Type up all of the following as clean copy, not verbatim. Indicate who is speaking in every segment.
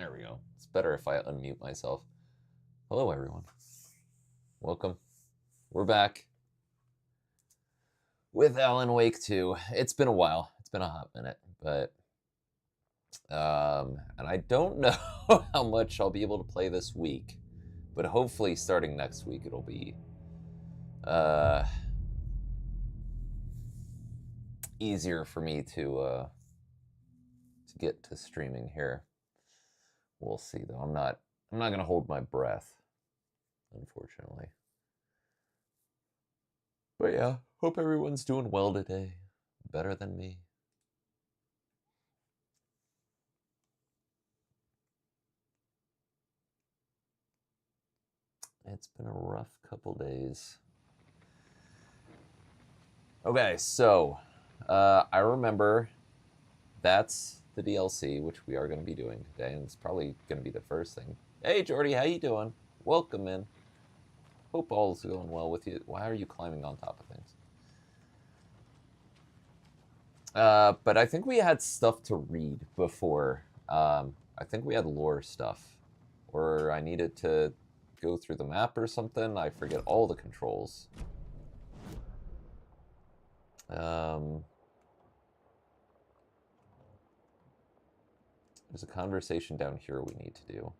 Speaker 1: There we go. It's better if I unmute myself. Hello, everyone. Welcome. We're back with Alan Wake 2. It's been a while. It's been a hot minute, but and I don't know how much I'll be able to play this week, but hopefully starting next week it'll be easier for me to get to streaming here. We'll see though. I'm not gonna hold my breath, unfortunately. But yeah, hope everyone's doing well today. Better than me. It's been a rough couple days. Okay, so I remember that's the DLC, which we are going to be doing today, and it's probably going to be the first thing. Hey, Jordy, how you doing? Welcome in. Hope all's going well with you. Why are you climbing on top of things? But I think we had stuff to read before. I think we had lore stuff, or I needed to go through the map or something. I forget all the controls. There's a conversation down here we need to do.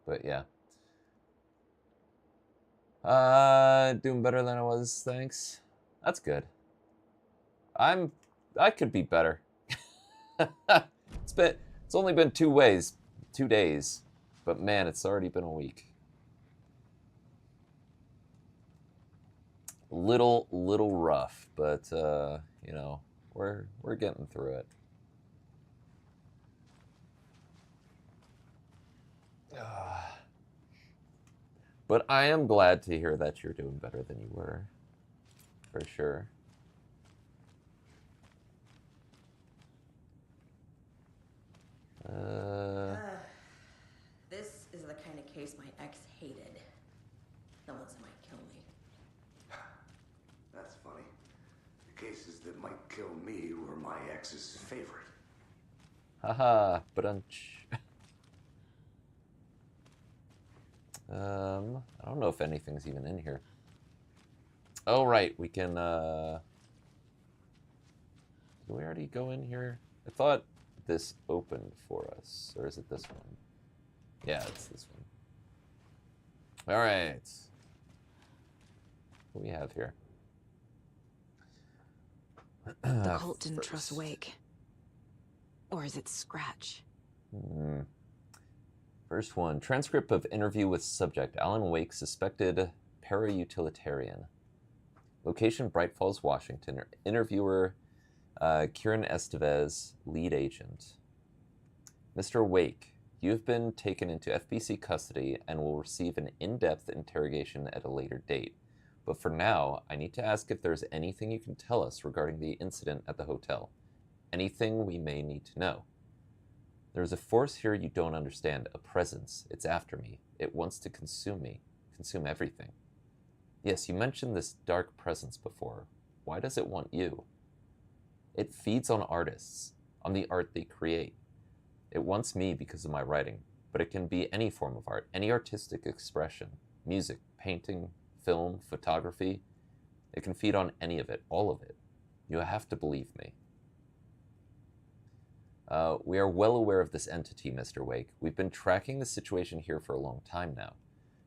Speaker 1: But yeah. Doing better than I was, thanks. That's good. I could be better. It's only been 2 days, but man, it's already been a week. Little rough, but you know, we're getting through it. But I am glad to hear that you're doing better than you were, for sure.
Speaker 2: This is the kind of case my ex hated. The ones that might kill me.
Speaker 3: That's funny. The cases that might kill me were my ex's favorite.
Speaker 1: Haha, brunch. I don't know if anything's even in here. Oh, right, we can, did we already go in here? I thought this opened for us, or is it this one? Yeah, it's this one. All right. What do we have here?
Speaker 4: The cult didn't trust Wake. Or is it Scratch?
Speaker 1: First one, transcript of interview with subject. Alan Wake, suspected para-utilitarian. Location, Bright Falls, Washington. Interviewer, Kieran Estevez, lead agent. Mr. Wake, you have been taken into FBC custody and will receive an in-depth interrogation at a later date. But for now, I need to ask if there's anything you can tell us regarding the incident at the hotel. Anything we may need to know. There's a force here you don't understand, a presence. It's after me. It wants to consume me, consume everything. Yes, you mentioned this dark presence before. Why does it want you? It feeds on artists, on the art they create. It wants me because of my writing, but it can be any form of art, any artistic expression, music, painting, film, photography. It can feed on any of it, all of it. You have to believe me. We are well aware of this entity, Mr. Wake. We've been tracking the situation here for a long time now.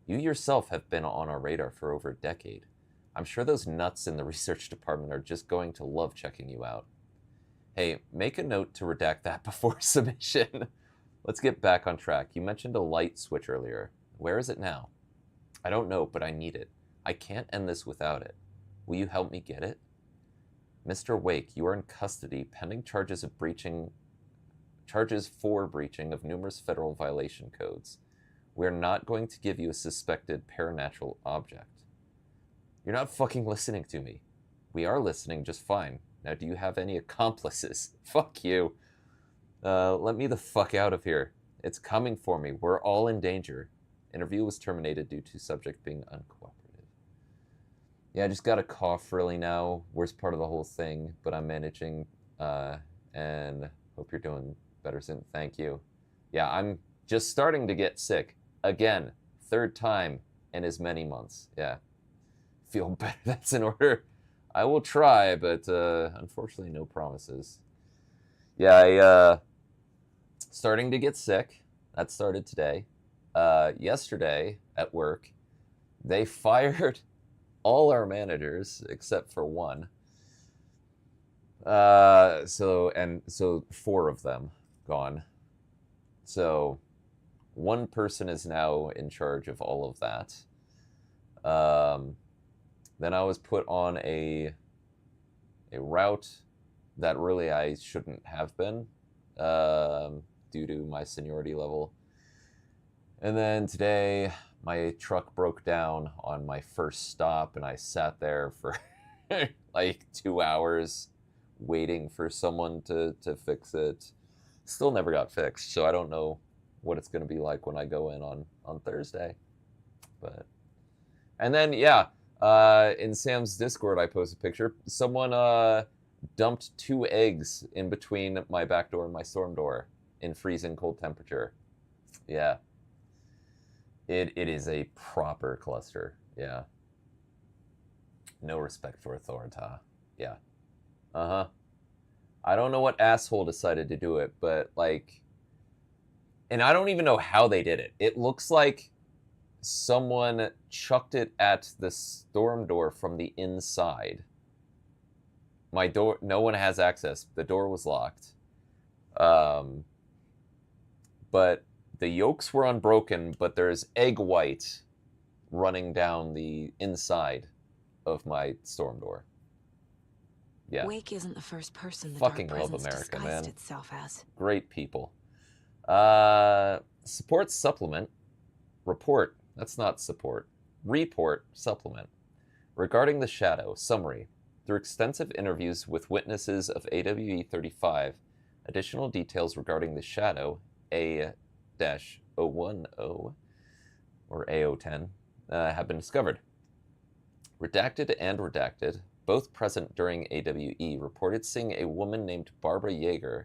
Speaker 1: You yourself have been on our radar for over a decade. I'm sure those nuts in the research department are just going to love checking you out. Hey, make a note to redact that before submission. Let's get back on track. You mentioned a light switch earlier. Where is it now? I don't know, but I need it. I can't end this without it. Will you help me get it? Mr. Wake, you are in custody pending charges for breaching of numerous federal violation codes. We're not going to give you a suspected paranatural object. You're not fucking listening to me. We are listening just fine. Now, do you have any accomplices? Fuck you. Let me the fuck out of here. It's coming for me. We're all in danger. Interview was terminated due to subject being uncooperative. Yeah, I just got a cough really now. Worst part of the whole thing, but I'm managing, and hope you're doing better soon. Thank you. Yeah, I'm just starting to get sick. Again, third time in as many months. Yeah. Feel better. That's in order. I will try, but unfortunately no promises. Yeah, I starting to get sick. That started today. Yesterday at work, they fired all our managers except for one. So 4 of them gone. So one person is now in charge of all of that. Then I was put on a route that really I shouldn't have been due to my seniority level. And then today my truck broke down on my first stop, and I sat there for like 2 hours waiting for someone to fix it. Still never got fixed, so I don't know what it's going to be like when I go in on Thursday. But and then in Sam's Discord I posted a picture. Someone dumped 2 eggs in between my back door and my storm door in freezing cold temperature. Yeah. It is a proper cluster. Yeah. No respect for authority. Yeah. Uh-huh. I don't know what asshole decided to do it, but like, and I don't even know how they did it. It looks like someone chucked it at the storm door from the inside. My door, no one has access. The door was locked. But the yolks were unbroken, but there's egg white running down the inside of my storm door. Yeah.
Speaker 4: Wake isn't the first person the
Speaker 1: Fucking
Speaker 4: dark
Speaker 1: love
Speaker 4: presence
Speaker 1: America,
Speaker 4: disguised
Speaker 1: man.
Speaker 4: itself as.
Speaker 1: Great people. Support supplement. Report. That's not support. Report supplement. Regarding the Shadow. Summary. Through extensive interviews with witnesses of AWE 35, additional details regarding the Shadow, A-010, or A010, have been discovered. Redacted and Redacted, both present during AWE, reported seeing a woman named Barbara Yeager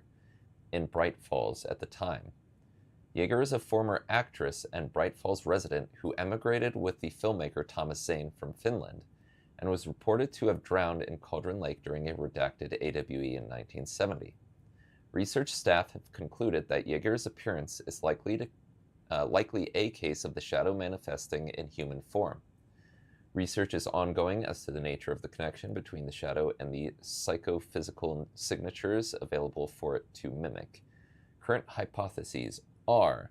Speaker 1: in Bright Falls at the time. Yeager is a former actress and Bright Falls resident who emigrated with the filmmaker Thomas Zane from Finland and was reported to have drowned in Cauldron Lake during a redacted AWE in 1970. Research staff have concluded that Yeager's appearance is likely a case of the Shadow manifesting in human form. Research is ongoing as to the nature of the connection between the Shadow and the psychophysical signatures available for it to mimic. Current hypotheses are...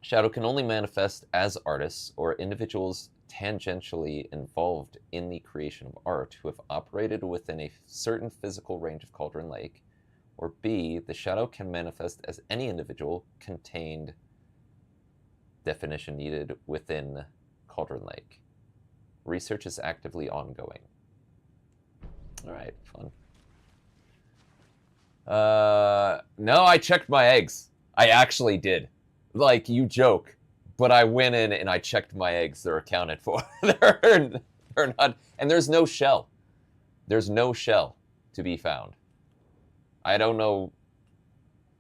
Speaker 1: Shadow can only manifest as artists or individuals tangentially involved in the creation of art who have operated within a certain physical range of Cauldron Lake, or B, the Shadow can manifest as any individual contained, definition needed, within Cauldron Lake. Research is actively ongoing. Alright, fun. No, I checked my eggs. I actually did. Like, you joke. But I went in and I checked my eggs. They're accounted for. They're not... And there's no shell. There's no shell to be found. I don't know...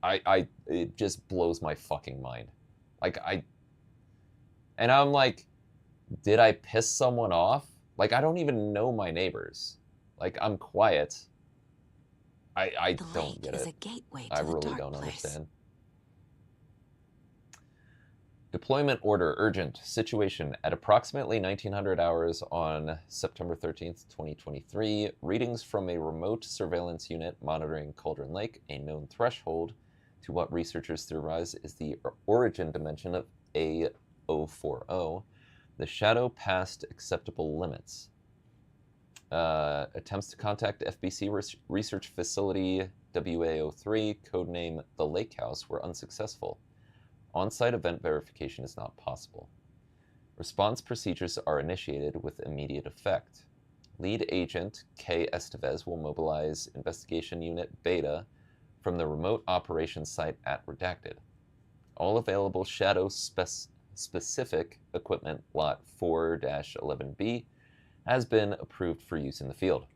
Speaker 1: It just blows my fucking mind. Like, And I'm like, did I piss someone off? Like, I don't even know my neighbors. Like, I'm quiet. I don't get it.
Speaker 4: Is a gateway to
Speaker 1: I
Speaker 4: the
Speaker 1: really
Speaker 4: dark
Speaker 1: don't
Speaker 4: place.
Speaker 1: understand. Deployment order urgent. Situation at approximately 1900 hours on September 13th, 2023. Readings from a remote surveillance unit monitoring Cauldron Lake, a known threshold to what researchers theorize is the origin dimension of A040. The Shadow passed acceptable limits. Attempts to contact FBC Research Facility WA03, codename The Lake House, were unsuccessful. On-site event verification is not possible. Response procedures are initiated with immediate effect. Lead agent K. Estevez will mobilize Investigation Unit Beta from the remote operations site at Redacted. All available Shadow specific equipment, Lot 4-11B, has been approved for use in the field.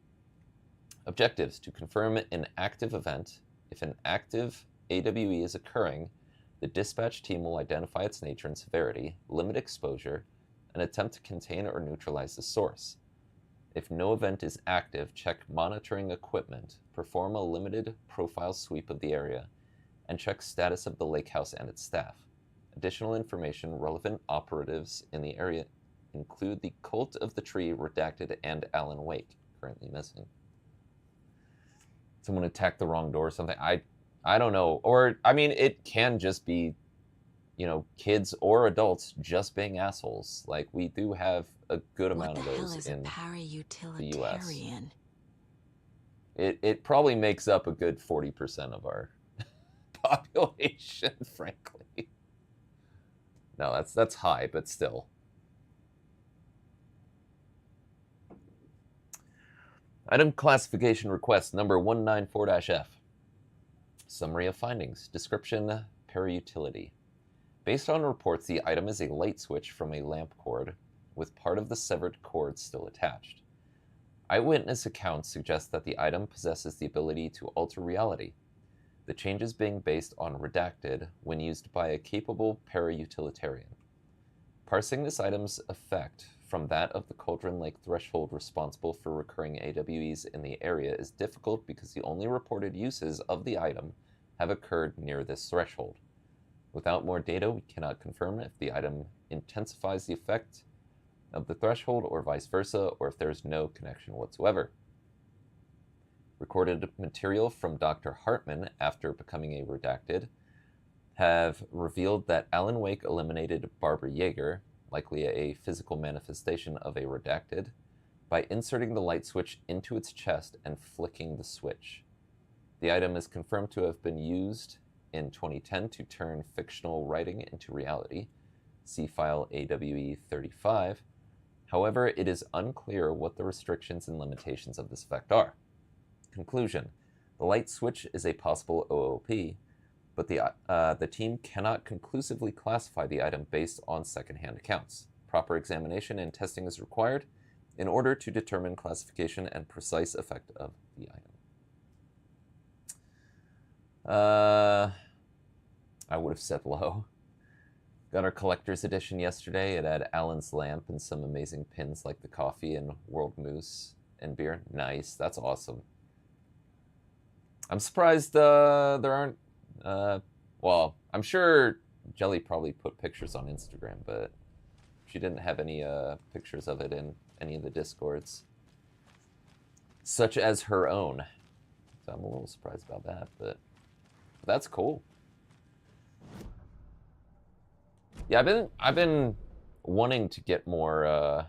Speaker 1: Objectives: to confirm an active event. If an active AWE is occurring, the dispatch team will identify its nature and severity, limit exposure, and attempt to contain or neutralize the source. If no event is active, check monitoring equipment, perform a limited profile sweep of the area, and check status of the lake house and its staff. Additional information: relevant operatives in the area include the Cult of the Tree, Redacted, and Alan Wake, currently missing. Someone attacked the wrong door or something. I don't know. Or, I mean, it can just be, you know, kids or adults just being assholes. Like, we do have a good amount of those in the US. It probably makes up a good 40% of our population, frankly. No, that's high, but still. Item classification request number 194-F. Summary of findings. Description: parautility. Based on reports, the item is a light switch from a lamp cord, with part of the severed cord still attached. Eyewitness accounts suggest that the item possesses the ability to alter reality, the changes being based on Redacted when used by a capable parautilitarian. Parsing this item's effect from that of the Cauldron Lake threshold responsible for recurring AWEs in the area is difficult because the only reported uses of the item have occurred near this threshold. Without more data, we cannot confirm if the item intensifies the effect of the threshold or vice versa, or if there is no connection whatsoever. Recorded material from Dr. Hartman after becoming a Redacted have revealed that Alan Wake eliminated Barbara Yeager, likely a physical manifestation of a Redacted, by inserting the light switch into its chest and flicking the switch. The item is confirmed to have been used in 2010 to turn fictional writing into reality. See file AWE 35. However, it is unclear what the restrictions and limitations of this effect are. Conclusion: the light switch is a possible OOP, but the team cannot conclusively classify the item based on secondhand accounts. Proper examination and testing is required in order to determine classification and precise effect of the item. I would have said low. Got our collector's edition yesterday. It had Alan's lamp and some amazing pins like the coffee and World Moose and beer. Nice, that's awesome. I'm surprised there aren't. Well, I'm sure Jelly probably put pictures on Instagram, but she didn't have any pictures of it in any of the Discords, such as her own. So I'm a little surprised about that, but that's cool. Yeah, I've been wanting to get more.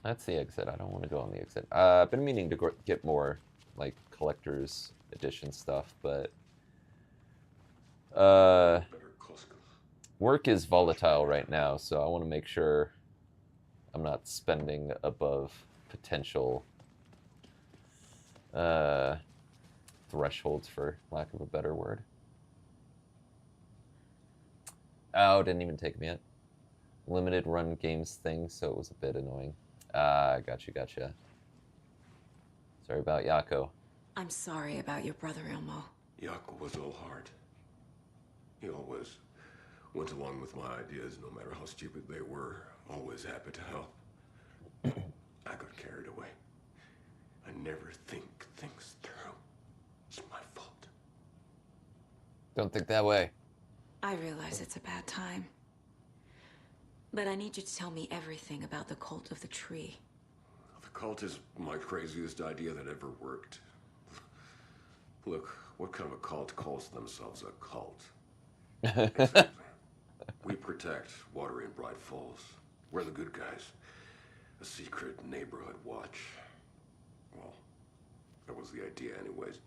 Speaker 1: That's the exit. I don't want to go on the exit. I've been meaning to get more like collector's edition stuff, but work is volatile right now, so I want to make sure I'm not spending above potential thresholds, for lack of a better word. Oh, didn't even take me yet. Limited run games thing, so it was a bit annoying. Gotcha. Sorry about Yako.
Speaker 4: I'm sorry about your brother, Ilmo.
Speaker 5: Yako was all heart. He always went along with my ideas, no matter how stupid they were. Always happy to help. I got carried away. I never think things through. It's my fault.
Speaker 1: Don't think that way.
Speaker 4: I realize it's a bad time. But I need you to tell me everything about the Cult of the Tree.
Speaker 5: The cult is my craziest idea that ever worked. Look, what kind of a cult calls themselves a cult? Exactly. We protect Water in Bright Falls. We're the good guys. A secret neighborhood watch. Well, that was the idea anyways.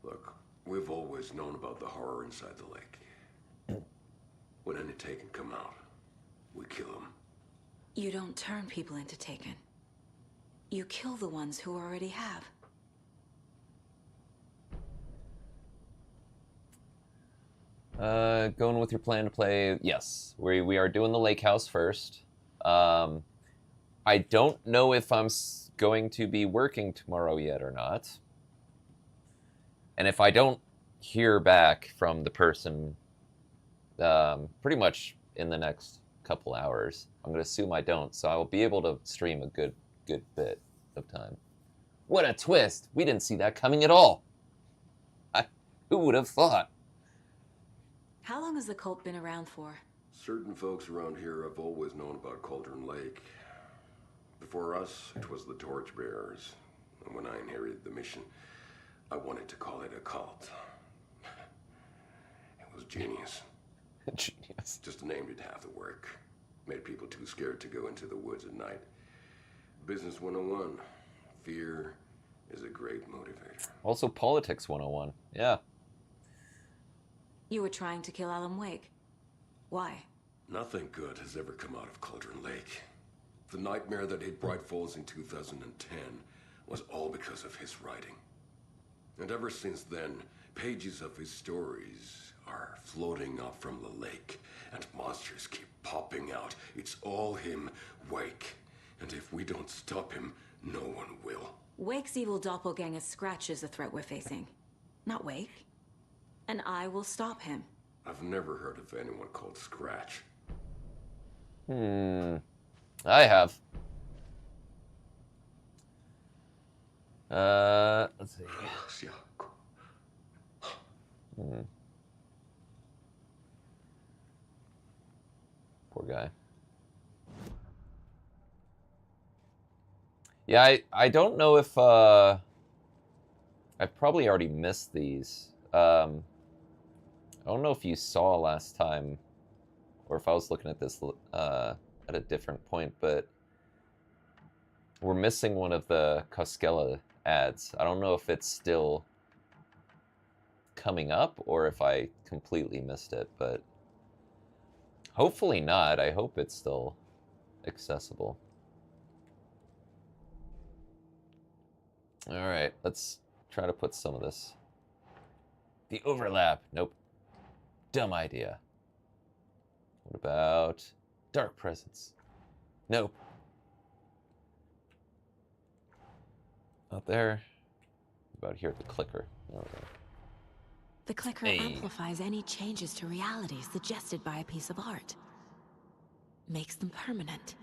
Speaker 5: Look, we've always known about the horror inside the lake. When any Taken come out, we kill them.
Speaker 4: You don't turn people into Taken. You kill the ones who already have.
Speaker 1: Going with your plan to play, yes. We are doing the lake house first. I don't know if I'm going to be working tomorrow yet or not. And if I don't hear back from the person pretty much in the next couple hours, I'm going to assume I don't. So I will be able to stream a good bit of time. What a twist! We didn't see that coming at all. Who would have thought?
Speaker 4: How long has the cult been around for?
Speaker 5: Certain folks around here have always known about Cauldron Lake. Before us, it was the Torchbearers. And when I inherited the mission, I wanted to call it a cult. It was genius.
Speaker 1: Genius.
Speaker 5: Just named it half the work. Made people too scared to go into the woods at night. Business 101. Fear is a great motivator.
Speaker 1: Also Politics 101. Yeah.
Speaker 4: You were trying to kill Alan Wake. Why?
Speaker 5: Nothing good has ever come out of Cauldron Lake. The nightmare that hit Bright Falls in 2010 was all because of his writing. And ever since then, pages of his stories are floating up from the lake, and monsters keep popping out. It's all him, Wake. And if we don't stop him, no one will.
Speaker 4: Wake's evil doppelganger Scratch is the threat we're facing, not Wake. And I will stop him.
Speaker 5: I've never heard of anyone called Scratch.
Speaker 1: I have. Let's see. Poor guy. Yeah, I don't know if I've probably already missed these. I don't know if you saw last time, or if I was looking at this at a different point, but we're missing one of the Koskela ads. I don't know if it's still coming up or if I completely missed it, but hopefully not. I hope it's still accessible. All right, let's try to put some of this. The overlap. Nope. Dumb idea. What about Dark Presence? Nope. Not there. What about here, the clicker? There we go.
Speaker 4: The clicker
Speaker 1: Hey.
Speaker 4: amplifies any changes to reality suggested by a piece of art. Makes them permanent.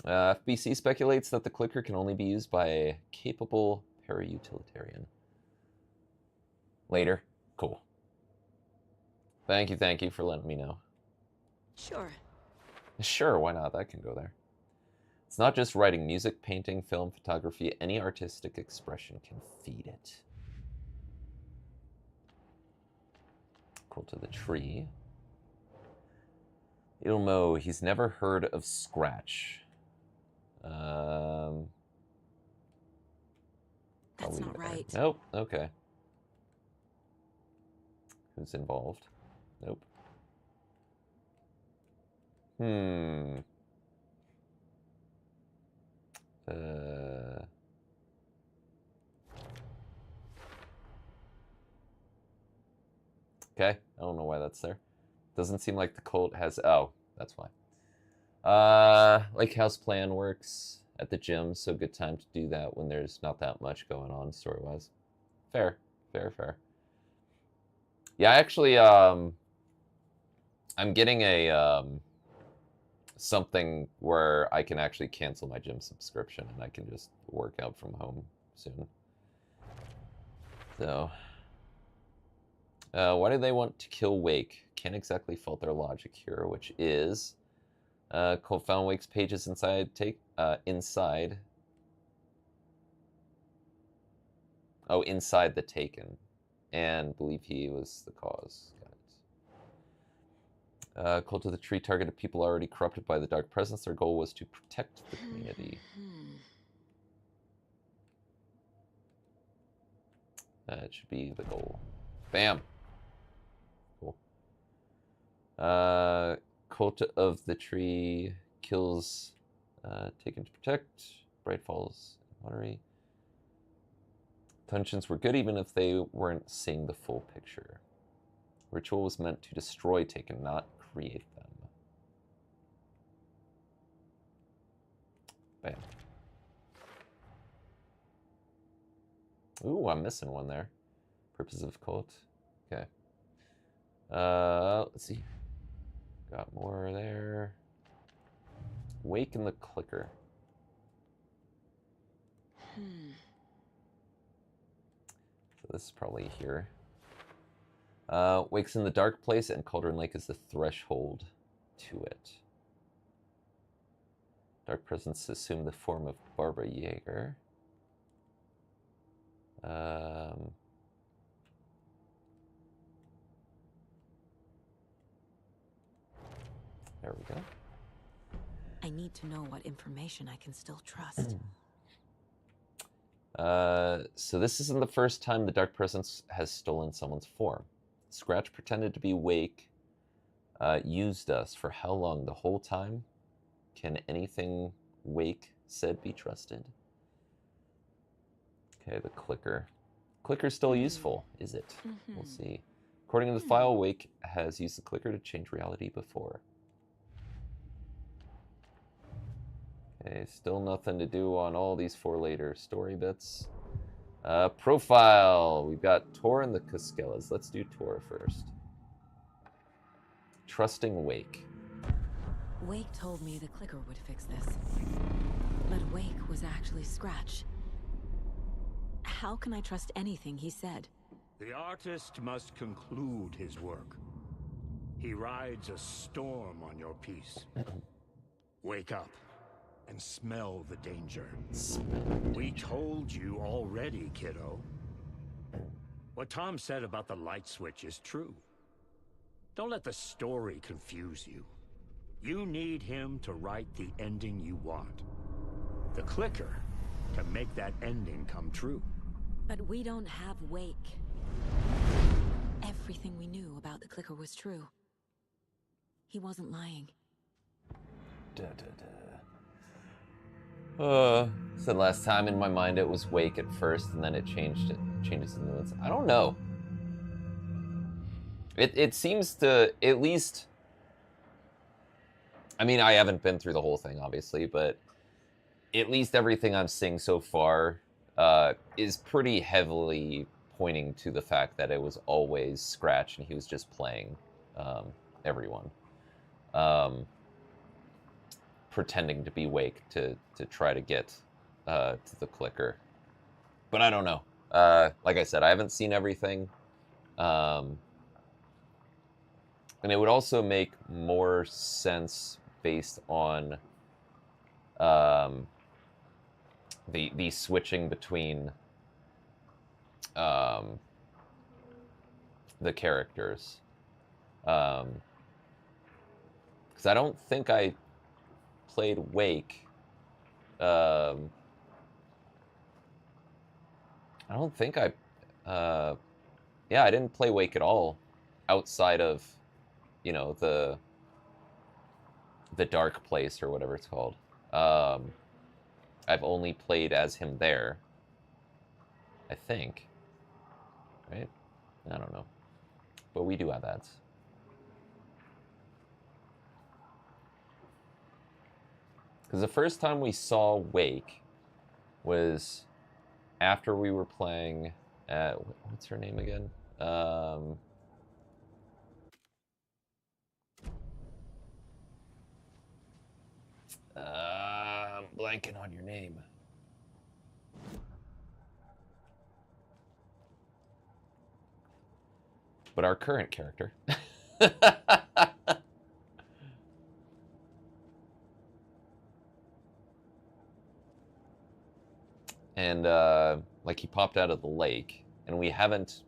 Speaker 1: FBC speculates that the clicker can only be used by a capable para-utilitarian. Later. Cool. Thank you for letting me know.
Speaker 4: Sure.
Speaker 1: Sure, why not? That can go there. It's not just writing. Music, painting, film, photography, any artistic expression can feed it. Go to the tree. Ilmo, he's never heard of Scratch.
Speaker 4: That's not right.
Speaker 1: Nope, okay. Who's involved? Nope. Okay, I don't know why that's there. Doesn't seem like the cult has... Oh, that's why. Like House Plan works at the gym, so good time to do that when there's not that much going on story-wise. Fair. Yeah, actually, I'm getting a, something where I can actually cancel my gym subscription and I can just work out from home soon. So, why do they want to kill Wake? Can't exactly fault their logic here, which is, Cole found Wake's pages inside, inside. Oh, inside the Taken, and believe he was the cause. Got it. Cult of the Tree targeted people already corrupted by the Dark Presence. Their goal was to protect the community. That should be the goal. Bam. Cool. Cult of the Tree kills Taken to protect. Bright Falls, Watery. Tensions were good even if they weren't seeing the full picture. Ritual was meant to destroy Taken, not create them. Bam. Ooh, I'm missing one there. Purpose of cult. Okay. Let's see. Got more there. Wake in the clicker. So this is probably here. Wake's in the dark place, and Cauldron Lake is the threshold to it. Dark presence assume the form of Barbara Yeager. There we go.
Speaker 4: I need to know what information I can still trust.
Speaker 1: So this isn't the first time the Dark Presence has stolen someone's form. Scratch pretended to be Wake, used us for how long? The whole time? Can anything Wake said be trusted? Okay, the clicker. Clicker's still useful, is it? We'll see. According to the file, Wake has used the clicker to change reality before. Okay, still nothing to do on all these 4 later story bits. Profile. We've got Tor and the Coskellas. Let's do Tor first. Trusting Wake.
Speaker 4: Wake told me the clicker would fix this. But Wake was actually Scratch. How can I trust anything he said?
Speaker 6: The artist must conclude his work. He rides a storm on your piece. Wake up and smell the danger. We told you already, kiddo. What Tom said about the light switch is true. Don't let the story confuse you. You need him to write the ending you want. The clicker can make that ending come true.
Speaker 4: But we don't have Wake. Everything we knew about the clicker was true. He wasn't lying.
Speaker 1: Said last time in my mind it was Wake at first, and then it changes to nuance. I don't know. It seems to, at least, I mean, I haven't been through the whole thing, obviously, but at least everything I'm seeing so far is pretty heavily pointing to the fact that it was always Scratch and he was just playing everyone. Pretending to be Wake to try to get to the clicker. But I don't know. Like I said, I haven't seen everything. And it would also make more sense based on the switching between the characters. Because I don't think I played Wake. I don't think I didn't play Wake at all outside of, you know, the dark place or whatever it's called. I've only played as him there, I think. Right? I don't know. But we do have ads. Because the first time we saw Wake was after we were playing at, what's her name again? I'm blanking on your name. But our current character. And like he popped out of the lake, and we haven't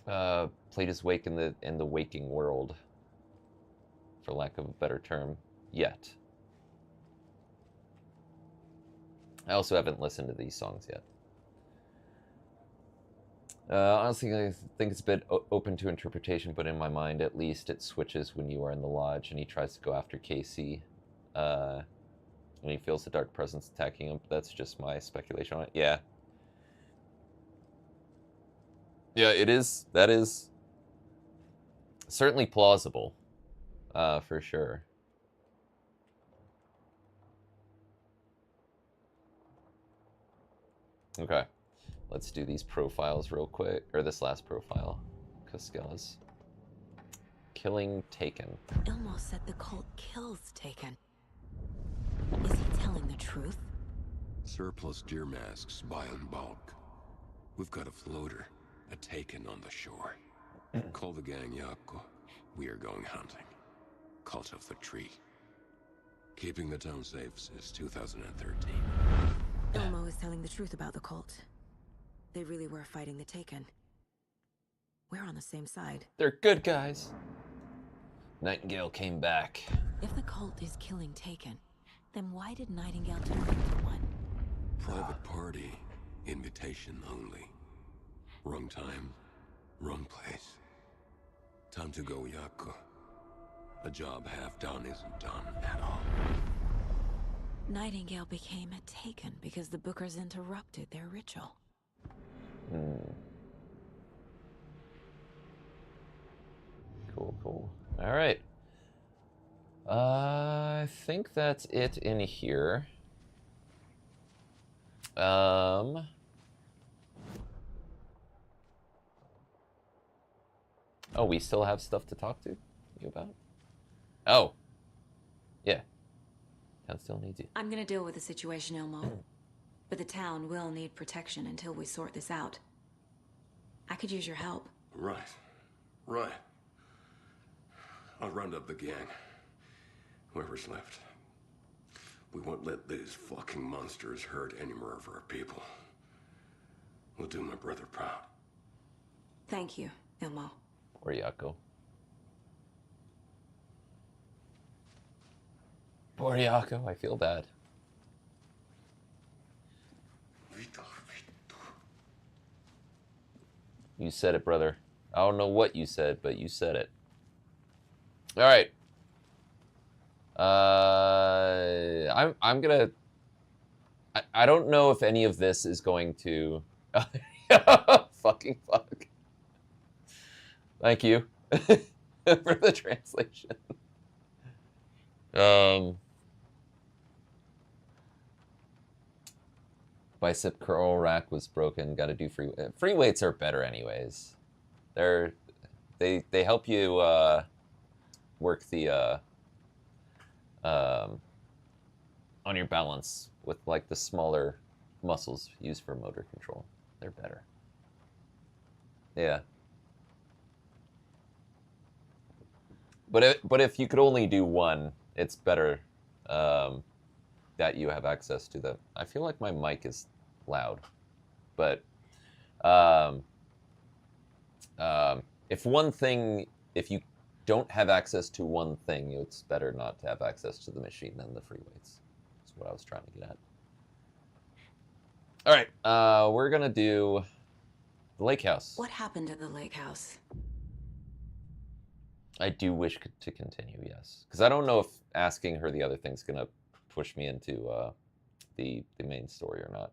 Speaker 1: played his Wake in the waking world, for lack of a better term, yet. I also haven't listened to these songs yet. Honestly, I think it's a bit open to interpretation, but in my mind, at least, it switches when you are in the lodge and he tries to go after Casey, and he feels the dark presence attacking him. That's just my speculation on it. Yeah. Yeah, it is. That is certainly plausible. for sure. Okay, let's do these profiles real quick, or this last profile, Coskella's. Killing Taken.
Speaker 4: Ilmo said the cult kills Taken. Is he telling the truth?
Speaker 5: Surplus deer masks buy in bulk. We've got a floater, a Taken on the shore. Call the gang Yako. We are going hunting. Cult of the Tree. Keeping the town safe since 2013.
Speaker 4: Ilmo is telling the truth about the cult. They really were fighting the Taken. We're on the same side.
Speaker 1: They're good guys. Nightingale came back.
Speaker 4: If the cult is killing Taken, then why did Nightingale turn into one?
Speaker 5: Private party. Invitation only. Wrong time. Wrong place. Time to go, Yako. A job half done isn't done at all.
Speaker 4: Nightingale became a Taken because the Bookers interrupted their ritual.
Speaker 1: Cool, cool. All right. I think that's it in here. Oh, we still have stuff to talk to you about? Oh. Yeah. Town still needs you.
Speaker 4: I'm gonna deal with the situation, Ilmo. But the town will need protection until we sort this out. I could use your help.
Speaker 5: Right. Right. I'll round up the gang. Whoever's left. We won't let these fucking monsters hurt any more of our people. We'll do my brother proud.
Speaker 4: Thank you, Ilmo.
Speaker 1: Or Yako. Poor Yako, I feel bad. You said it, brother. I don't know what you said, but you said it. All right. I'm gonna. I don't know if any of this is going to. Fucking fuck. Thank you for the translation. Bicep curl rack was broken. Got to do free weights are better anyways. They help you work the on your balance with like the smaller muscles used for motor control. They're better. Yeah. But if you could only do one, it's better that you have access to them. I feel like my mic is loud, but if you don't have access to one thing, it's better not to have access to the machine than the free weights. That's what I was trying to get at. All right, we're gonna do the lake house.
Speaker 4: What happened at the lake house?
Speaker 1: I do wish to continue, yes, because I don't know if asking her the other thing's gonna push me into the main story or not.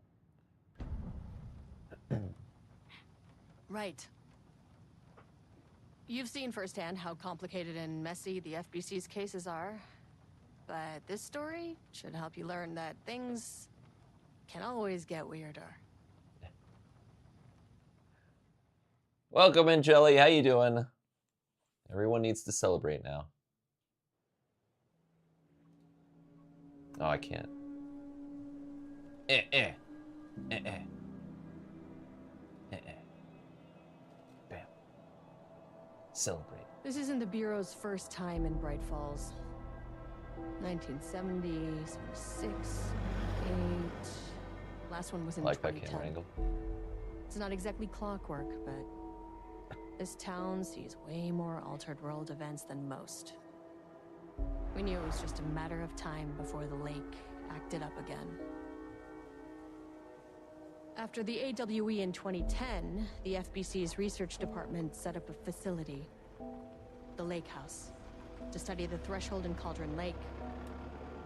Speaker 7: Right. You've seen firsthand how complicated and messy the FBC's cases are, but this story should help you learn that things can always get weirder.
Speaker 1: Welcome in, Jelly. How you doing? Everyone needs to celebrate now. Oh, I can't. Bam. Celebrate.
Speaker 7: This isn't the Bureau's first time in Bright Falls. 1970, 76, 8. Last one was in
Speaker 1: I like that
Speaker 7: 2010.
Speaker 1: camera angle.
Speaker 7: It's not exactly clockwork, but this town sees way more altered world events than most. We knew it was just a matter of time before the lake acted up again. After the AWE in 2010, the FBC's research department set up a facility, the Lake House, to study the threshold in Cauldron Lake,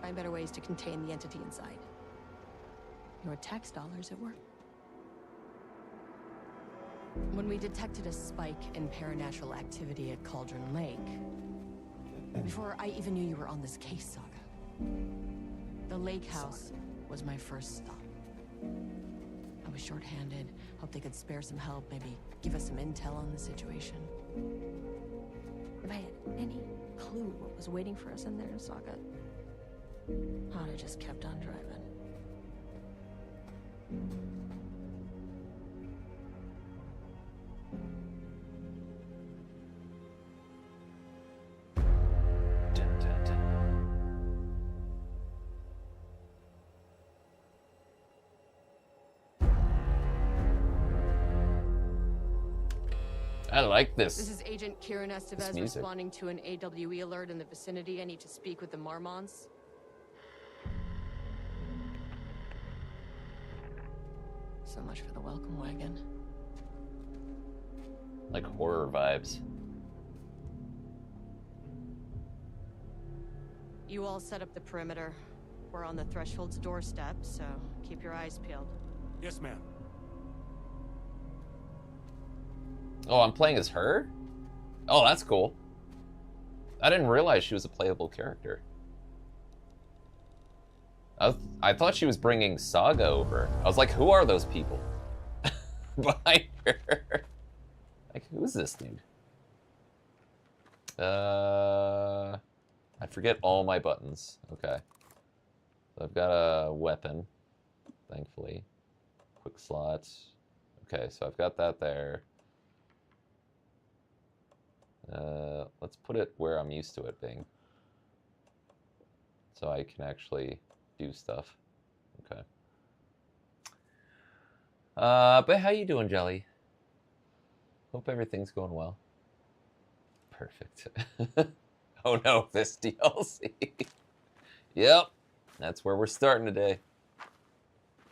Speaker 7: find better ways to contain the entity inside. Your tax dollars at work. When we detected a spike in paranatural activity at Cauldron Lake, Before I even knew you were on this case, Saga. The lake house was my first stop. I was short-handed, hoped they could spare some help, maybe give us some intel on the situation. If I had any clue what was waiting for us in there, Saga, I'd have just kept on driving.
Speaker 1: Dun, dun, dun. I like this.
Speaker 7: This is Agent Kieran Estevez
Speaker 1: music.
Speaker 7: responding to an AWE alert in the vicinity. I need to speak with the Marmons. So much for the welcome wagon.
Speaker 1: Like horror vibes.
Speaker 7: You all set up the perimeter. We're on the Threshold's doorstep, so keep your eyes peeled.
Speaker 6: Yes, ma'am.
Speaker 1: Oh, I'm playing as her? Oh, that's cool. I didn't realize she was a playable character. I thought she was bringing Saga over. I was like, who are those people behind her? Like, who's this dude? I forget all my buttons. Okay. So I've got a weapon, thankfully. Quick slots. Okay, so I've got that there. Let's put it where I'm used to it being. So I can actually do stuff. Okay. But how you doing, Jelly? Hope everything's going well. Perfect. Oh no, this DLC. Yep, that's where we're starting today.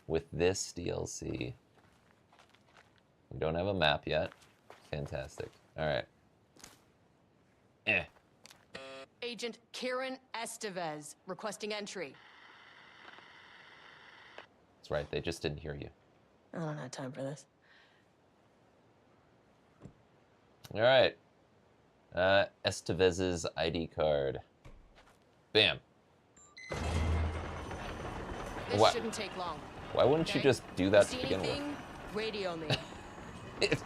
Speaker 1: With this DLC. We don't have a map yet. Fantastic. Alright.
Speaker 7: Agent Kieran Estevez requesting entry.
Speaker 1: That's right, they just didn't hear you.
Speaker 7: I don't have time for this.
Speaker 1: Alright. Estevez's ID card. Bam.
Speaker 7: This
Speaker 1: What?
Speaker 7: shouldn't take long.
Speaker 1: Why wouldn't you
Speaker 7: Okay?
Speaker 1: just do that to
Speaker 7: See
Speaker 1: begin
Speaker 7: anything? Radio me.
Speaker 1: with?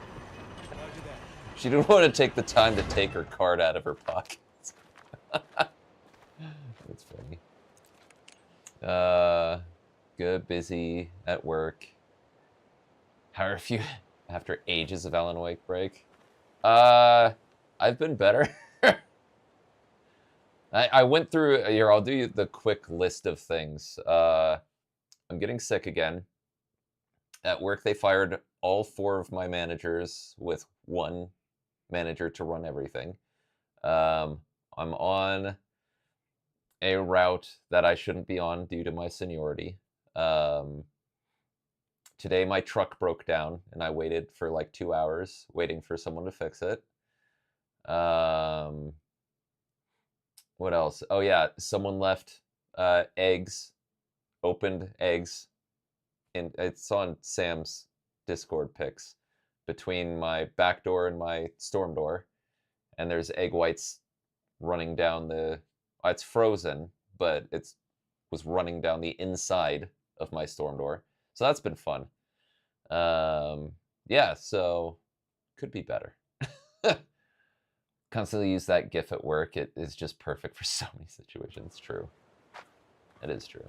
Speaker 1: She didn't want to take the time to take her card out of her pocket. That's funny. Good, busy, at work. How are you after ages of Alan Wake break? I've been better. I went through here. I'll do the quick list of things. I'm getting sick again. At work, they fired all 4 of my managers with 1 manager to run everything. I'm on a route that I shouldn't be on due to my seniority. Today my truck broke down and I waited for like 2 hours waiting for someone to fix it. What else? Oh yeah, someone left eggs, opened eggs, and it's on Sam's Discord pics between my back door and my storm door, and there's egg whites running down the. It's frozen, but was running down the inside of my storm door, so that's been fun. Yeah, so could be better. Constantly use that GIF at work. It is just perfect for so many situations. True. It is true.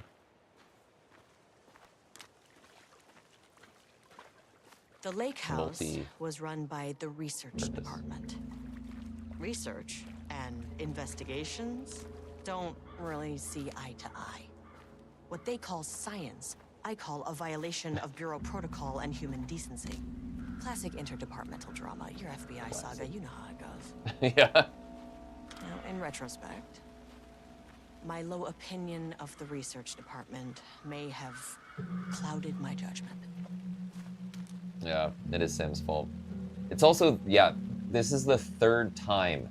Speaker 7: The lake house
Speaker 1: Multi-
Speaker 7: was run by the research
Speaker 1: Purpose.
Speaker 7: department. Research and investigations don't really see eye to eye. What they call science, I call a violation of Bureau protocol and human decency. Classic interdepartmental drama. Your FBI saga, you know how it goes.
Speaker 1: Yeah.
Speaker 7: Now, in retrospect, my low opinion of the research department may have clouded my judgment.
Speaker 1: Yeah, it is Sam's fault. It's also, yeah, this is the 3rd time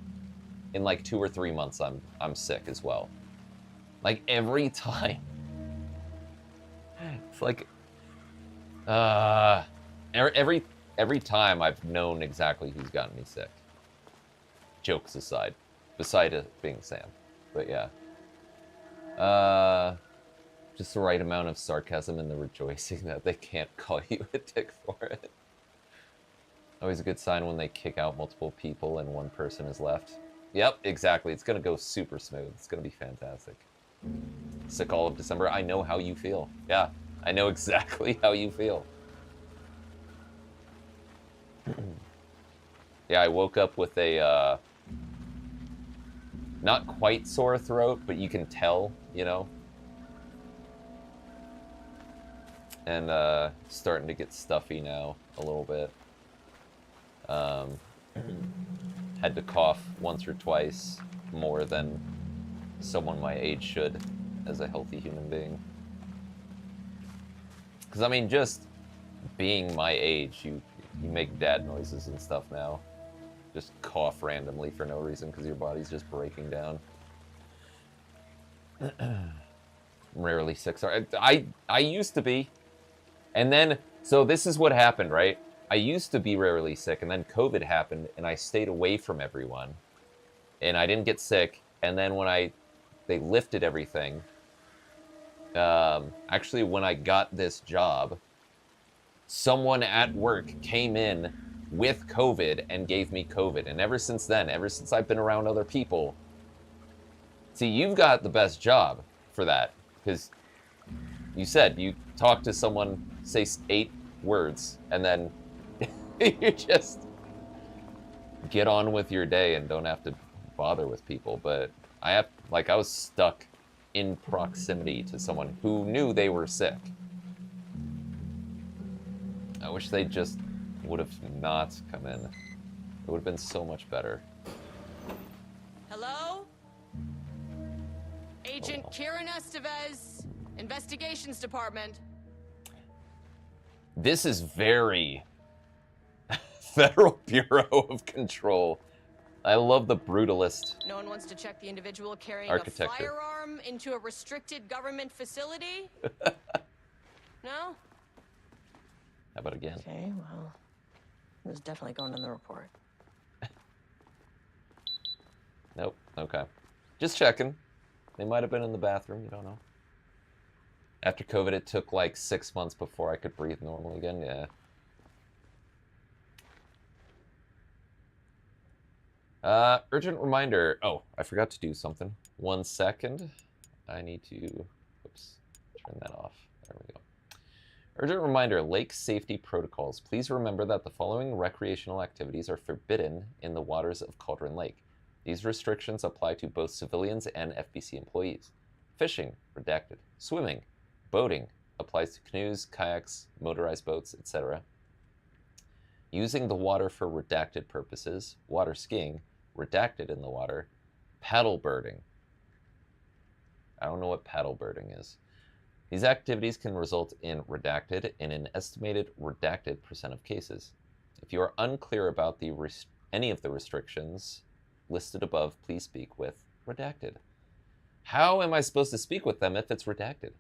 Speaker 1: in like 2 or 3 months I'm sick as well. Like every time. It's like every time I've known exactly who's gotten me sick. Jokes aside. beside it being Sam. But yeah. Just the right amount of sarcasm and the rejoicing that they can't call you a dick for it. Always a good sign when they kick out multiple people and one person is left. Yep, exactly. It's going to go super smooth. It's going to be fantastic. Sick all of December. I know how you feel. Yeah, I know exactly how you feel. Yeah, I woke up with a, not quite sore throat, but you can tell, you know? And, starting to get stuffy now, a little bit. Had to cough once or twice more than someone my age should as a healthy human being. Because, I mean, just being my age, you make dad noises and stuff now. Just cough randomly for no reason because your body's just breaking down. Rarely sick. Sorry. I used to be. And then, so this is what happened, right? I used to be rarely sick, and then COVID happened, and I stayed away from everyone. And I didn't get sick. And then when they lifted everything, actually when I got this job, someone at work came in with COVID and gave me COVID. And ever since then, ever since I've been around other people, see, you've got the best job for that. Because you said you talk to someone, say 8 words, and then you just get on with your day and don't have to bother with people. But I was stuck in proximity to someone who knew they were sick. I wish they just would have not come in. It would have been so much better.
Speaker 7: Hello? Agent Kieran Estevez, Investigations Department.
Speaker 1: This is very Federal Bureau of Control. I love the brutalist.
Speaker 7: No one wants to check the individual carrying
Speaker 1: architecture.
Speaker 7: a firearm into a restricted government facility? No?
Speaker 1: How about again?
Speaker 7: Okay, well, it was definitely going in the report.
Speaker 1: Nope. Okay. Just checking. They might have been in the bathroom. You don't know. After COVID, it took like 6 months before I could breathe normally again. Yeah. Urgent reminder. Oh, I forgot to do something. 1 second. I need to, oops, turn that off. There we go. Urgent reminder, lake safety protocols. Please remember that the following recreational activities are forbidden in the waters of Cauldron Lake. These restrictions apply to both civilians and FBC employees. Fishing, redacted. Swimming, boating, applies to canoes, kayaks, motorized boats, etc. Using the water for redacted purposes, water skiing, redacted in the water, paddle birding. I don't know what paddle birding is. These activities can result in redacted in an estimated redacted % of cases. If you are unclear about any of the restrictions listed above, please speak with redacted. How am I supposed to speak with them if it's redacted?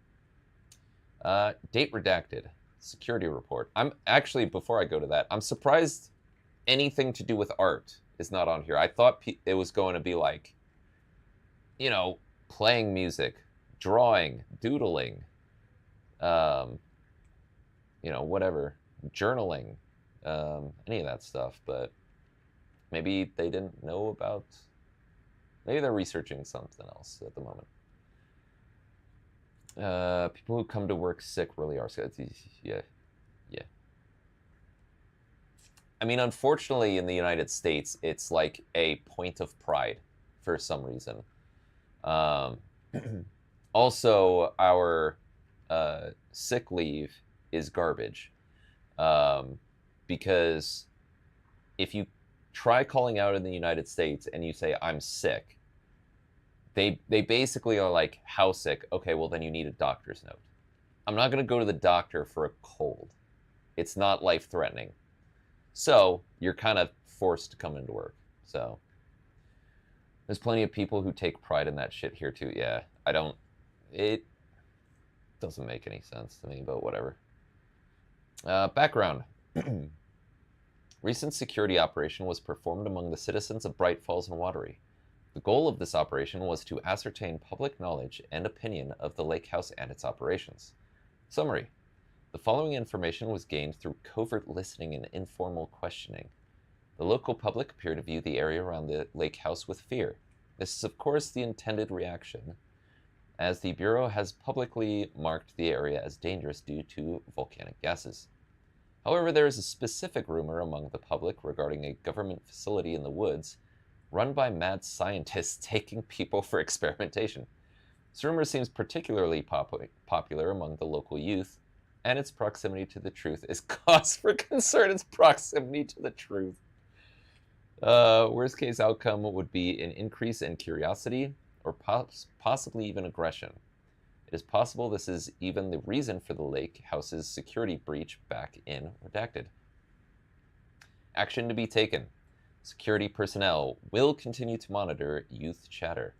Speaker 1: Date redacted. Security report. I'm actually, before I go to that, I'm surprised anything to do with art is not on here. I thought it was going to be like, you know, playing music, drawing, doodling, you know, whatever, journaling, any of that stuff. But maybe they didn't know about, maybe they're researching something else at the moment. People who come to work sick really are sick. Yeah. I mean, unfortunately, in the United States, it's like a point of pride for some reason. Also, our sick leave is garbage. Because if you try calling out in the United States and you say, I'm sick, they basically are like, how sick? Okay, well, then you need a doctor's note. I'm not going to go to the doctor for a cold. It's not life-threatening. So you're kind of forced to come into work. So there's plenty of people who take pride in that shit here too. Yeah, it doesn't make any sense to me, but whatever. Background. Recent security operation was performed among the citizens of Bright Falls and Watery. The goal of this operation was to ascertain public knowledge and opinion of the lake house and its operations. Summary. The following information was gained through covert listening and informal questioning. The local public appear to view the area around the lake house with fear. This is, of course, the intended reaction, as the Bureau has publicly marked the area as dangerous due to volcanic gases. However, there is a specific rumor among the public regarding a government facility in the woods run by mad scientists taking people for experimentation. This rumor seems particularly popular among the local youth, and its proximity to the truth is cause for concern. Its proximity to the truth. Worst case outcome would be an increase in curiosity or possibly even aggression. It is possible this is even the reason for the lake house's security breach back in Redacted. Action to be taken. Security personnel will continue to monitor youth chatter.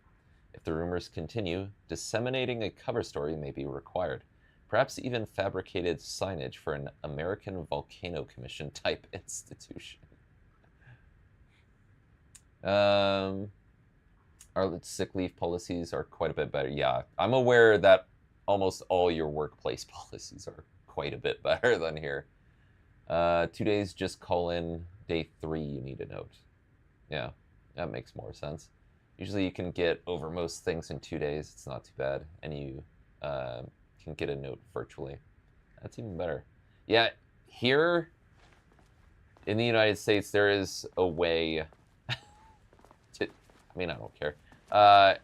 Speaker 1: If the rumors continue, disseminating a cover story may be required. Perhaps even fabricated signage for an American Volcano Commission type institution. Our sick leave policies are quite a bit better. Yeah, I'm aware that almost all your workplace policies are quite a bit better than here. 2 days, just call in. Day 3, you need a note. Yeah, that makes more sense. Usually you can get over most things in 2 days. It's not too bad. And you can get a note virtually. That's even better. Yeah, here in the United States, there is a way to... I mean, I don't care.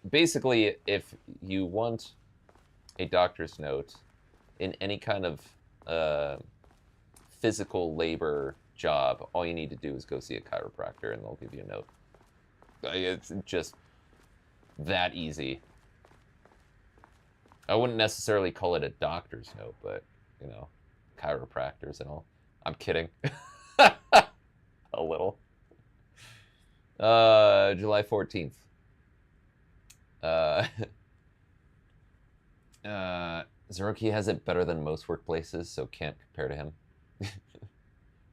Speaker 1: Basically, if you want a doctor's note in any kind of physical labor job, all you need to do is go see a chiropractor and they'll give you a note. It's just that easy. I wouldn't necessarily call it a doctor's note, but, you know, chiropractors and all. I'm kidding. A little. July 14th. Zeroki has it better than most workplaces, so can't compare to him.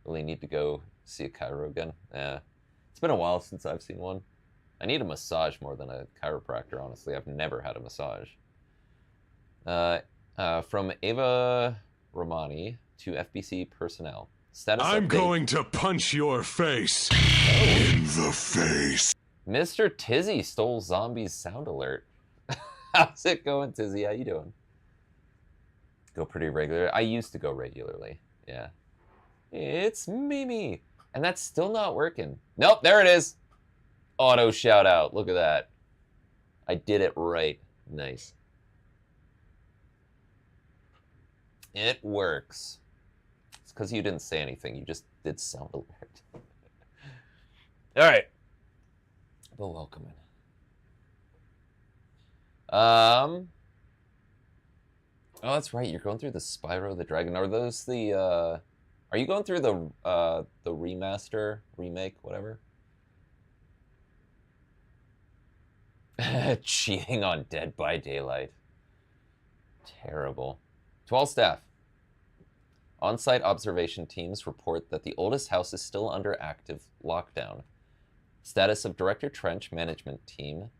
Speaker 1: Really need to go see a chiro again. It's been a while since I've seen one. I need a massage more than a chiropractor, honestly. I've never had a massage. From Ava Romani to FBC personnel. Status
Speaker 8: I'm
Speaker 1: update.
Speaker 8: going to punch your face in the face.
Speaker 1: Mr. Tizzy stole Zombie's sound alert. How's it going, Tizzy? How you doing? Go pretty regular. I used to go regularly. Yeah. It's Mimi. And that's still not working. Nope, there it is. Auto shout out. Look at that. I did it right. Nice. It works. It's because you didn't say anything. You just did sound alert. All right. Well, welcome in. Oh, that's right. You're going through the Spyro the Dragon. Are those the? Are you going through the remaster, remake, whatever? Cheating on Dead by Daylight. Terrible. To all staff. On-site observation teams report that the oldest house is still under active lockdown. Status of Director Trench management team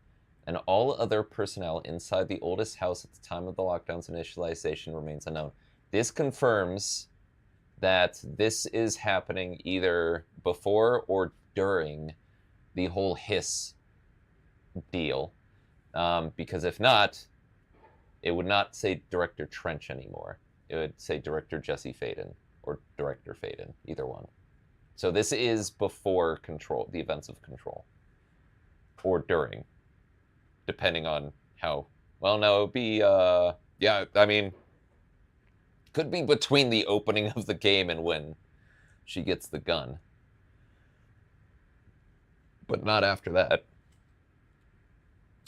Speaker 1: and all other personnel inside the oldest house at the time of the lockdown's initialization remains unknown. This confirms that this is happening either before or during the whole Hiss deal. Because if not, it would not say Director Trench anymore. It would say Director Jesse Faden or Director Faden, either one. So this is before Control, the events of Control. Or during. Depending on how... Well, no, it would be... yeah, I mean... Could be between the opening of the game and when she gets the gun. But not after that.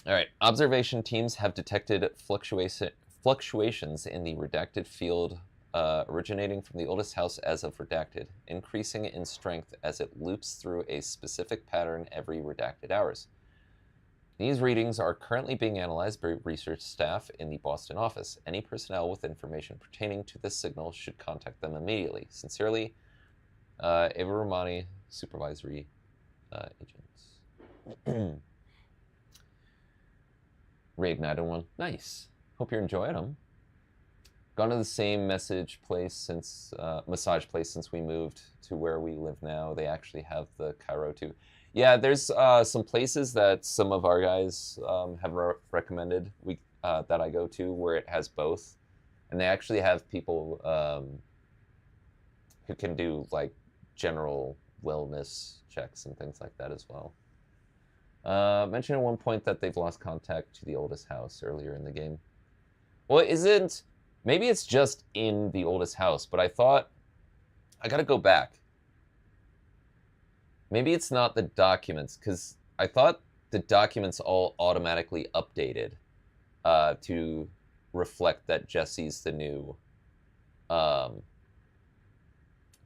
Speaker 1: Alright, observation teams have detected fluctuations in the redacted field originating from the oldest house as of redacted, increasing in strength as it loops through a specific pattern every redacted hours. These readings are currently being analyzed by research staff in the Boston office. Any personnel with information pertaining to this signal should contact them immediately. Sincerely, Eva Romani, Supervisory Agents. Reignited one. Nice. Hope you're enjoying them. Gone to the same massage place since we moved to where we live now. They actually have the Cairo too. Yeah, there's some places that some of our guys have recommended that I go to where it has both, and they actually have people who can do like general wellness checks and things like that as well. Mentioned at one point that they've lost contact to the oldest house earlier in the game. Well, maybe it's just in the oldest house, but I thought I gotta go back. Maybe it's not the documents, because I thought the documents all automatically updated to reflect that Jesse's the new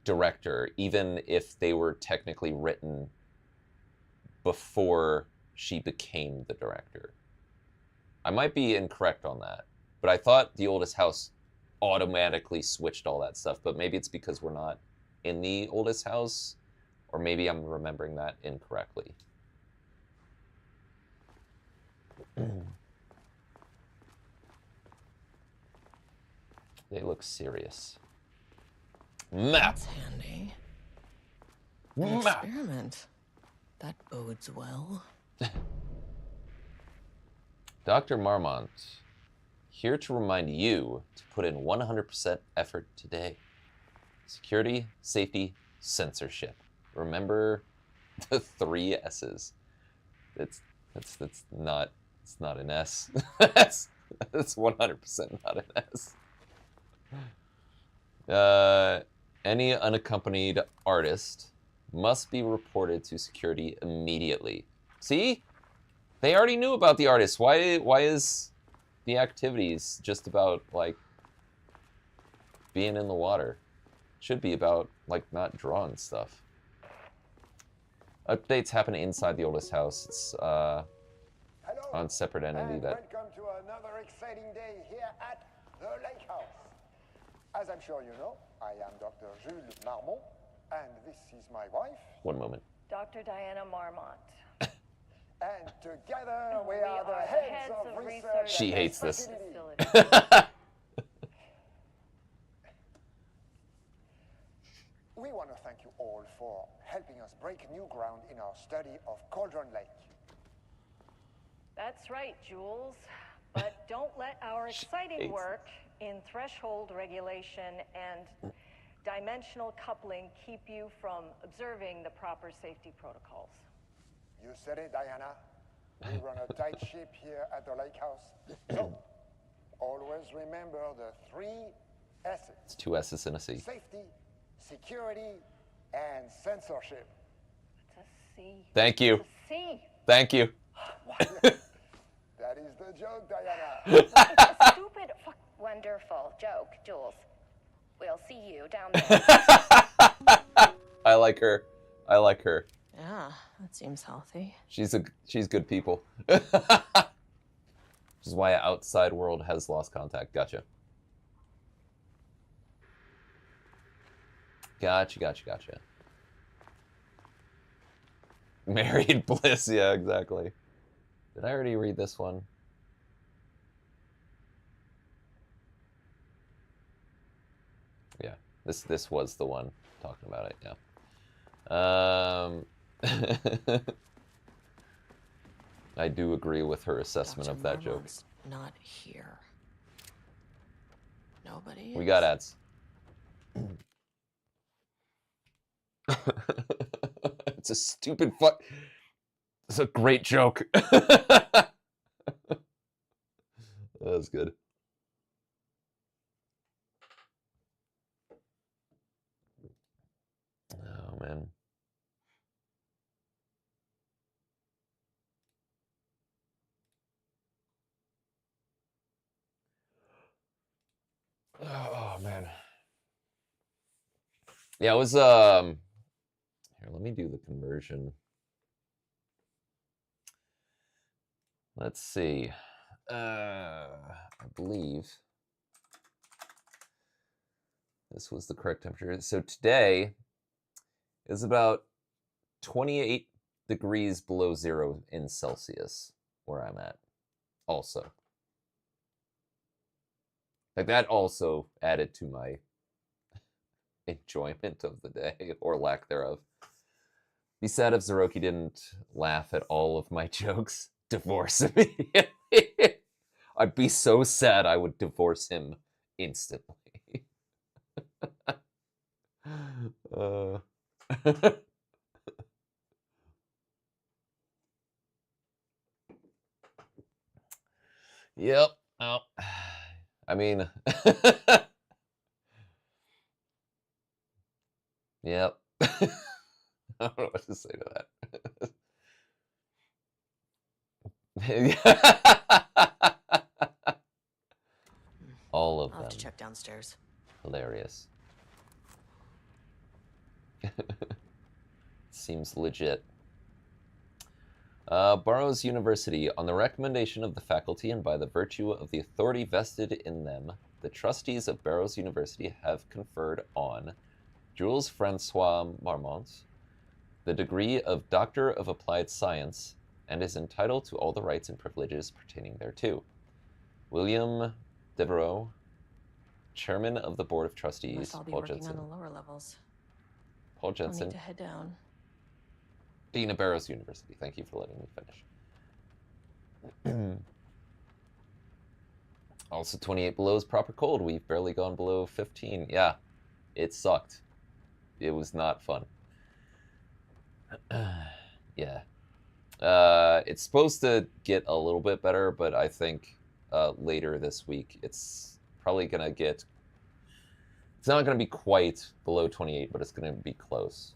Speaker 1: director, even if they were technically written before she became the director. I might be incorrect on that, but I thought the oldest house automatically switched all that stuff, but maybe it's because we're not in the oldest house, or maybe I'm remembering that incorrectly. They look serious. Map!
Speaker 7: That's handy. An experiment. That bodes well.
Speaker 1: Dr. Marmont, here to remind you to put in 100% effort today. Security, safety, censorship. Remember the 3 S's. It's not an S. That's 100% not an S. Any unaccompanied artist must be reported to security immediately. See? They already knew about the artist. Why is the activities just about, like, being in the water? Should be about, like, not drawing stuff. Updates happen inside the oldest house. It's on separate entity that...
Speaker 9: Welcome to another exciting day here at the Lake House. As I'm sure you know, I am Dr. Jules Marmont, and this is my wife.
Speaker 1: One moment.
Speaker 10: Dr. Diana Marmont.
Speaker 9: And together we are the heads of research.
Speaker 1: She hates this.
Speaker 9: We want to thank you all for helping us break new ground in our study of Cauldron Lake.
Speaker 10: That's right, Jules. But don't let our exciting work in threshold regulation and dimensional coupling keep you from observing the proper safety protocols.
Speaker 9: You said it, Diana. We run a tight ship here at the Lake House. So, always remember the 3 S's.
Speaker 1: It's 2 S's in a C.
Speaker 9: Safety, security, and censorship.
Speaker 10: It's a C.
Speaker 1: Thank you.
Speaker 10: It's a C.
Speaker 1: Thank you.
Speaker 9: That is the joke, Diana.
Speaker 10: It's a stupid wonderful joke, Jules. We'll see you down there.
Speaker 1: I like her. I like her.
Speaker 7: Yeah, that seems healthy.
Speaker 1: She's good people. Which is why outside world has lost contact. Gotcha. Gotcha. Married bliss, yeah, exactly. Did I already read this one? Yeah, this was the one talking about it, yeah. I do agree with her assessment of that joke.
Speaker 7: Not here. Nobody.
Speaker 1: We got ads. It's a stupid fuck. It's a great joke. That was good. Oh man. Oh man. Yeah, it was here, let me do the conversion. Let's see. I believe this was the correct temperature. So today is about 28 degrees below 0 in Celsius where I'm at. Also. Like, that also added to my enjoyment of the day, or lack thereof. Be sad if Zeroki didn't laugh at all of my jokes. Divorce immediately. I'd be so sad I would divorce him instantly. Yep. Oh. I mean, yep. I don't know what to say to that. All of
Speaker 2: I'll
Speaker 1: them.
Speaker 2: have to check downstairs.
Speaker 1: Hilarious. Seems legit. Burroughs University, on the recommendation of the faculty and by the virtue of the authority vested in them, the trustees of Burroughs University have conferred on Jules Francois Marmont the degree of Doctor of Applied Science and is entitled to all the rights and privileges pertaining thereto. William Devereaux, Chairman of the Board of Trustees,
Speaker 7: Must all be
Speaker 1: Paul
Speaker 7: working
Speaker 1: Jensen.
Speaker 7: on the lower levels.
Speaker 1: Paul
Speaker 7: I'll
Speaker 1: Jensen,
Speaker 7: need to head down.
Speaker 1: Dean of Burroughs University. Thank you for letting me finish. Also, 28 below is proper cold. We've barely gone below 15. Yeah, it sucked. It was not fun. Yeah. It's supposed to get a little bit better, but I think later this week it's probably going to get... It's not going to be quite below 28, but it's going to be close.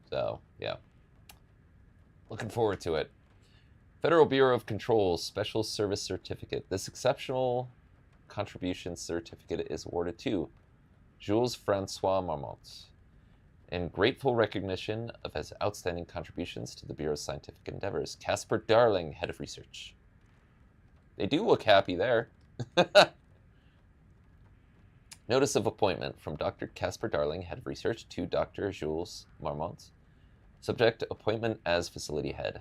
Speaker 1: So, yeah. Looking forward to it. Federal Bureau of Control Special Service Certificate. This exceptional contribution certificate is awarded to Jules Francois Marmont in grateful recognition of his outstanding contributions to the Bureau's scientific endeavors. Casper Darling, Head of Research. They do look happy there. Notice of appointment from Dr. Casper Darling, Head of Research, to Dr. Jules Marmont. Subject, appointment as facility head.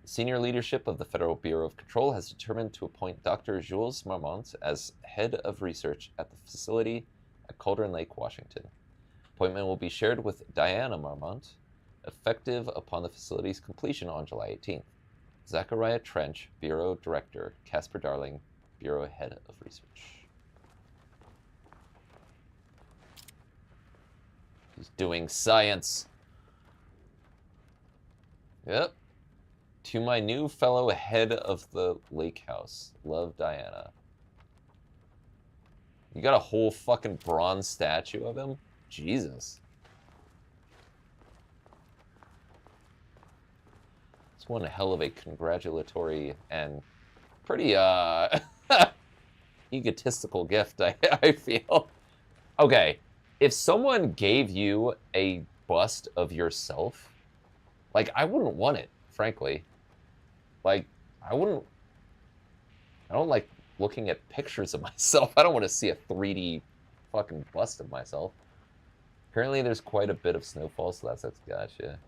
Speaker 1: The senior leadership of the Federal Bureau of Control has determined to appoint Dr. Jules Marmont as head of research at the facility at Cauldron Lake, Washington. Appointment will be shared with Diana Marmont, effective upon the facility's completion on July 18th. Zachariah Trench, Bureau Director. Casper Darling, Bureau Head of Research. He's doing science. Yep. To my new fellow head of the lake house. Love, Diana. You got a whole fucking bronze statue of him? Jesus. It's one hell of a congratulatory and pretty, egotistical gift, I feel. Okay. If someone gave you a bust of yourself, like, I wouldn't want it, frankly. Like, I don't like looking at pictures of myself. I don't want to see a 3D fucking bust of myself. Apparently there's quite a bit of snowfall, so that's gotcha.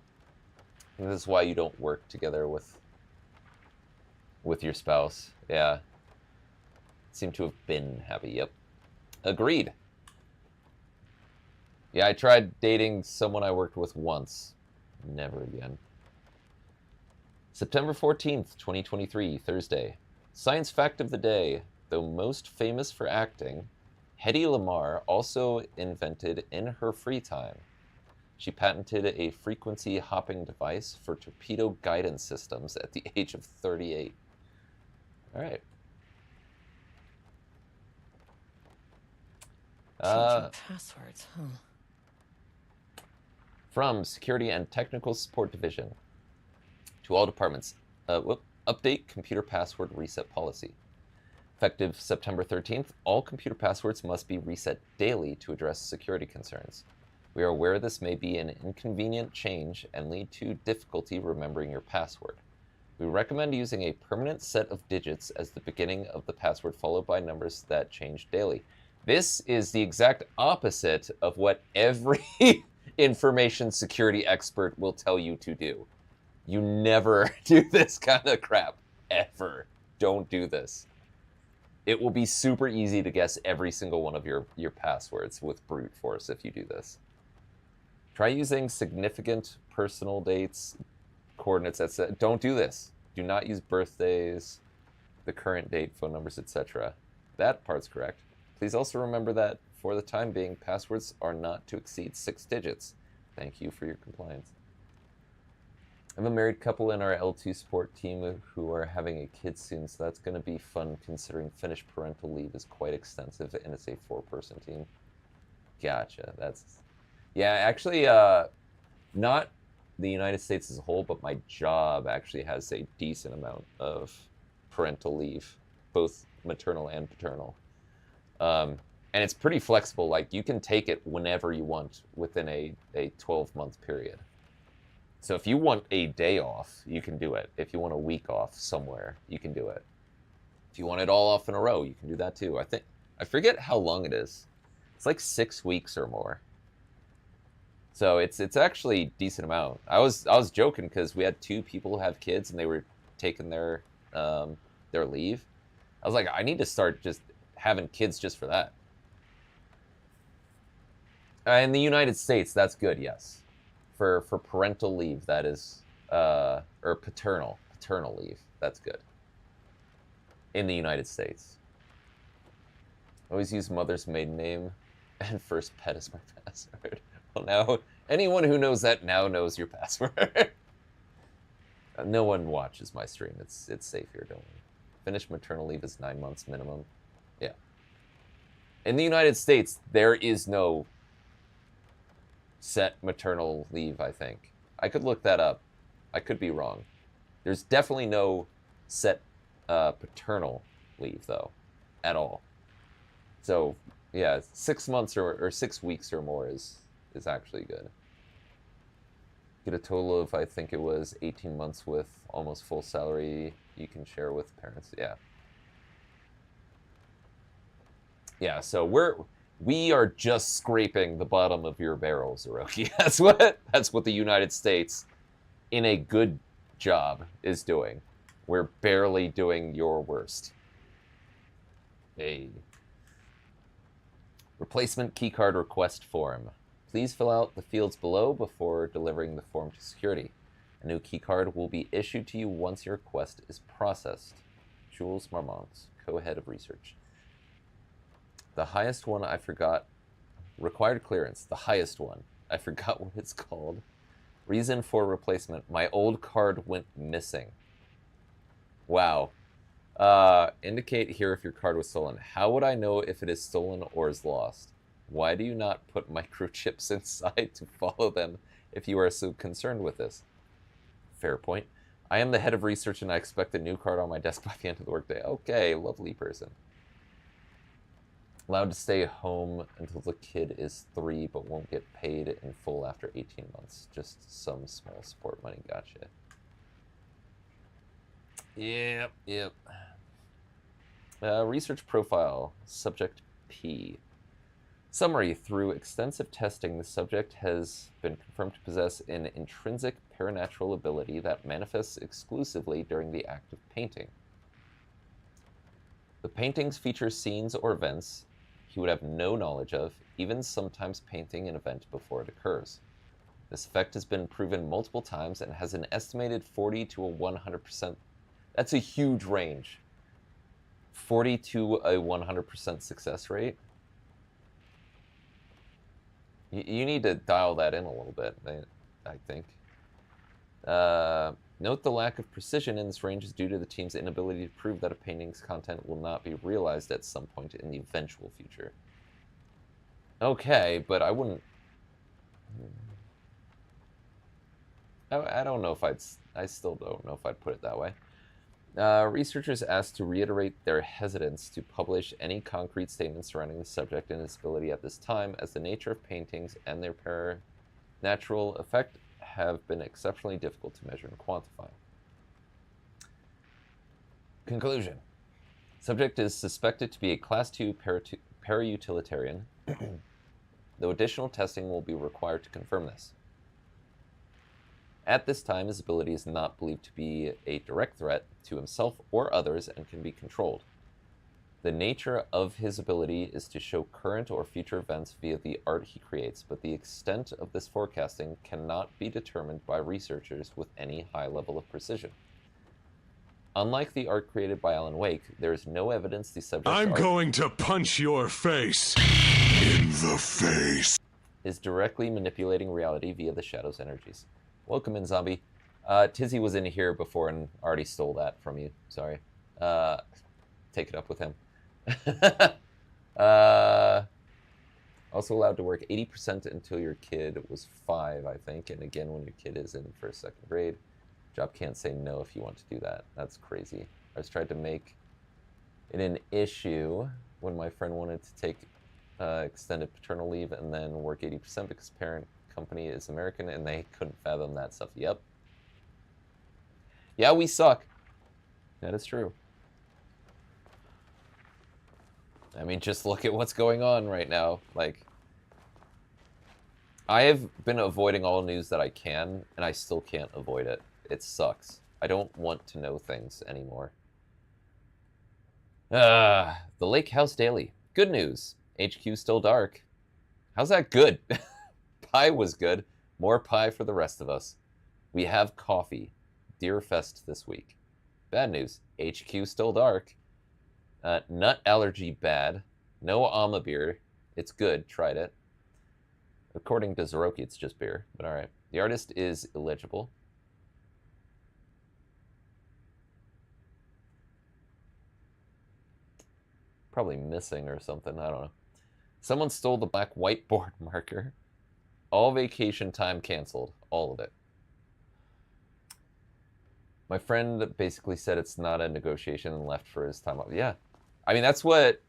Speaker 1: And this is why you don't work together with your spouse. Yeah. Seem to have been happy, yep. Agreed. Yeah, I tried dating someone I worked with once. Never again. September 14th, 2023, Thursday. Science fact of the day. Though most famous for acting, Hedy Lamarr also invented in her free time. She patented a frequency hopping device for torpedo guidance systems at the age of 38. All right.
Speaker 7: Changing passwords, huh?
Speaker 1: From Security and Technical Support Division. To all departments, update computer password reset policy. Effective September 13th, all computer passwords must be reset daily to address security concerns. We are aware this may be an inconvenient change and lead to difficulty remembering your password. We recommend using a permanent set of digits as the beginning of the password, followed by numbers that change daily. This is the exact opposite of what every information security expert will tell you to do. You never do this kind of crap. ever. Don't do this. It will be super easy to guess every single one of your passwords with brute force if you do this. Try using significant personal dates, coordinates, etc. Don't do this. Do not use birthdays, the current date, phone numbers, etc. That part's correct. Please also remember that, for the time being, passwords are not to exceed 6 digits. Thank you for your compliance. I have a married couple in our L2 support team who are having a kid soon, so that's going to be fun considering Finnish parental leave is quite extensive and it's a 4-person team. Gotcha. That's... Yeah, actually, not the United States as a whole, but my job actually has a decent amount of parental leave, both maternal and paternal. And it's pretty flexible. Like, you can take it whenever you want within a 12-month period. So if you want a day off, you can do it. If you want a week off somewhere, you can do it. If you want it all off in a row, you can do that too. I forget how long it is. It's like 6 weeks or more. So it's actually a decent amount. I was joking because we had 2 people have kids and they were taking their leave. I was like, I need to start just having kids just for that. In the United States, that's good, yes. For parental leave, that is, or paternal leave, that's good. In the United States. Always use mother's maiden name and first pet as my password. Well, now, anyone who knows that now knows your password. No one watches my stream. It's safe here, don't worry. Finnish maternal leave is 9 months minimum. Yeah. In the United States, there is no set maternal leave, I think. I could look that up. I could be wrong. There's definitely no set paternal leave, though, at all. So, yeah, 6 months or 6 weeks or more is actually good. Get a total of, I think it was 18 months with almost full salary you can share with parents. Yeah. Yeah, so we are just scraping the bottom of your barrel, Zeroki. That's what the United States, in a good job, is doing. We're barely doing your worst. Hey. Replacement keycard request form. Please fill out the fields below before delivering the form to security. A new keycard will be issued to you once your request is processed. Jules Marmont, co-head of research. The highest one I forgot. Required clearance. The highest one. I forgot what it's called. Reason for replacement. My old card went missing. Wow. Indicate here if your card was stolen. How would I know if it is stolen or is lost? Why do you not put microchips inside to follow them if you are so concerned with this? Fair point. I am the head of research and I expect a new card on my desk by the end of the workday. Okay, lovely person. Allowed to stay home until the kid is 3, but won't get paid in full after 18 months. Just some small support money. Gotcha. Yep. Research profile. Subject P. Summary. Through extensive testing, the subject has been confirmed to possess an intrinsic paranatural ability that manifests exclusively during the act of painting. The paintings feature scenes or events he would have no knowledge of, even sometimes painting an event before it occurs. This effect has been proven multiple times and has an estimated 40 to a 100%. That's a huge range. 40 to a 100% success rate. You need to dial that in a little bit, I think. Note the lack of precision in this range is due to the team's inability to prove that a painting's content will not be realized at some point in the eventual future. Okay, but I wouldn't... I don't know if I still don't know if I'd put it that way. Researchers asked to reiterate their hesitance to publish any concrete statements surrounding the subject and its ability at this time, as the nature of paintings and their paranatural effect have been exceptionally difficult to measure and quantify. Conclusion. Subject is suspected to be a Class 2 parautilitarian, though additional testing will be required to confirm this. At this time, his ability is not believed to be a direct threat to himself or others and can be controlled. The nature of his ability is to show current or future events via the art he creates, but the extent of this forecasting cannot be determined by researchers with any high level of precision. Unlike the art created by Alan Wake, there is no evidence the subject's
Speaker 8: I'm
Speaker 1: art
Speaker 8: going to punch your face in the face.
Speaker 1: is directly manipulating reality via the shadow's energies. Welcome in, zombie. Tizzy was in here before and already stole that from you. Sorry. Take it up with him. Also allowed to work 80% until your kid was 5, I think, and again when your kid is in first, second grade. Job can't say no if you want to do that. That's crazy. I was trying to make it an issue when my friend wanted to take extended paternal leave and then work 80% because parent company is American and they couldn't fathom that stuff. Yep. Yeah, we suck. That is true. I mean, just look at what's going on right now. Like, I have been avoiding all news that I can, and I still can't avoid it. It sucks. I don't want to know things anymore. The Lake House Daily. Good news. HQ still dark. How's that good? Pie was good. More pie for the rest of us. We have coffee. Deerfest this week. Bad news. HQ still dark. Nut allergy bad. No Alma beer. It's good. Tried it. According to Zeroki, it's just beer. But alright. The artist is illegible. Probably missing or something. I don't know. Someone stole the black whiteboard marker. All vacation time canceled. All of it. My friend basically said it's not a negotiation and left for his time off. Yeah. I mean, that's what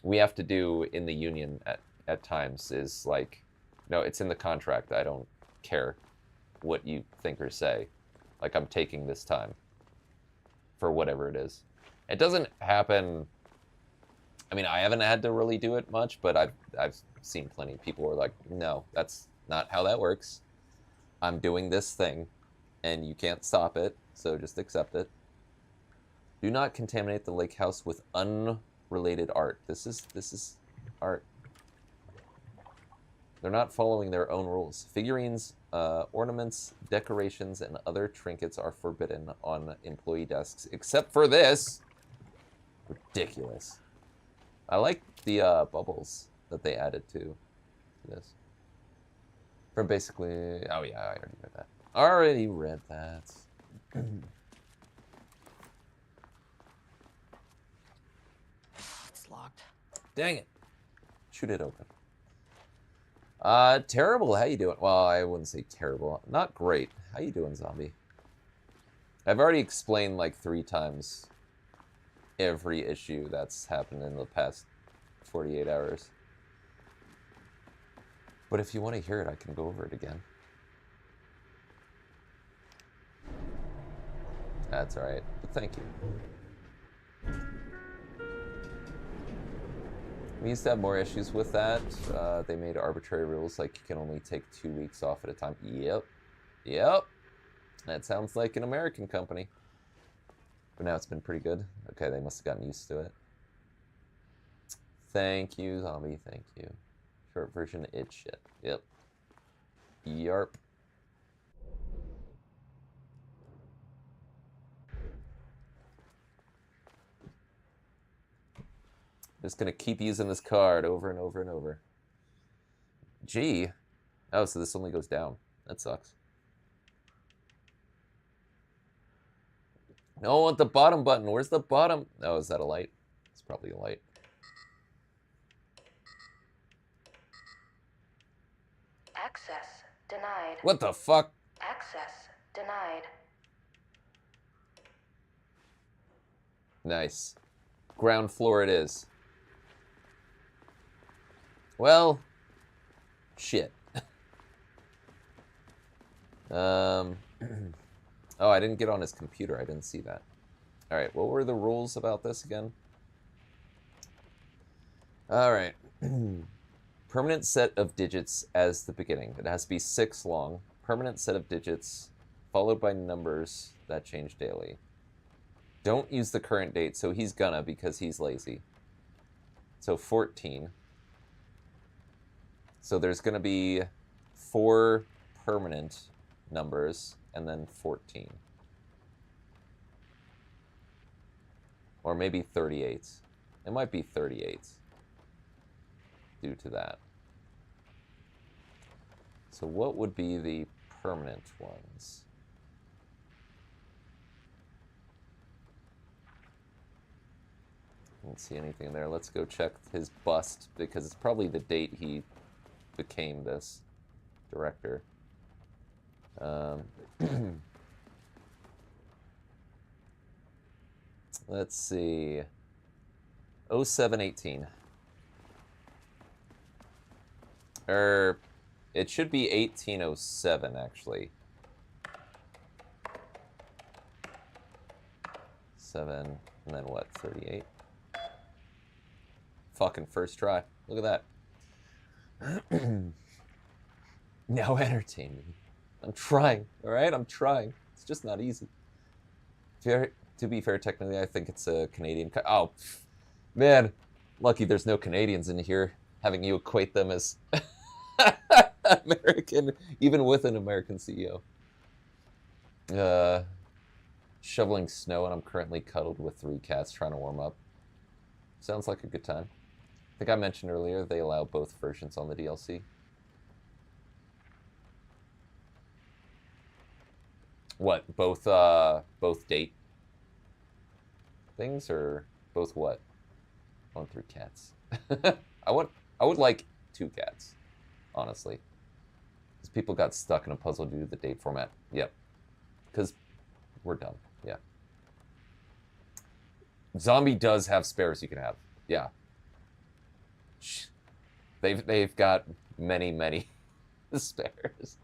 Speaker 1: we have to do in the union at times is like, no, it's in the contract. I don't care what you think or say. Like, I'm taking this time for whatever it is. It doesn't happen. I mean, I haven't had to really do it much, but I've seen plenty of people who are like, no, that's not how that works. I'm doing this thing, and you can't stop it, so just accept it. Do not contaminate the lake house with unrelated art. This is art. They're not following their own rules. Figurines, ornaments, decorations, and other trinkets are forbidden on employee desks, except for this. Ridiculous. I like the bubbles that they added to this. For basically, oh yeah, I already read that. Already read that.
Speaker 7: It's locked.
Speaker 1: Dang it. Shoot it open. Terrible. How you doing? Well, I wouldn't say terrible. Not great. How you doing, zombie? I've already explained like 3 times every issue that's happened in the past 48 hours. But if you want to hear it, I can go over it again. That's alright. But thank you. We used to have more issues with that. They made arbitrary rules like you can only take 2 weeks off at a time. Yep. Yep. That sounds like an American company. But now it's been pretty good. Okay, they must have gotten used to it. Thank you, zombie. Thank you. Short version, it's shit. Yep. Yarp. Just gonna keep using this card over and over and over. Gee. Oh, so this only goes down. That sucks. No, I want the bottom button. Where's the bottom? Oh, is that a light? It's probably a light.
Speaker 11: Access denied.
Speaker 1: What the fuck?
Speaker 11: Access denied.
Speaker 1: Nice. Ground floor it is. Well, shit. Oh, I didn't get on his computer. I didn't see that. All right, what were the rules about this again? All right. Permanent set of digits as the beginning. It has to be 6 long. permanent set of digits followed by numbers that change daily. Don't use the current date, so he's gonna because he's lazy. So 14. So there's gonna be 4 permanent numbers and then 14. Or maybe 38. It might be 38 due to that. So what would be the permanent ones? Don't see anything there. Let's go check his bust because it's probably the date he became this director. Let's see. 0718. It should be 1807 actually. 7 and then what? 38. Fucking first try. Look at that. Now entertain me. I'm trying, alright? I'm trying. It's just not easy. To be fair, technically, I think it's a Canadian... Oh, man. Lucky there's no Canadians in here, having you equate them as American, even with an American CEO. Shoveling snow, and I'm currently cuddled with 3 cats trying to warm up. Sounds like a good time. I think I mentioned earlier they allow both versions on the DLC. What? Both date things or both what? I want 3 cats. I would like 2 cats, honestly. Because people got stuck in a puzzle due to the date format. Yep. Because we're dumb. Yeah. Zombie does have spares you can have. Yeah. They've got many spares.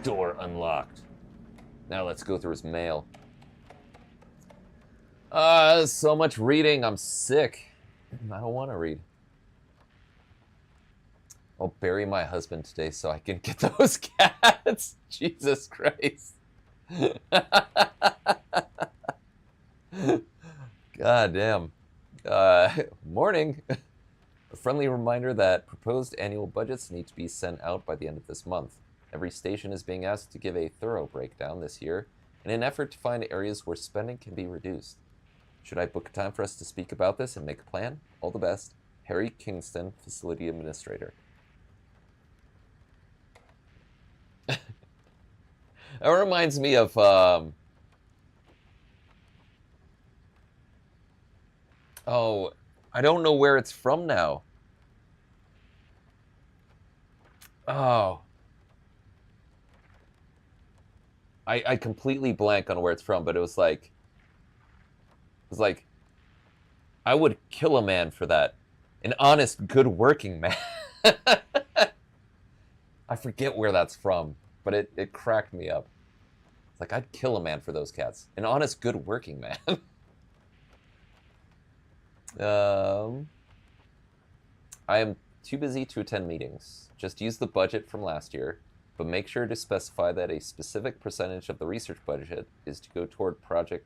Speaker 1: Door unlocked. Now let's go through his mail. So much reading. I'm sick. I don't want to read. I'll bury my husband today so I can get those cats. Jesus Christ. God damn. Morning. A friendly reminder that proposed annual budgets need to be sent out by the end of this month. Every station is being asked to give a thorough breakdown this year in an effort to find areas where spending can be reduced. Should I book a time for us to speak about this and make a plan? All the best. Harry Kingston, Facility Administrator. That reminds me of oh, I don't know where it's from now. Oh. I completely blank on where it's from, but it was like I would kill a man for that. An honest, good working man. I forget where that's from, but it cracked me up. It's like, I'd kill a man for those cats. An honest, good working man. I am too busy to attend meetings. Just use the budget from last year, but make sure to specify that a specific percentage of the research budget is to go toward Project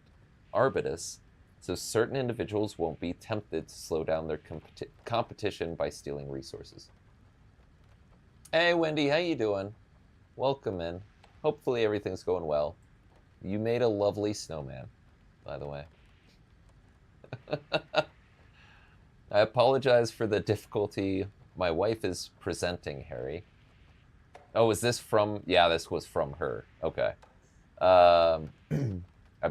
Speaker 1: Arbitus, so certain individuals won't be tempted to slow down their competition by stealing resources. Hey Wendy, how you doing? Welcome in. Hopefully everything's going well. You made a lovely snowman, by the way. I apologize for the difficulty. My wife is presenting, Harry. Oh, is this from... Yeah, this was from her. Okay. I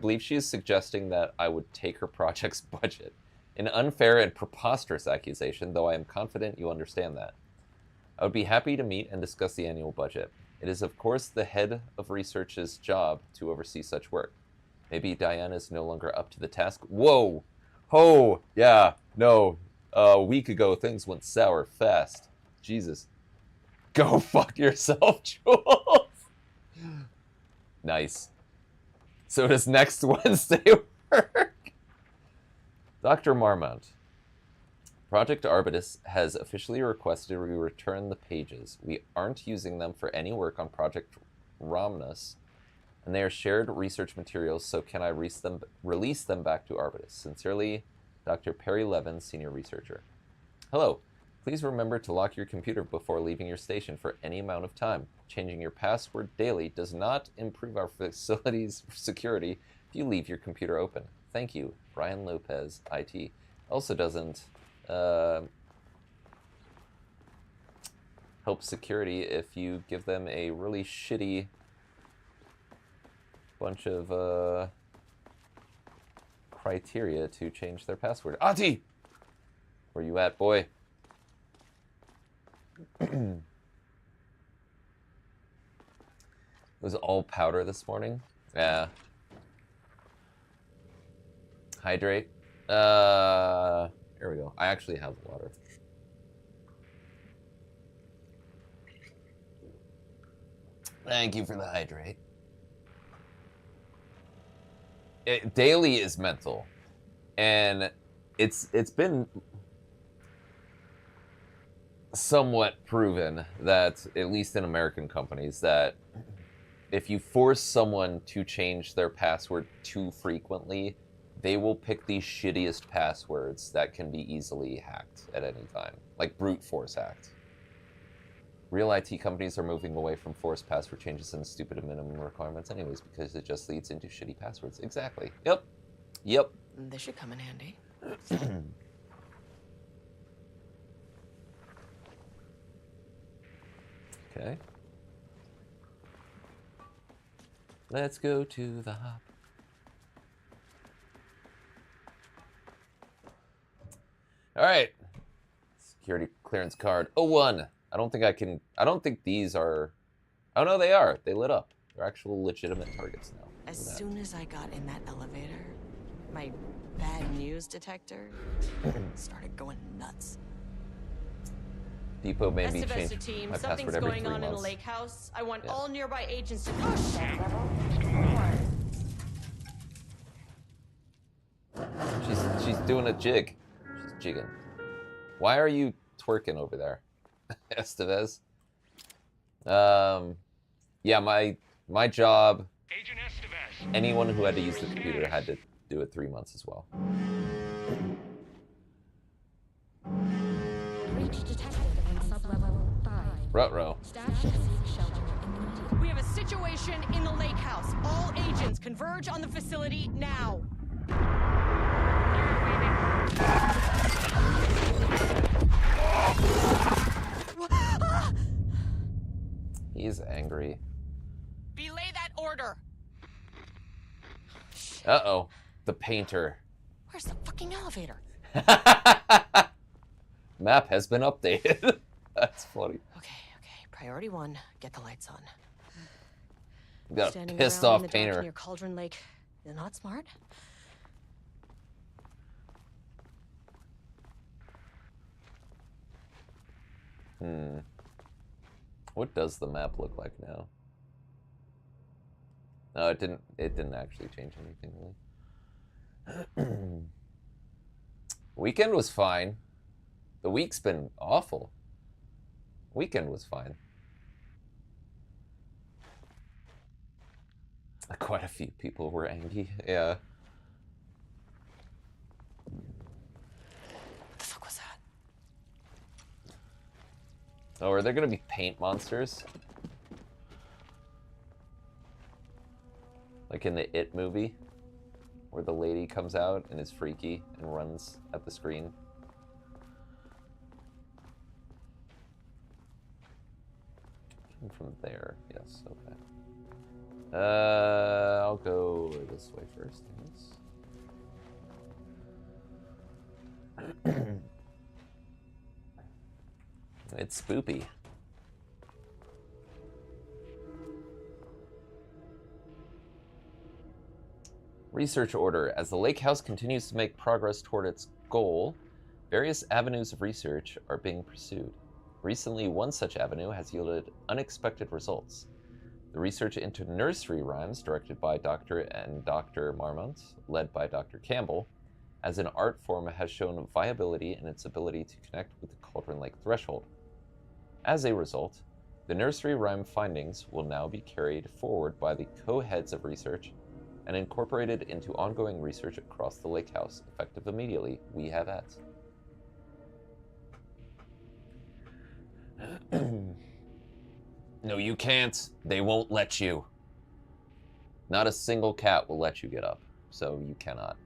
Speaker 1: believe she is suggesting that I would take her project's budget. An unfair and preposterous accusation, though I am confident you understand that. I would be happy to meet and discuss the annual budget. It is, of course, the head of research's job to oversee such work. Maybe Diana is no longer up to the task. Whoa! Oh, yeah, no. A week ago, things went sour fast. Jesus. Go fuck yourself, Jules. Nice. So does next Wednesday work? Dr. Marmont. Project Arbutus has officially requested we return the pages. We aren't using them for any work on Project Romnus, and they are shared research materials, so can I release them back to Arbutus? Sincerely, Dr. Perry Levin, Senior Researcher. Hello. Please remember to lock your computer before leaving your station for any amount of time. Changing your password daily does not improve our facility's security if you leave your computer open. Thank you, Brian Lopez, IT. Also doesn't help security if you give them a really shitty bunch of criteria to change their password. Ati! Where you at, boy? It was all powder this morning. Yeah. Hydrate. Here we go. I actually have water. Thank you for the hydrate. Daily is mental, and it's been somewhat proven that, at least in American companies, that if you force someone to change their password too frequently, they will pick the shittiest passwords that can be easily hacked at any time, like brute force hacked. Real IT companies are moving away from forced password changes and stupid minimum requirements anyways, because it just leads into shitty passwords. Exactly. Yep. Yep.
Speaker 7: This should come in handy.
Speaker 1: Okay. Let's go to the hop. All right. Security clearance card 01. I don't think these are. Oh no, they are. They lit up. They're actual legitimate targets now.
Speaker 7: As soon as I got in that elevator, my bad news detector started going nuts.
Speaker 1: Depot made me
Speaker 7: Estevez
Speaker 1: change
Speaker 7: team,
Speaker 1: my
Speaker 7: something's
Speaker 1: password every 3
Speaker 7: going on in the
Speaker 1: months.
Speaker 7: lake house. I want all nearby agents to push.
Speaker 1: She's doing a jig. She's jigging. Why are you twerking over there, Estevez? Yeah, my job.
Speaker 6: Agent Estevez.
Speaker 1: Anyone who had to use the computer had to do it 3 months as well.
Speaker 12: Breach detected in sublevel 5.
Speaker 1: Ruh-roh.
Speaker 12: Stash seek shelter immediately.
Speaker 7: We have a situation in the lake house. All agents converge on the facility now.
Speaker 1: He's angry.
Speaker 7: Belay that order.
Speaker 1: Uh-oh. The painter.
Speaker 7: Where's the fucking elevator?
Speaker 1: Map has been updated. That's funny.
Speaker 7: Okay. Priority 1, get the lights on.
Speaker 1: You got a
Speaker 7: Standing
Speaker 1: pissed
Speaker 7: around
Speaker 1: off
Speaker 7: in the dark
Speaker 1: painter.
Speaker 7: near Cauldron Lake is not smart.
Speaker 1: What does the map look like now? No, it didn't actually change anything really. Weekend was fine. The week's been awful. Weekend was fine. Quite a few people were angry, yeah.
Speaker 7: What the fuck was that?
Speaker 1: Oh, are there gonna be paint monsters? Like in the It movie? Where the lady comes out and is freaky and runs at the screen. From there, yes, okay. I'll go this way first, I guess. It's spoopy. Research order. As the lake house continues to make progress toward its goal, various avenues of research are being pursued. Recently, one such avenue has yielded unexpected results. The research into nursery rhymes, directed by Dr. and Dr. Marmont, led by Dr. Campbell, as an art form has shown viability in its ability to connect with the Cauldron Lake threshold. As a result, the nursery rhyme findings will now be carried forward by the co-heads of research and incorporated into ongoing research across the lake house, effective immediately. We have ads. No, you can't. They won't let you. Not a single cat will let you get up, so you cannot.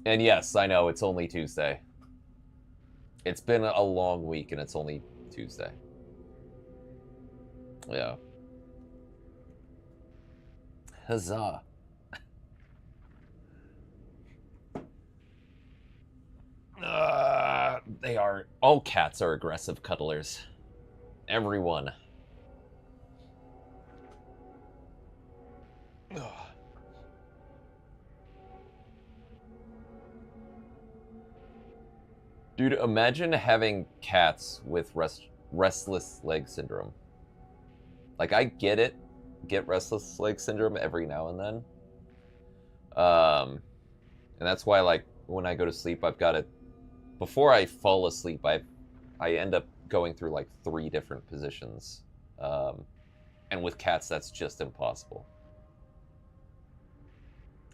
Speaker 1: And yes, I know, it's only Tuesday. It's been a long week and it's only Tuesday. Yeah. Huzzah. They are... All cats are aggressive cuddlers. Everyone. Ugh. Dude, imagine having cats with restless leg syndrome. Like, I get it. Get restless leg syndrome every now and then. And that's why, like, when I go to sleep, I've got to... Before I fall asleep, I end up going through, like, 3 different positions. And with cats, that's just impossible.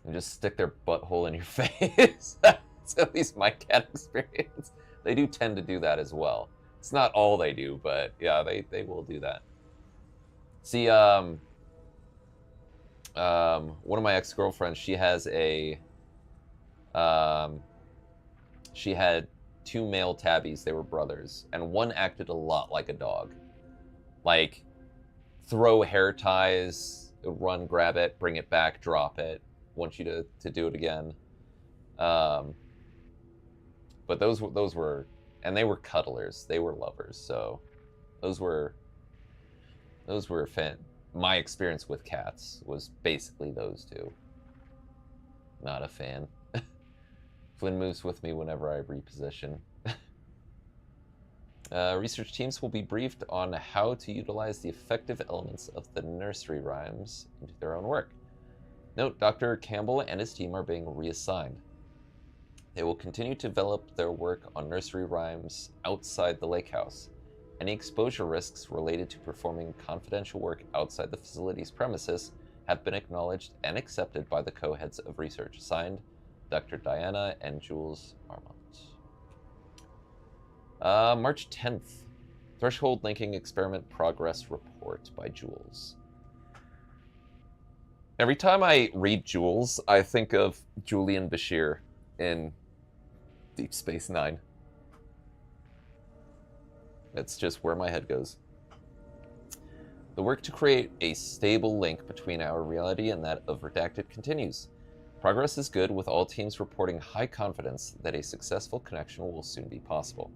Speaker 1: And just stick their butthole in your face. It's at least my cat experience. They do tend to do that as well. It's not all they do, but yeah, they will do that. See, one of my ex-girlfriends, she has a... she had 2 male tabbies. They were brothers. And one acted a lot like a dog. Like, throw hair ties, run, grab it, bring it back, drop it. Want you to do it again. But those were, and they were cuddlers. They were lovers. So those were my experience with cats was basically those 2. Not a fan. Flynn moves with me whenever I reposition. Research teams will be briefed on how to utilize the effective elements of the nursery rhymes into their own work. Note, Dr. Campbell and his team are being reassigned. They will continue to develop their work on nursery rhymes outside the lake house. Any exposure risks related to performing confidential work outside the facility's premises have been acknowledged and accepted by the co-heads of research. Signed, Dr. Diana and Jules Armand. March 10th. Threshold Linking Experiment Progress Report by Jules. Every time I read Jules, I think of Julian Bashir in Deep Space Nine. That's just where my head goes. The work to create a stable link between our reality and that of Redacted continues. Progress is good, with all teams reporting high confidence that a successful connection will soon be possible.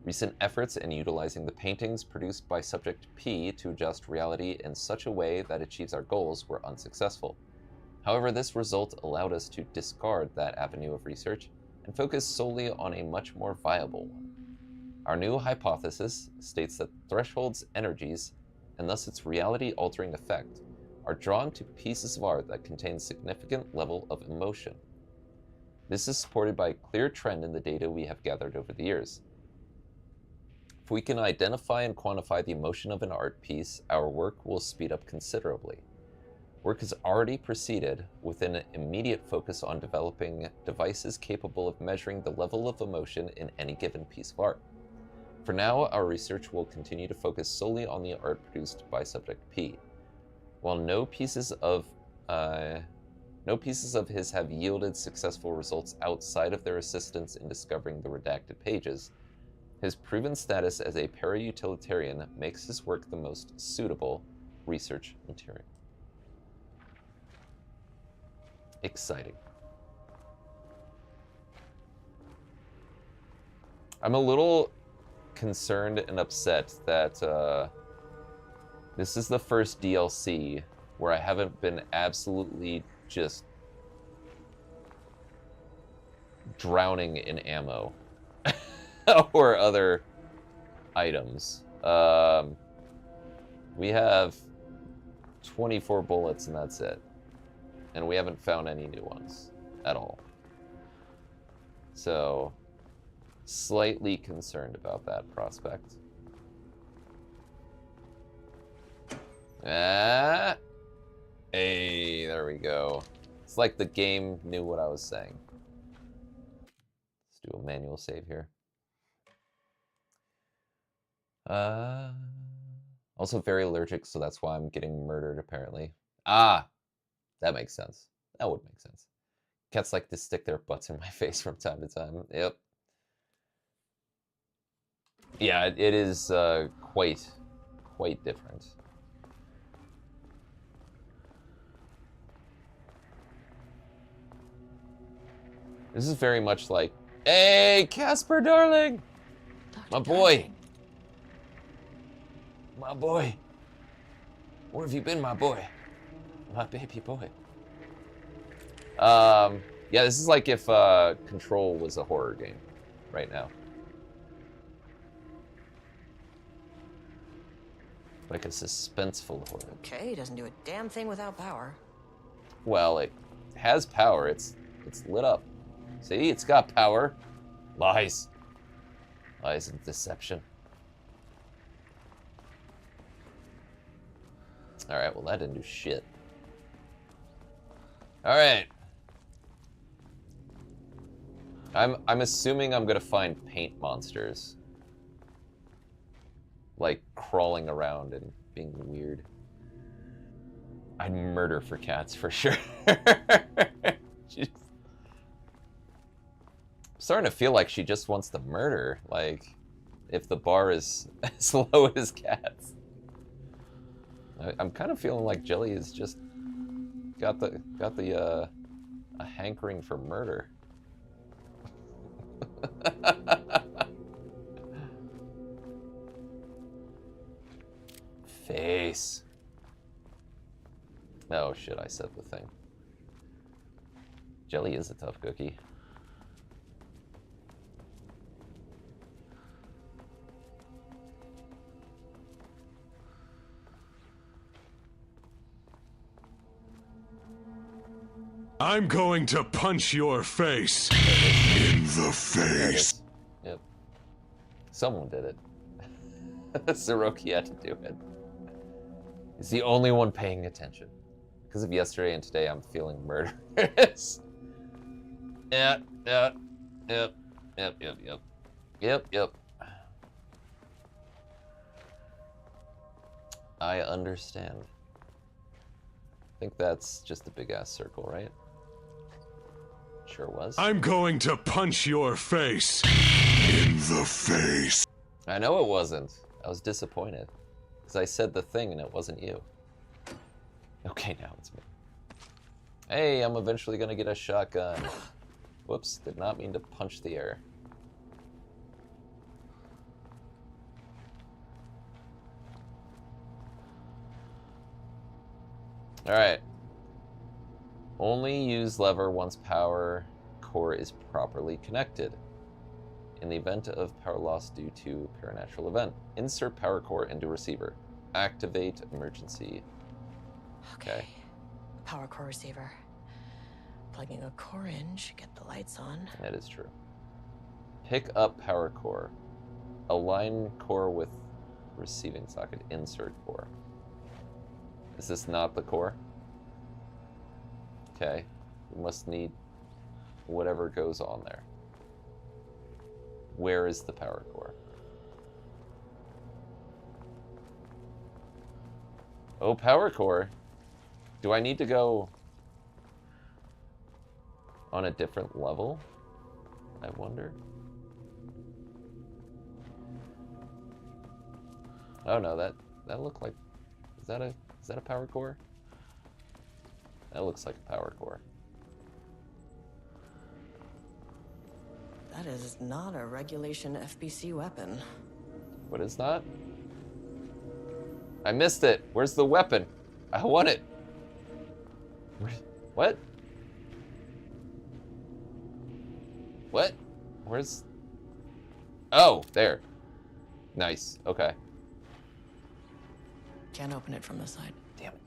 Speaker 1: Recent efforts in utilizing the paintings produced by Subject P to adjust reality in such a way that achieves our goals were unsuccessful. However, this result allowed us to discard that avenue of research and focus solely on a much more viable one. Our new hypothesis states that Threshold's energies, and thus its reality-altering effect, are drawn to pieces of art that contain significant level of emotion. This is supported by a clear trend in the data we have gathered over the years. If we can identify and quantify the emotion of an art piece, our work will speed up considerably. Work has already proceeded with an immediate focus on developing devices capable of measuring the level of emotion in any given piece of art. For now, our research will continue to focus solely on the art produced by Subject P. While no pieces of his have yielded successful results outside of their assistance in discovering the redacted pages, his proven status as a para-utilitarian makes his work the most suitable research material. Exciting. I'm a little concerned and upset that this is the first DLC where I haven't been absolutely just drowning in ammo or other items. We have 24 bullets and that's it. And we haven't found any new ones at all. So, slightly concerned about that prospect. Ah! Hey, there we go. It's like the game knew what I was saying. Let's do a manual save here. Also very allergic, so that's why I'm getting murdered, apparently. Ah! That makes sense. That would make sense. Cats like to stick their butts in my face from time to time. Yep. Yeah, it is quite different. This is very much like, hey, Casper, darling! My boy! My boy! Where have you been, my boy? My baby boy. Yeah, this is like if Control was a horror game right now. Like a suspenseful horror.
Speaker 13: Okay, he doesn't do a damn thing without power.
Speaker 1: Well, it has power. It's lit up. See, it's got power. Lies. Lies and deception. Alright, well that didn't do shit. Alright. I'm assuming I'm gonna find paint monsters. Like crawling around and being weird. I'd murder for cats for sure. Jeez. I'm starting to feel like she just wants to murder, like if the bar is as low as cats. I'm kind of feeling like Jelly has just got the a hankering for murder. Face. Oh shit, I said the thing. Jelly is a tough cookie.
Speaker 8: I'm going to punch your face in the face.
Speaker 1: Yep. Someone did it. Siroki had to do it. He's the only one paying attention. Because of yesterday and today, I'm feeling murderous. Yep. I understand. I think that's just a big ass circle, right? Sure was.
Speaker 8: I'm going to punch your face in the face.
Speaker 1: I know it wasn't. I was disappointed. Because I said the thing and it wasn't you. Okay, now it's me. Hey, I'm eventually gonna get a shotgun. Whoops, did not mean to punch the air. Alright. Only use lever once power core is properly connected. In the event of power loss due to paranatural event, insert power core into receiver. Activate emergency. Okay.
Speaker 13: Power core receiver. Plugging a core in should get the lights on.
Speaker 1: That is true. Pick up power core. Align core with receiving socket. Insert core. Is this not the core? Okay. We must need whatever goes on there. Where is the power core? Oh, power core. Do I need to go on a different level? I wonder. Oh no, that looked like, is that a power core? That looks like a power core.
Speaker 13: That is not a regulation FBC weapon.
Speaker 1: What is not? I missed it. Where's the weapon? I want it. What? What? Where's... Oh, there. Nice. Okay.
Speaker 13: Can't open it from the side.
Speaker 1: Damn it.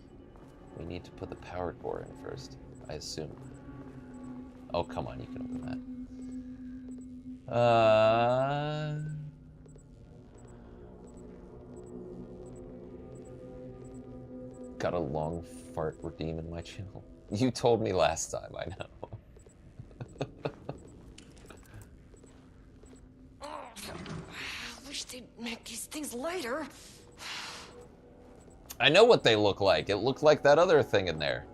Speaker 1: We need to put the power core in first, I assume. Oh, come on, you can open that. Got a long fart redeem in my channel. You told me last time, I know.
Speaker 13: I wish they'd make these things lighter.
Speaker 1: I know what they look like. It looked like that other thing in there.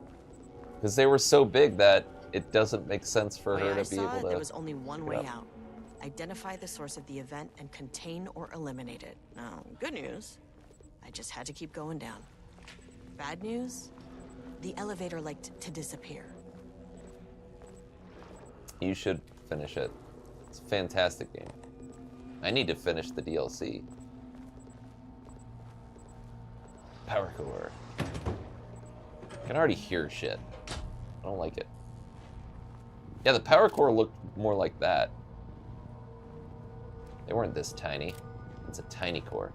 Speaker 1: Because they were so big that it doesn't make sense for her to be able to...
Speaker 13: There was only one way out. Identify the source of the event and contain or eliminate it. Now, good news, I just had to keep going down. Bad news, the elevator liked to disappear.
Speaker 1: You should finish it. It's a fantastic game. I need to finish the DLC. Power core. I can already hear shit. I don't like it. Yeah, the power core looked more like that. They weren't this tiny. It's a tiny core.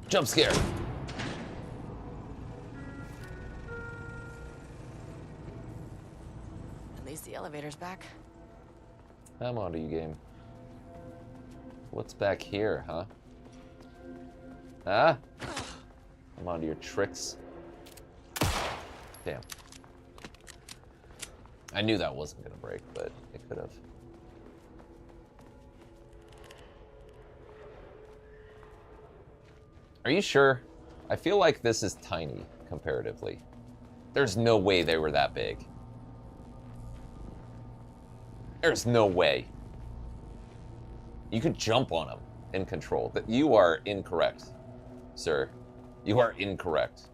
Speaker 1: Jump scare!
Speaker 13: At least the elevator's back.
Speaker 1: I'm onto you, game. What's back here, huh? Huh? I'm onto your tricks. Damn. I knew that wasn't gonna break, but it could have. Are you sure? I feel like this is tiny, comparatively. There's no way they were that big. There's no way. You could jump on them in control. That you are incorrect, sir. You are incorrect.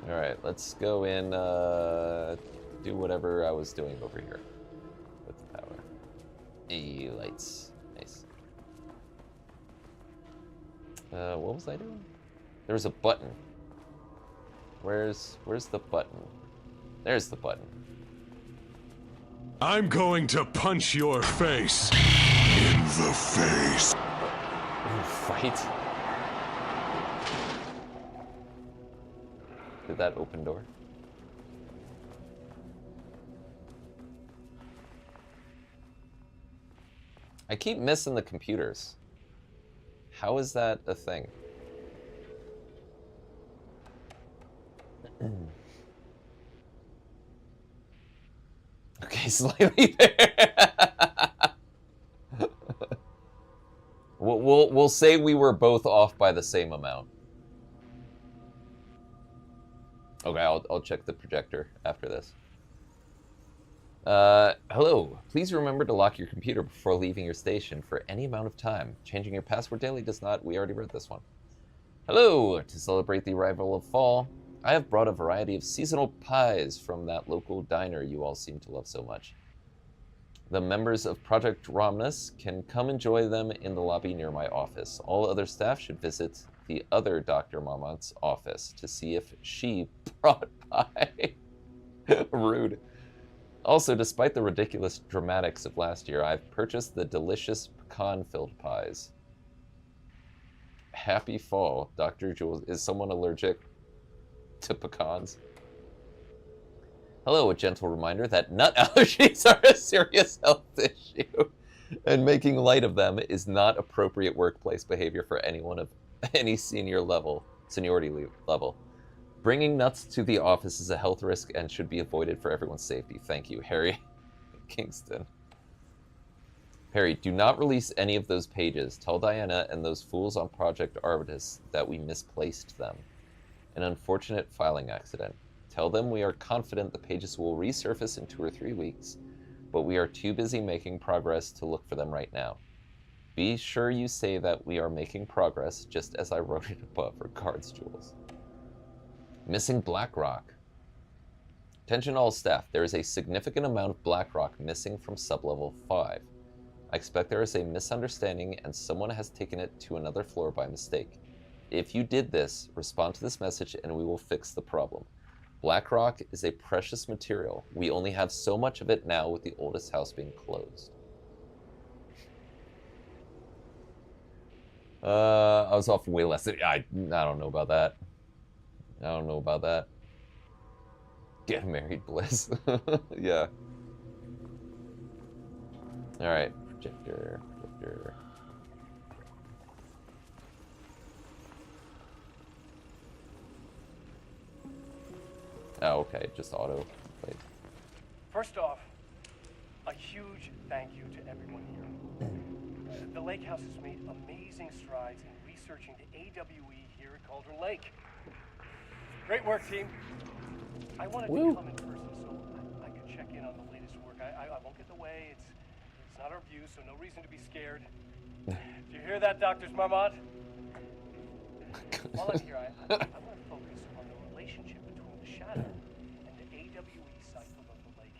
Speaker 1: All right, let's go in, do whatever I was doing over here with the power. Lights, nice. What was I doing? There was a button. Where's the button? There's the button.
Speaker 8: I'm going to punch your face in the face.
Speaker 1: Fight. Did that open door? I keep missing the computers. How is that a thing? Okay, slightly there. We'll say we were both off by the same amount. Okay, I'll check the projector after this. Hello. Please remember to lock your computer before leaving your station for any amount of time. Changing your password daily does not. We already read this one. Hello. To celebrate the arrival of fall, I have brought a variety of seasonal pies from that local diner you all seem to love so much. The members of Project Romnus can come enjoy them in the lobby near my office. All other staff should visit the other Dr. Marmont's office to see if she brought pie. Rude. Also, despite the ridiculous dramatics of last year, I've purchased the delicious pecan-filled pies. Happy fall, Dr. Jules. Is someone allergic to pecans? Hello, a gentle reminder that nut allergies are a serious health issue, and making light of them is not appropriate workplace behavior for anyone of any seniority level. Bringing nuts to the office is a health risk and should be avoided for everyone's safety. Thank you, Harry Kingston. Harry, do not release any of those pages. Tell Diana and those fools on Project Arbitus that we misplaced them. An unfortunate filing accident. Tell them we are confident the pages will resurface in 2 or 3 weeks, but we are too busy making progress to look for them right now. Be sure you say that we are making progress, just as I wrote it above. Regards, Jules. Missing Blackrock. Attention all staff, there is a significant amount of Blackrock missing from sublevel 5. I expect there is a misunderstanding and someone has taken it to another floor by mistake. If you did this, respond to this message and we will fix the problem. BlackRock is a precious material. We only have so much of it now with the oldest house being closed. I was off way less. I don't know about that. I don't know about that. Get married, Bliss. Yeah. Alright, projector. Oh, okay, just auto played.
Speaker 14: First off, a huge thank you to everyone here. The Lake House has made amazing strides in researching the AWE here at Cauldron Lake. Great work, team. I wanted to come in person so I could check in on the latest work. I won't get in the way. It's not our view, so no reason to be scared. Do you hear that, Dr. Marmot? While I'm here, I want to focus on the relationship between the Shadow and the AWE cycle of the lake.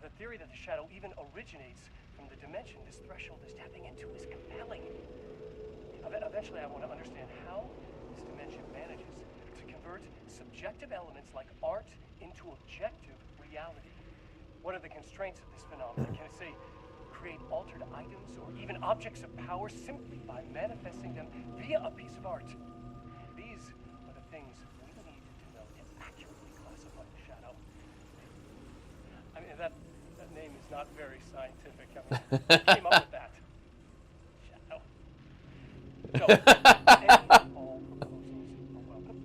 Speaker 14: The theory that the Shadow even originates from the dimension this threshold is tapping into is compelling. Eventually, I want to understand how this dimension manages to convert subjective elements like art into objective reality. What are the constraints of this phenomenon? Can it, say, create altered items or even objects of power simply by manifesting them via a piece of art? These are the things we need to know to accurately classify the Shadow. I mean, that name is not very scientific. I mean, who came up with that? Shadow. So, any and all proposals are welcome.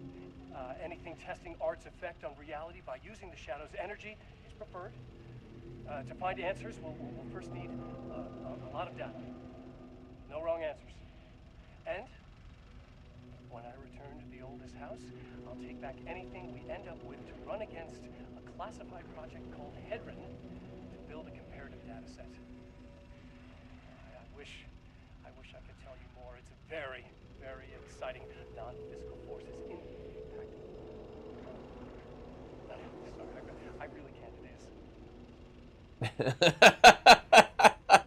Speaker 14: Anything testing art's effect on reality by using the Shadow's energy is preferred. To find answers, we'll first need a lot of data. No wrong answers. And when I return to the oldest house, I'll take back anything we end up with to run against a classified project called Hedron to build a comparative data set. I wish I could tell you more. It's a very, very exciting non-physical forces impact. Sorry, I really can't. It is.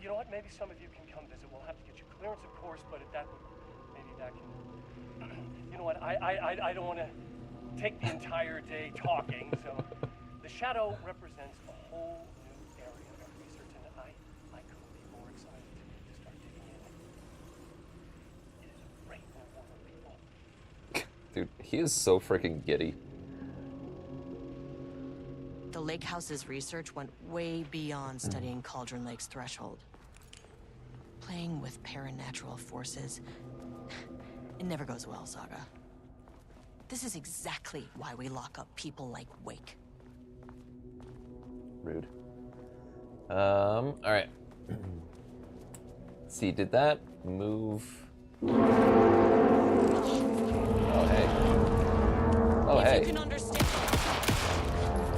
Speaker 14: You know what? Maybe some of you can come visit. We'll have to get you clearance, of course, but maybe that can. You know what? I don't want to take the entire day talking. So, the Shadow represents a whole new area of research, and I couldn't be more excited to start digging in. It is a great new world of people.
Speaker 1: Dude, he is so freaking giddy.
Speaker 13: The Lake House's research went way beyond studying Cauldron Lake's threshold. Playing with paranatural forces, it never goes well, Saga. This is exactly why we lock up people like Wake.
Speaker 1: Rude. Alright. See, did that move? Oh, hey. Oh, hey.
Speaker 13: You can understand.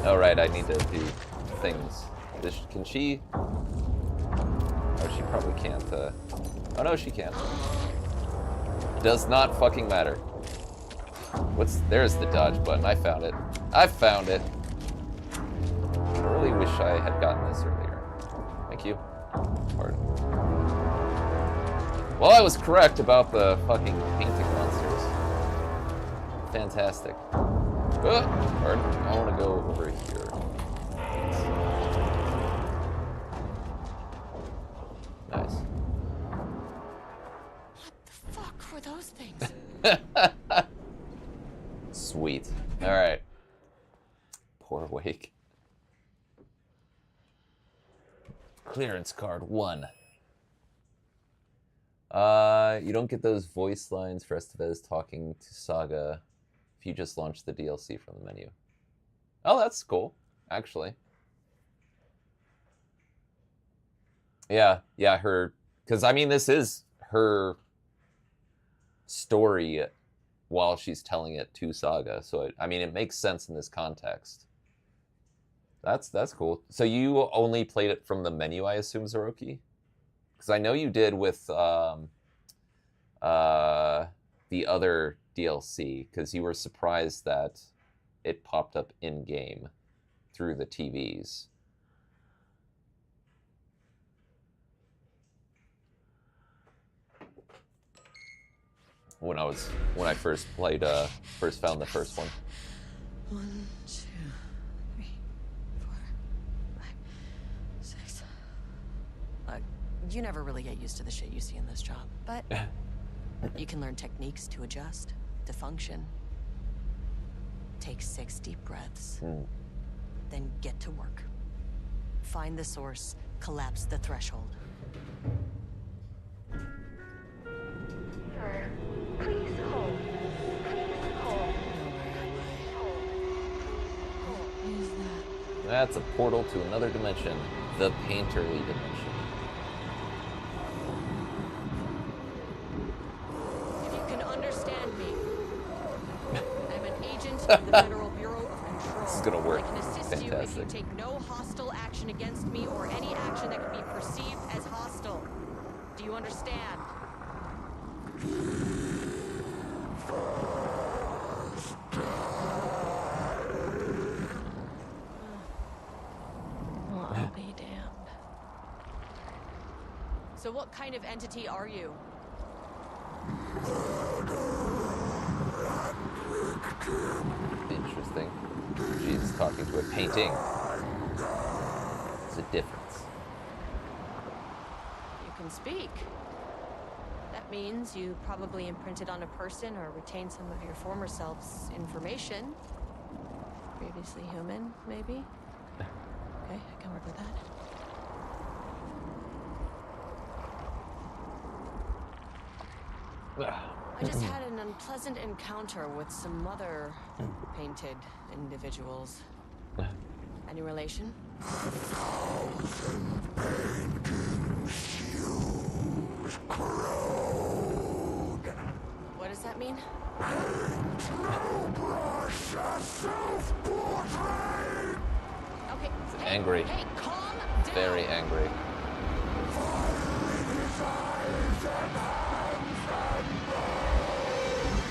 Speaker 1: Oh, right, I need to do things. Can she? Oh, she probably can't. Oh, no, she can. Does not fucking matter. There's the dodge button. I found it. I found it. I really wish I had gotten this earlier. Thank you. Pardon. Well, I was correct about the fucking painting monsters. Fantastic. Pardon. I want to go over here. Nice.
Speaker 13: What the fuck were those things?
Speaker 1: Sweet. Alright. Poor Wake. Clearance card 1. You don't get those voice lines for Estevez talking to Saga if you just launch the DLC from the menu. Oh, that's cool, actually. Yeah, because I mean, this is her story while she's telling it to Saga, so I mean, it makes sense in this context. That's cool. So you only played it from the menu, I assume, Zeroki? Because I know you did with the other DLC, because you were surprised that it popped up in-game through the TVs. When I first played, first found the first one.
Speaker 13: 1, 2, You never really get used to the shit you see in this job, but you can learn techniques to adjust, to function. Take 6 deep breaths, then get to work. Find the source, collapse the threshold.
Speaker 11: Sir, please hold. Please hold.
Speaker 1: That's a portal to another dimension, the Painterly dimension.
Speaker 7: If you can understand me, I'm an agent of the Federal Bureau of Control.
Speaker 1: This is gonna work.
Speaker 7: I can assist you if you
Speaker 1: Fantastic.
Speaker 7: take no hostile action against me or any action that can be perceived as hostile. Do you understand?
Speaker 4: Well, I'll be damned.
Speaker 7: So what kind of entity are you?
Speaker 1: Interesting. She's talking to a painting. It's a difference.
Speaker 7: You can speak. That means you probably imprinted on a person or retained some of your former self's information. Previously human, maybe? Okay, I can work with that. I just had an unpleasant encounter with some other painted individuals. Any relation? What does that mean? Okay. Hey,
Speaker 1: Angry.
Speaker 7: Hey, calm down.
Speaker 1: Very angry.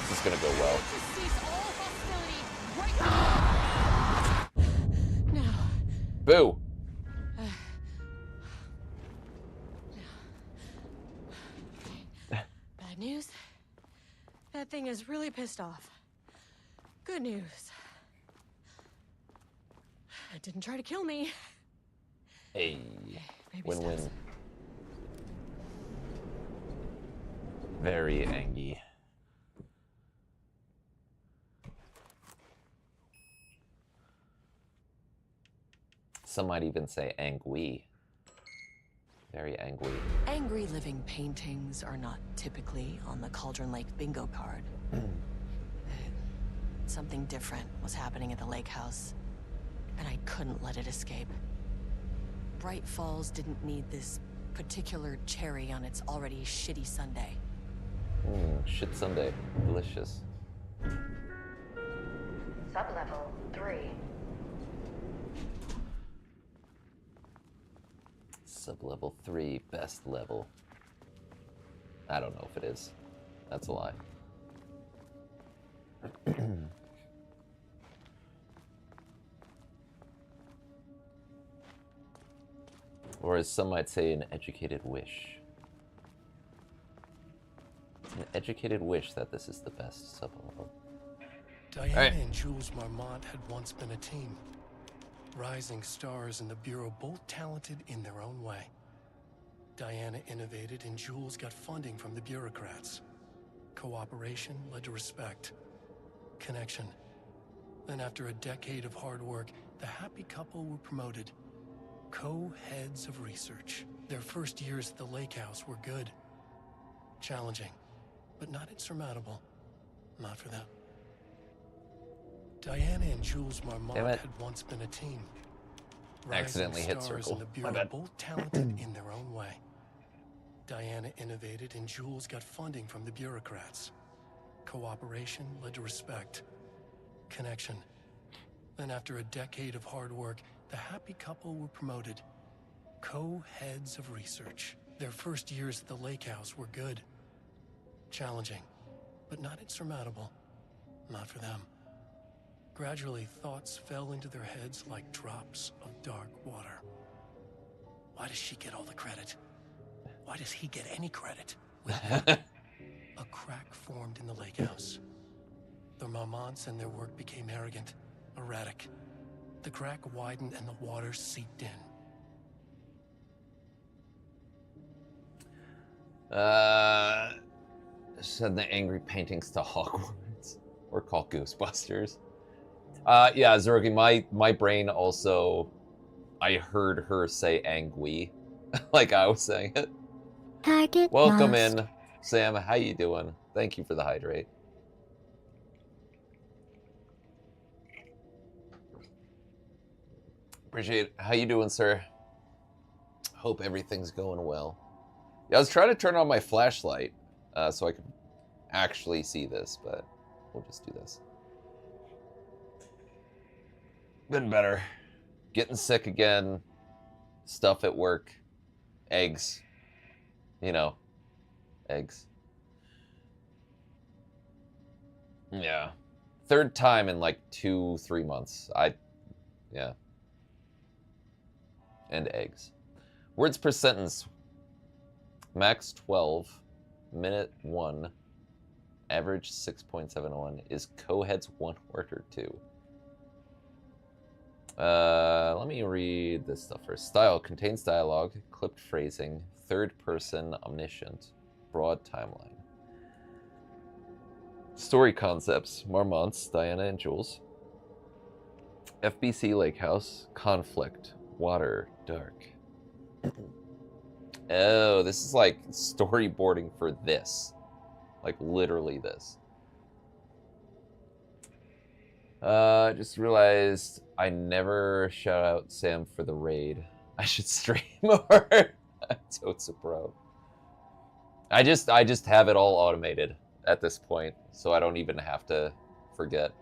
Speaker 1: This is gonna go well. Boo!
Speaker 7: Bad news? That thing is really pissed off. Good news. It didn't try to kill me.
Speaker 1: Hey. Win-win. Very angry. Some might even say angry. Very angry.
Speaker 13: Angry living paintings are not typically on the Cauldron Lake bingo card. Something different was happening at the lake house, and I couldn't let it escape. Bright Falls didn't need this particular cherry on its already shitty sundae.
Speaker 1: Shit Sunday. Delicious.
Speaker 11: Sublevel 3.
Speaker 1: Sublevel 3, best level. I don't know if it is. That's a lie. Or as some might say, an educated wish. An educated wish that this is the best sublevel.
Speaker 14: Diana and Jules Marmont had once been a team. Rising stars in the Bureau, both talented in their own way. Diana innovated and Jules got funding from the bureaucrats. Cooperation led to respect. Connection. Then after a decade of hard work, the happy couple were promoted. Co-heads of research. Their first years at the lake house were good. Challenging, but not insurmountable. Not for them. Diana and Jules Marmont had once been a team.
Speaker 1: Accidentally hit
Speaker 14: Stars
Speaker 1: circle.
Speaker 14: in the Bureau,
Speaker 1: My bad.
Speaker 14: both talented in their own way. Diana innovated and Jules got funding from the bureaucrats. Cooperation led to respect. Connection. Then after a decade of hard work, the happy couple were promoted. Co-heads of research. Their first years at the lake house were good. Challenging, but not insurmountable. Not for them. Gradually, thoughts fell into their heads like drops of dark water. Why does she get all the credit? Why does he get any credit? A crack formed in the lake house. The Marmonts and their work became arrogant, erratic. The crack widened and the water seeped in.
Speaker 1: Send the angry paintings to Hogwarts. Or call Ghostbusters. Yeah, Zergi, my brain also... I heard her say angui. Like I was saying it.
Speaker 12: Target
Speaker 1: Welcome
Speaker 12: lost.
Speaker 1: in, Sam. How you doing? Thank you for the hydrate. Appreciate it. How you doing, sir? Hope everything's going well. Yeah, I was trying to turn on my flashlight so I could actually see this, but we'll just do this. Been better. Getting sick again. Stuff at work. Eggs. You know. Eggs. Yeah. Third time in like 2-3 months. Yeah. And eggs. Words per sentence. Max 12. Minute 1. Average 6.71. Is co-heads 1 word or 2? Let me read this stuff first. Style. Contains dialogue. Clipped phrasing. Third person. Omniscient. Broad timeline. Story concepts. Marmonts. Diana and Jules. FBC Lake House. Conflict. Water. Dark. Oh, this is like storyboarding for this. Like literally this. Just realized I never shout out Sam for the raid. I should stream more. Totes a pro. I just have it all automated at this point, so I don't even have to forget.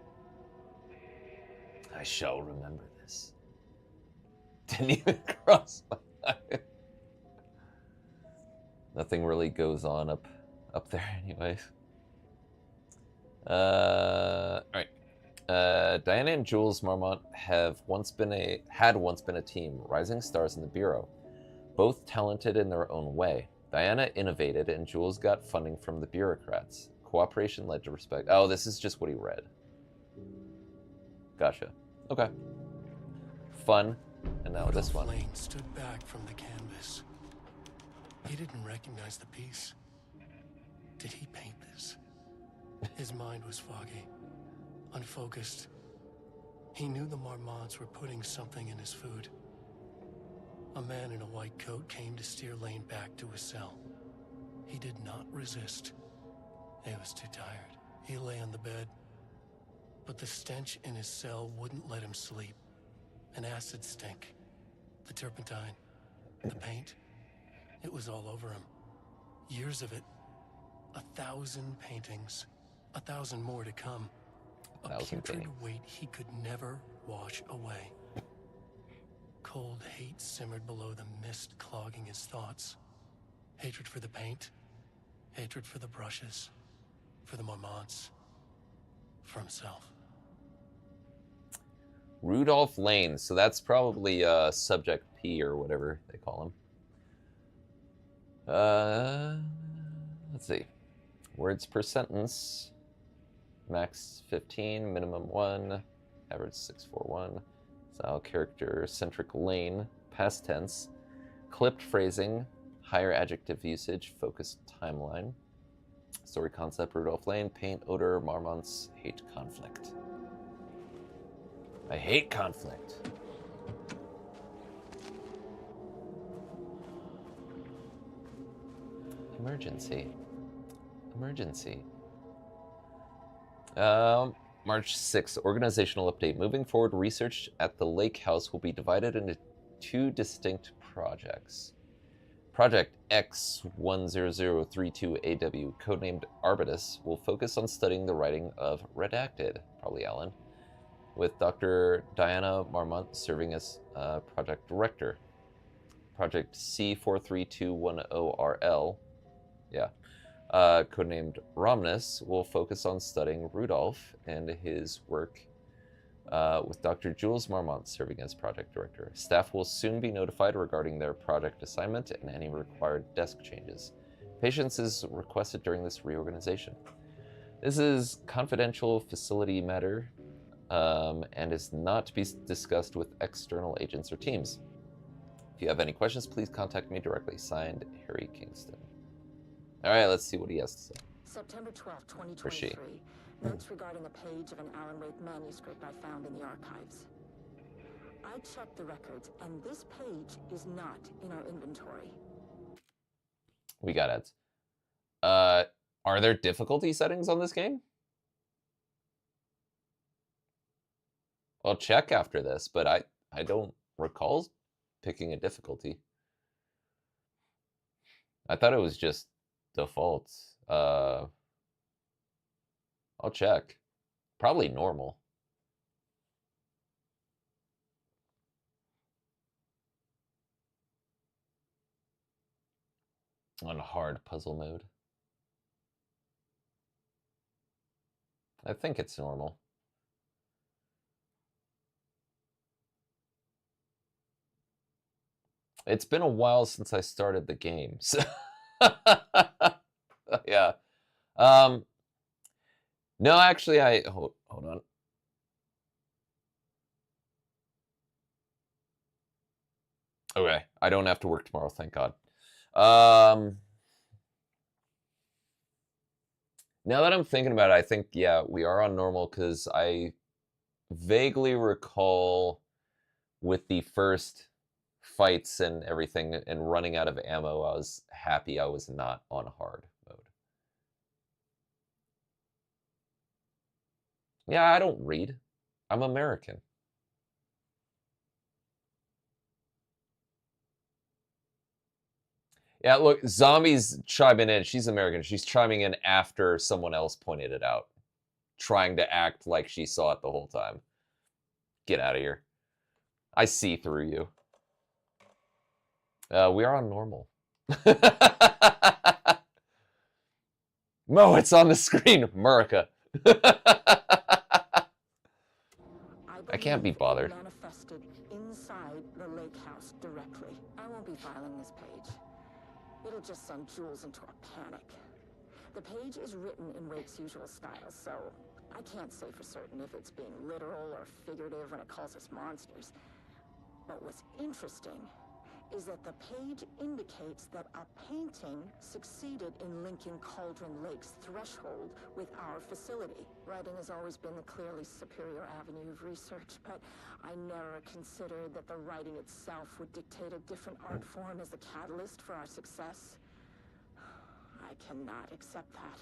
Speaker 1: I shall remember this. Didn't even cross my mind. Nothing really goes on up there anyways. Alright. Diana and Jules Marmont had once been a team, rising stars in the Bureau, both talented in their own way. Diana innovated and Jules got funding from the bureaucrats. Cooperation led to respect. Oh, this is just what he read. Gotcha. Okay. Fun. And now this one.
Speaker 15: Lane stood back from the canvas. He didn't recognize the piece. Did he paint this? His mind was foggy, unfocused. He knew the Marmonts were putting something in his food. A man in a white coat came to steer Lane back to his cell. He did not resist. He was too tired. He lay on the bed, but the stench in his cell wouldn't let him sleep. An acid stink. The turpentine. The paint. It was all over him. Years of it. 1,000 paintings. 1,000 more to come. A putrid weight he could never wash away. Cold hate simmered below the mist clogging his thoughts. Hatred for the paint. Hatred for the brushes. For the Marmonts. For himself.
Speaker 1: Rudolph Lane. So that's probably Subject P or whatever they call him. Let's see. Words per sentence. Max 15, minimum 1, average 641. Style, character, centric Lane, past tense. Clipped phrasing, higher adjective usage, focused timeline. Story concept, Rudolph Lane, paint, odor, Marmonts, hate conflict. I hate conflict. Emergency. March 6th, organizational update. Moving forward, research at the Lake House will be divided into 2 distinct projects. Project X10032AW, codenamed Arbitus, will focus on studying the writing of Redacted, probably Alan, with Dr. Diana Marmont serving as project director. Project C43210RL, codenamed Romnus, will focus on studying Rudolph and his work with Dr. Jules Marmont serving as project director. Staff will soon be notified regarding their project assignment and any required desk changes. Patience is requested during this reorganization. This is confidential facility matter and is not to be discussed with external agents or teams. If you have any questions, please contact me directly. Signed, Harry Kingston. All right, let's see what he has to say.
Speaker 16: September 12,
Speaker 1: Or she.
Speaker 16: 2023. Notes regarding a page of an Alan Wake manuscript I found in the archives. I checked the records, and this page is not in our inventory.
Speaker 1: We got it. Are there difficulty settings on this game? I'll check after this, but I don't recall picking a difficulty. I thought it was just default. I'll check. Probably normal. On hard puzzle mode. I think it's normal. It's been a while since I started the game, so yeah. No, actually, hold on. Okay, I don't have to work tomorrow, thank God. Now that I'm thinking about it, I think, yeah, we are on normal, because I vaguely recall with the first fights and everything and running out of ammo, I was happy I was not on hard mode. Yeah, I don't read. I'm American. Yeah, look, Zombie's chiming in. She's American. She's chiming in after someone else pointed it out, trying to act like she saw it the whole time. Get out of here. I see through you. We are on normal. Mo, it's on the screen, America. I can't be bothered.
Speaker 16: Manifested inside the lake house directly. I won't be filing this page. It'll just send Jules into a panic. The page is written in Wake's usual style, so I can't say for certain if it's being literal or figurative when it calls us monsters. But what's interesting is that the page indicates that a painting succeeded in linking Cauldron Lake's threshold with our facility. Writing has always been the clearly superior avenue of research, but I never considered that the writing itself would dictate a different art form as the catalyst for our success. I cannot accept that.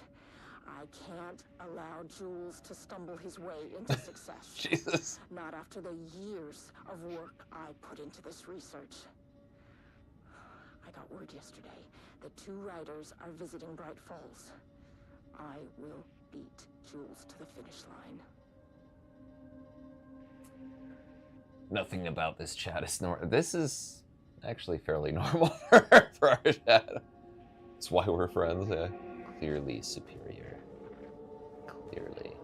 Speaker 16: I can't allow Jules to stumble his way into success.
Speaker 1: Jesus.
Speaker 16: Not after the years of work I put into this research. I got word yesterday that 2 writers are visiting Bright Falls. I will beat Jules to the finish line.
Speaker 1: Nothing about this chat is normal. This is actually fairly normal for our chat. That's why we're friends, yeah. Clearly superior. Clearly.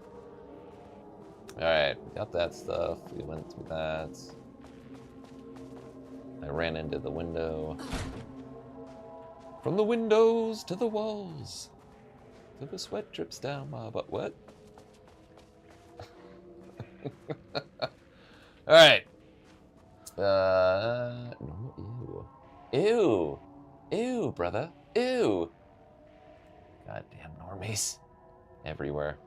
Speaker 1: Alright, got that stuff. We went through that. I ran into the window. From the windows to the walls. Till the sweat drips down my butt. What? Alright. No, ew. Ew. Ew, brother. Ew. Goddamn normies. Everywhere.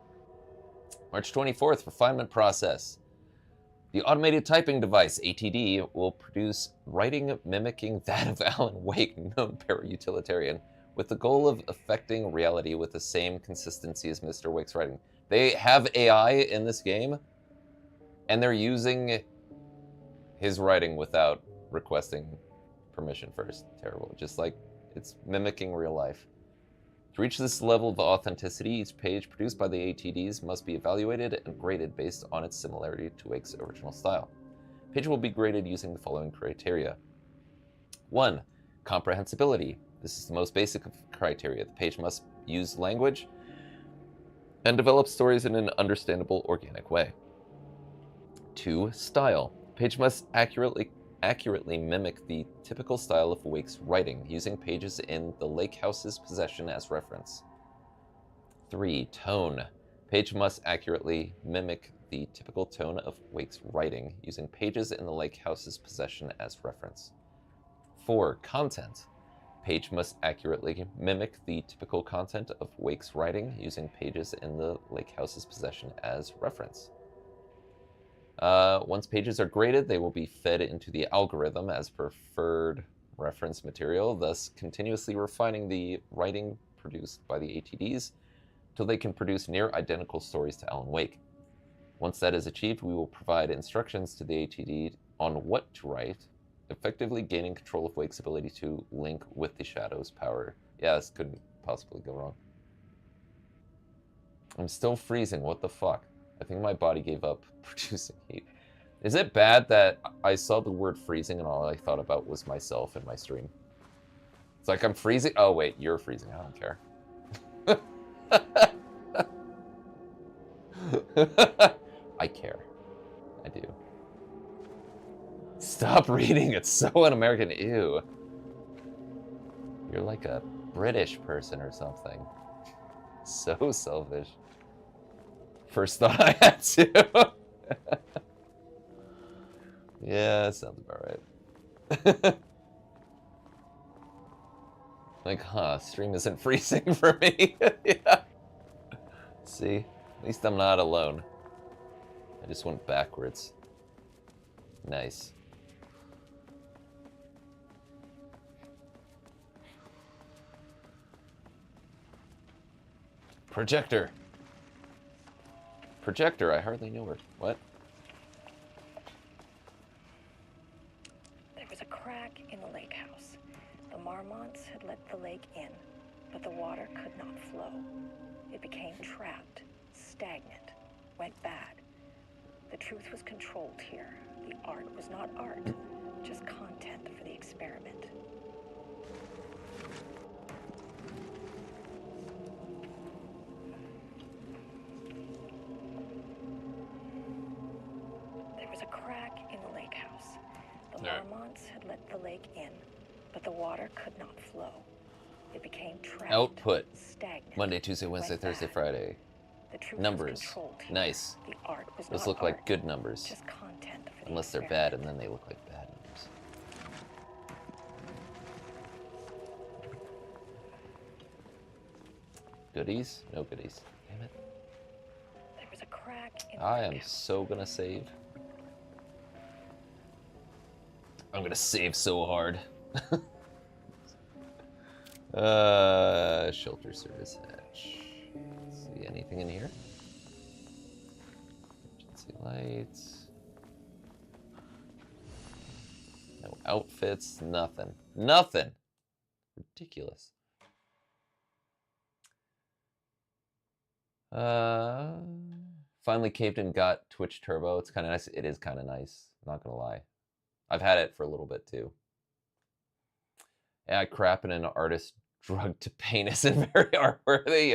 Speaker 1: March 24th, refinement process. The automated typing device, ATD, will produce writing mimicking that of Alan Wake, known para-utilitarian, with the goal of affecting reality with the same consistency as Mr. Wake's writing. They have AI in this game, and they're using his writing without requesting permission first. Terrible. Just like it's mimicking real life. To reach this level of authenticity, each page produced by the ATDs must be evaluated and graded based on its similarity to Wake's original style. The page will be graded using the following criteria. 1. Comprehensibility. This is the most basic of criteria. The page must use language and develop stories in an understandable, organic way. 2. Style. The page must accurately mimic the typical style of Wake's writing, using pages in the Lake House's possession as reference. 3. Tone. Page must accurately mimic the typical tone of Wake's writing, using pages in the Lake House's possession as reference. 4. Content. page must accurately mimic the typical content of Wake's writing, using pages in the Lake House's possession as reference. Once pages are graded, they will be fed into the algorithm as preferred reference material, thus continuously refining the writing produced by the ATDs till they can produce near identical stories to Alan Wake. Once that is achieved, we will provide instructions to the ATD on what to write, effectively gaining control of Wake's ability to link with the Shadow's power. Yeah, this couldn't possibly go wrong. I'm still freezing, what the fuck? I think my body gave up producing heat. Is it bad that I saw the word freezing and all I thought about was myself in my stream? It's like I'm freezing. Oh wait, you're freezing. I don't care. I care. I do. Stop reading. It's so un-American. Ew. You're like a British person or something. So selfish. First thought I had to. Yeah, sounds about right. Like, stream isn't freezing for me. Yeah. See? At least I'm not alone. I just went backwards. Nice. Projector. Projector, I hardly knew her. What?
Speaker 10: There was a crack in the lake house. The Marmonts had let the lake in, but the water could not flow. It became trapped, stagnant, went bad. The truth was controlled here. The art was not art, just content for the experiment. There was a crack in the lake house. The Marmonts had let the lake in, but the water could not flow. It became trapped,
Speaker 1: Output.
Speaker 10: stagnant.
Speaker 1: Monday, Tuesday, Wednesday, Thursday, Friday. Numbers. Nice. Those look like good numbers.
Speaker 10: Just content for the
Speaker 1: Unless they're bad, and then they look like bad numbers. Goodies? No goodies. Damn it.
Speaker 10: There was a crack in
Speaker 1: I am so gonna save. I'm gonna save so hard. Shelter service hatch. Let's see, anything in here? Emergency lights. No outfits, nothing. Nothing! Ridiculous. Finally caved and got Twitch Turbo. It's kind of nice. It is kind of nice, not gonna lie. I've had it for a little bit too. Yeah, crap in an artist drug to paint isn't very art-worthy.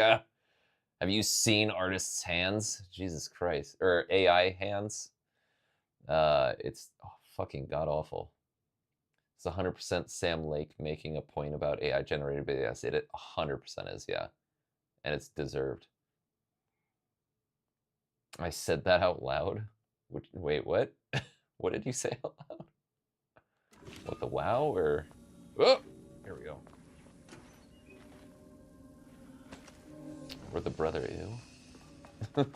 Speaker 1: Have you seen artists' hands? Jesus Christ. Or AI hands? It's fucking god-awful. It's 100% Sam Lake making a point about AI-generated videos. It 100% is, yeah. And it's deserved. I said that out loud? Wait, what? What did you say out loud? What, the WoW, or... Oh! Here we go. Or the brother, ew.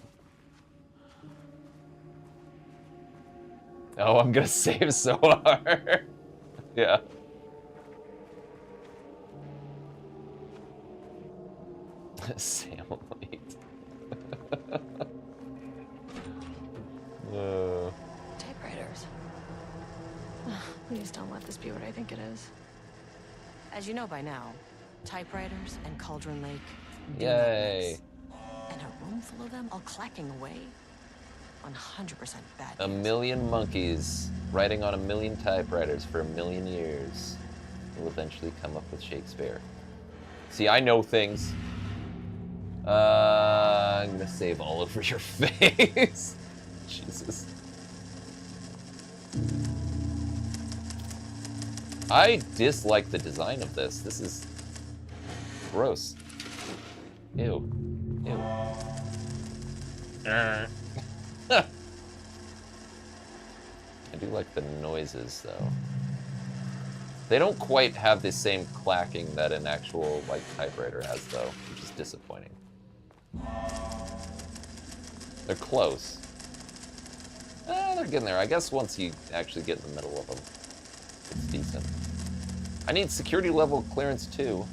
Speaker 1: Oh, I'm gonna save so hard. Yeah. Sam Late.
Speaker 7: Typewriters. Please don't let this be what I think it is.
Speaker 13: As you know by now, typewriters and Cauldron Lake. do not
Speaker 1: Yay.
Speaker 13: mix. And a room full of them all clacking away. 100% bad.
Speaker 1: A million monkeys writing on a million typewriters for a million years will eventually come up with Shakespeare. See, I know things. I'm gonna save all over your face. Jesus. I dislike the design of this. This is gross. Ew. Ew. I do like the noises, though. They don't quite have the same clacking that an actual, like, typewriter has, though, which is disappointing. They're close. They're getting there. I guess once you actually get in the middle of them, it's decent. I need security level clearance, too.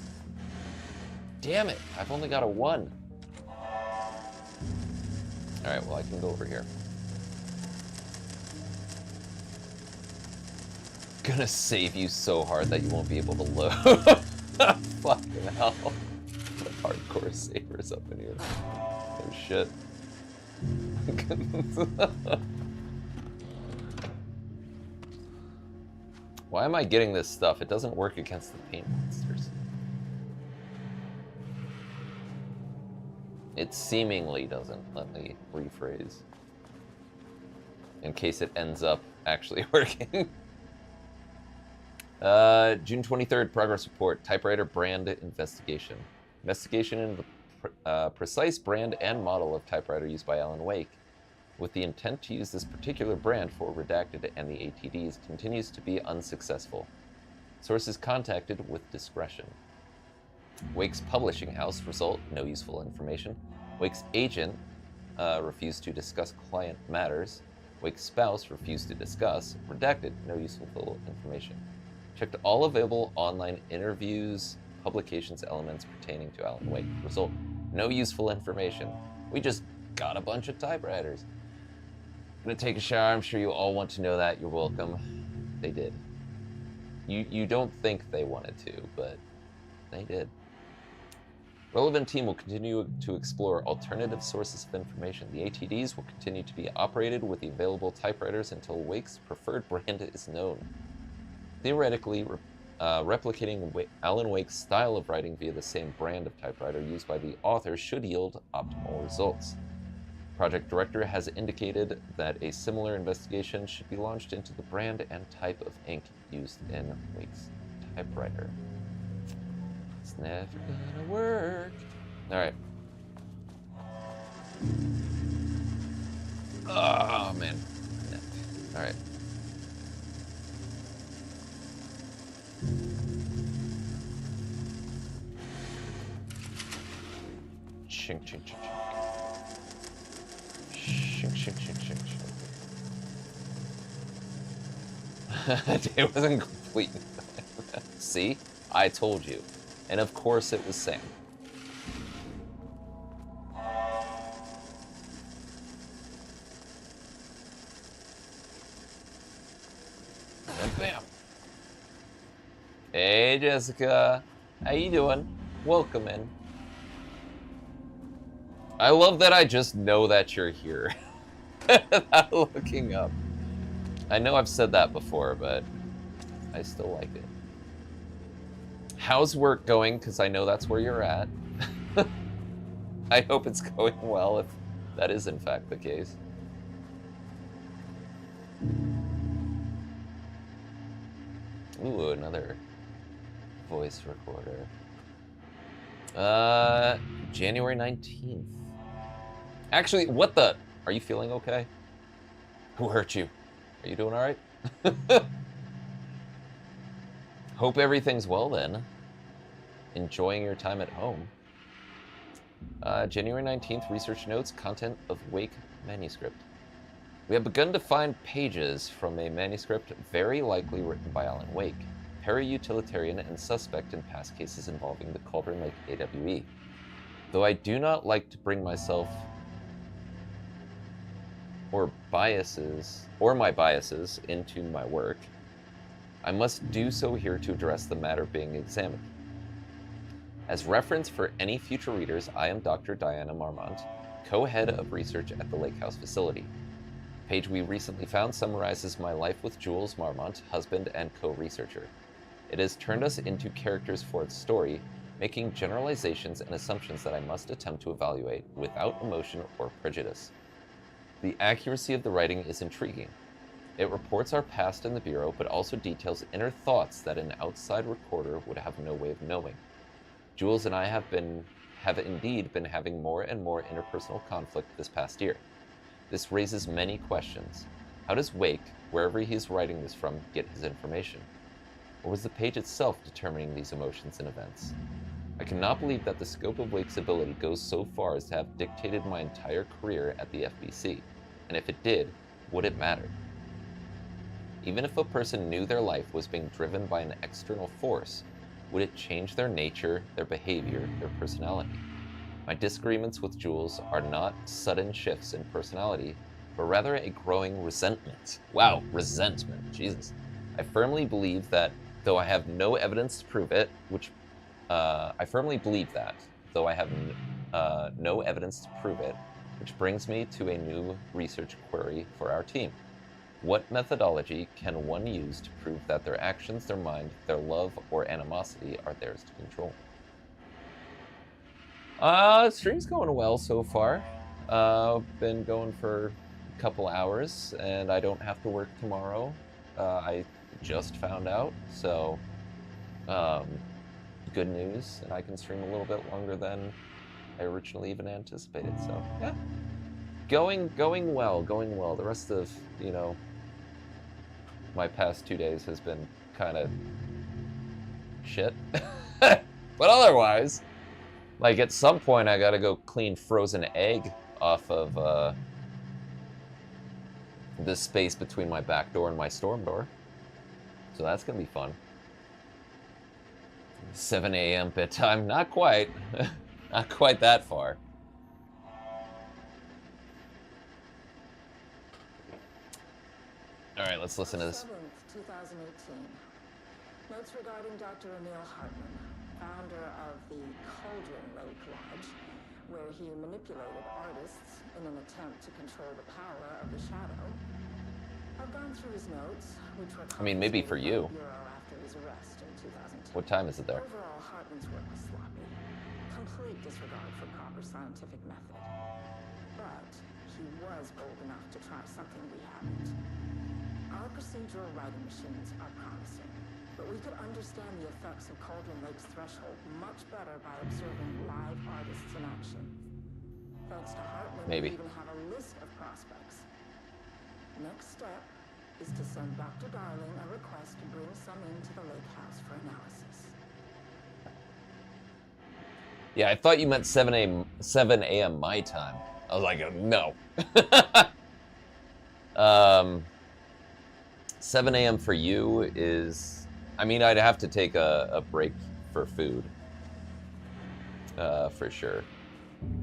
Speaker 1: Damn it, I've only got a 1. Alright, well, I can go over here. Gonna save you so hard that you won't be able to load. Fucking hell. The hardcore savers up in here. Oh shit. Why am I getting this stuff? It doesn't work against the paint monsters. It seemingly doesn't. Let me rephrase. In case it ends up actually working. June 23rd, progress report. Typewriter brand investigation. Investigation into the precise brand and model of typewriter used by Alan Wake, with the intent to use this particular brand for Redacted and the ATDs, continues to be unsuccessful. Sources contacted with discretion. Wake's publishing house, result, no useful information. Wake's agent refused to discuss client matters. Wake's spouse refused to discuss. Redacted, no useful information. Checked all available online interviews, publications, elements pertaining to Alan Wake. Result, no useful information. We just got a bunch of typewriters. Gonna take a shower. I'm sure you all want to know that. You're welcome. They did. You don't think they wanted to, but they did. Relevant team will continue to explore alternative sources of information. The ATDs will continue to be operated with the available typewriters until Wake's preferred brand is known. Theoretically, replicating Alan Wake's style of writing via the same brand of typewriter used by the author should yield optimal results. Project Director has indicated that a similar investigation should be launched into the brand and type of ink used in Wake's typewriter. It's never gonna work. Alright. Oh, man. Alright. Chink, chink, chink, chink. Shink, shink, shink, shink, shink. It wasn't complete. See? I told you. And of course it was Sam. And bam. Hey, Jessica. How you doing? Welcome in. I love that I just know that you're here. Without looking up. I know I've said that before, but I still like it. How's work going? Because I know that's where you're at. I hope it's going well, if that is in fact the case. Ooh, another voice recorder. January 19th. Actually, what the? Are you feeling okay? Who hurt you? Are you doing all right? Hope everything's well then. Enjoying your time at home. January 19th, research notes, content of Wake manuscript. We have begun to find pages from a manuscript very likely written by Alan Wake, para-utilitarian and suspect in past cases involving the Cauldron Lake AWE. Though I do not like to bring myself or my biases into my work, I must do so here to address the matter being examined. As reference for any future readers, I am Dr. Diana Marmont, co-head of research at the Lake House facility. The page we recently found summarizes my life with Jules Marmont, husband and co-researcher. It has turned us into characters for its story, making generalizations and assumptions that I must attempt to evaluate without emotion or prejudice. The accuracy of the writing is intriguing. It reports our past in the Bureau, but also details inner thoughts that an outside recorder would have no way of knowing. Jules and I have indeed been having more and more interpersonal conflict this past year. This raises many questions. How does Wake, wherever he is writing this from, get his information? Or was the page itself determining these emotions and events? I cannot believe that the scope of Wake's ability goes so far as to have dictated my entire career at the FBC. And if it did, would it matter? Even if a person knew their life was being driven by an external force, would it change their nature, their behavior, their personality? My disagreements with Jules are not sudden shifts in personality, but rather a growing resentment. Wow, resentment, Jesus. I firmly believe that, though I have no evidence to prove it, which no evidence to prove it, which brings me to a new research query for our team. What methodology can one use to prove that their actions, their mind, their love, or animosity are theirs to control? Stream's going well so far. Been going for a couple hours, and I don't have to work tomorrow. I just found out, so good news, and I can stream a little bit longer than I originally even anticipated. So yeah, going well. The rest of, you know, my past 2 days has been kind of shit, but otherwise, like at some point I gotta go clean frozen egg off of this space between my back door and my storm door. So that's gonna be fun. 7 a.m. bedtime, not quite. Not quite that far. All right, let's listen to this.
Speaker 16: 7th, 2018. Notes regarding Dr. Emil Hartman, founder of the Cauldron Lake Lodge, where he manipulated artists in an attempt to control the power of the Shadow. I've gone through his notes, which were
Speaker 1: I mean, maybe for you.
Speaker 16: after his arrest in 2010.
Speaker 1: What time is it there?
Speaker 16: Overall, Hartman's work was sloppy. Complete disregard for proper scientific method. But he was bold enough to try something we haven't. Our procedural writing machines are promising, but we could understand the effects of Cauldron Lake's threshold much better by observing live artists in action. Thanks to Hartman,
Speaker 1: Maybe.
Speaker 16: we even have a list of prospects. Next step is to send Dr. Darling a request to bring some into the lake house for analysis.
Speaker 1: Yeah, I thought you meant 7 a.m. my time. I was like, no. 7 a.m. for you is, I mean, I'd have to take a break for food, for sure.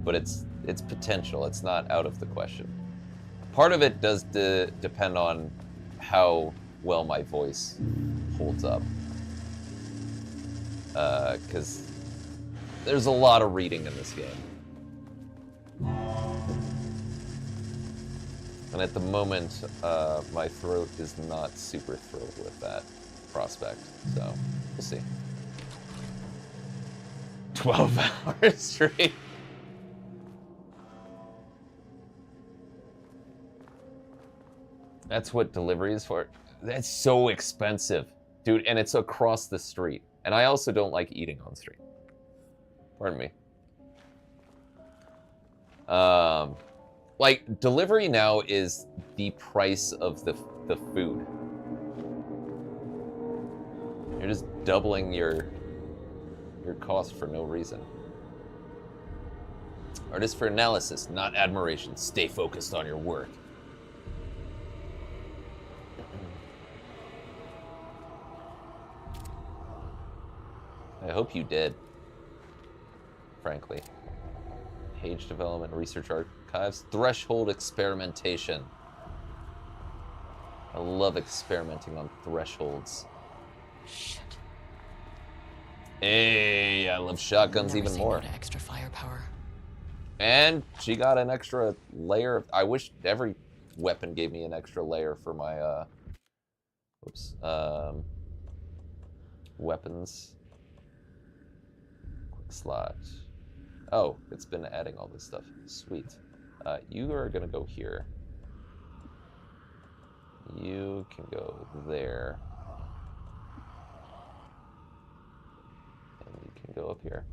Speaker 1: But it's potential. It's not out of the question. Part of it does depend on how well my voice holds up. Because there's a lot of reading in this game. And at the moment, my throat is not super thrilled with that prospect. So, we'll see. 12 hours straight. That's what delivery is for. That's so expensive, dude, and it's across the street. And I also don't like eating on street. Pardon me. Like, delivery now is the price of the food. You're just doubling your cost for no reason. Artist for analysis, not admiration. Stay focused on your work. I hope you did, frankly. Page development, research archives, threshold experimentation. I love experimenting on thresholds.
Speaker 13: Shit.
Speaker 1: Hey, I love shotguns even more.
Speaker 13: No to extra firepower.
Speaker 1: And she got an extra layer. I wish every weapon gave me an extra layer for my, weapons. Quick slot. Oh, it's been adding all this stuff. Sweet. You are gonna go here. You can go there. And you can go up here.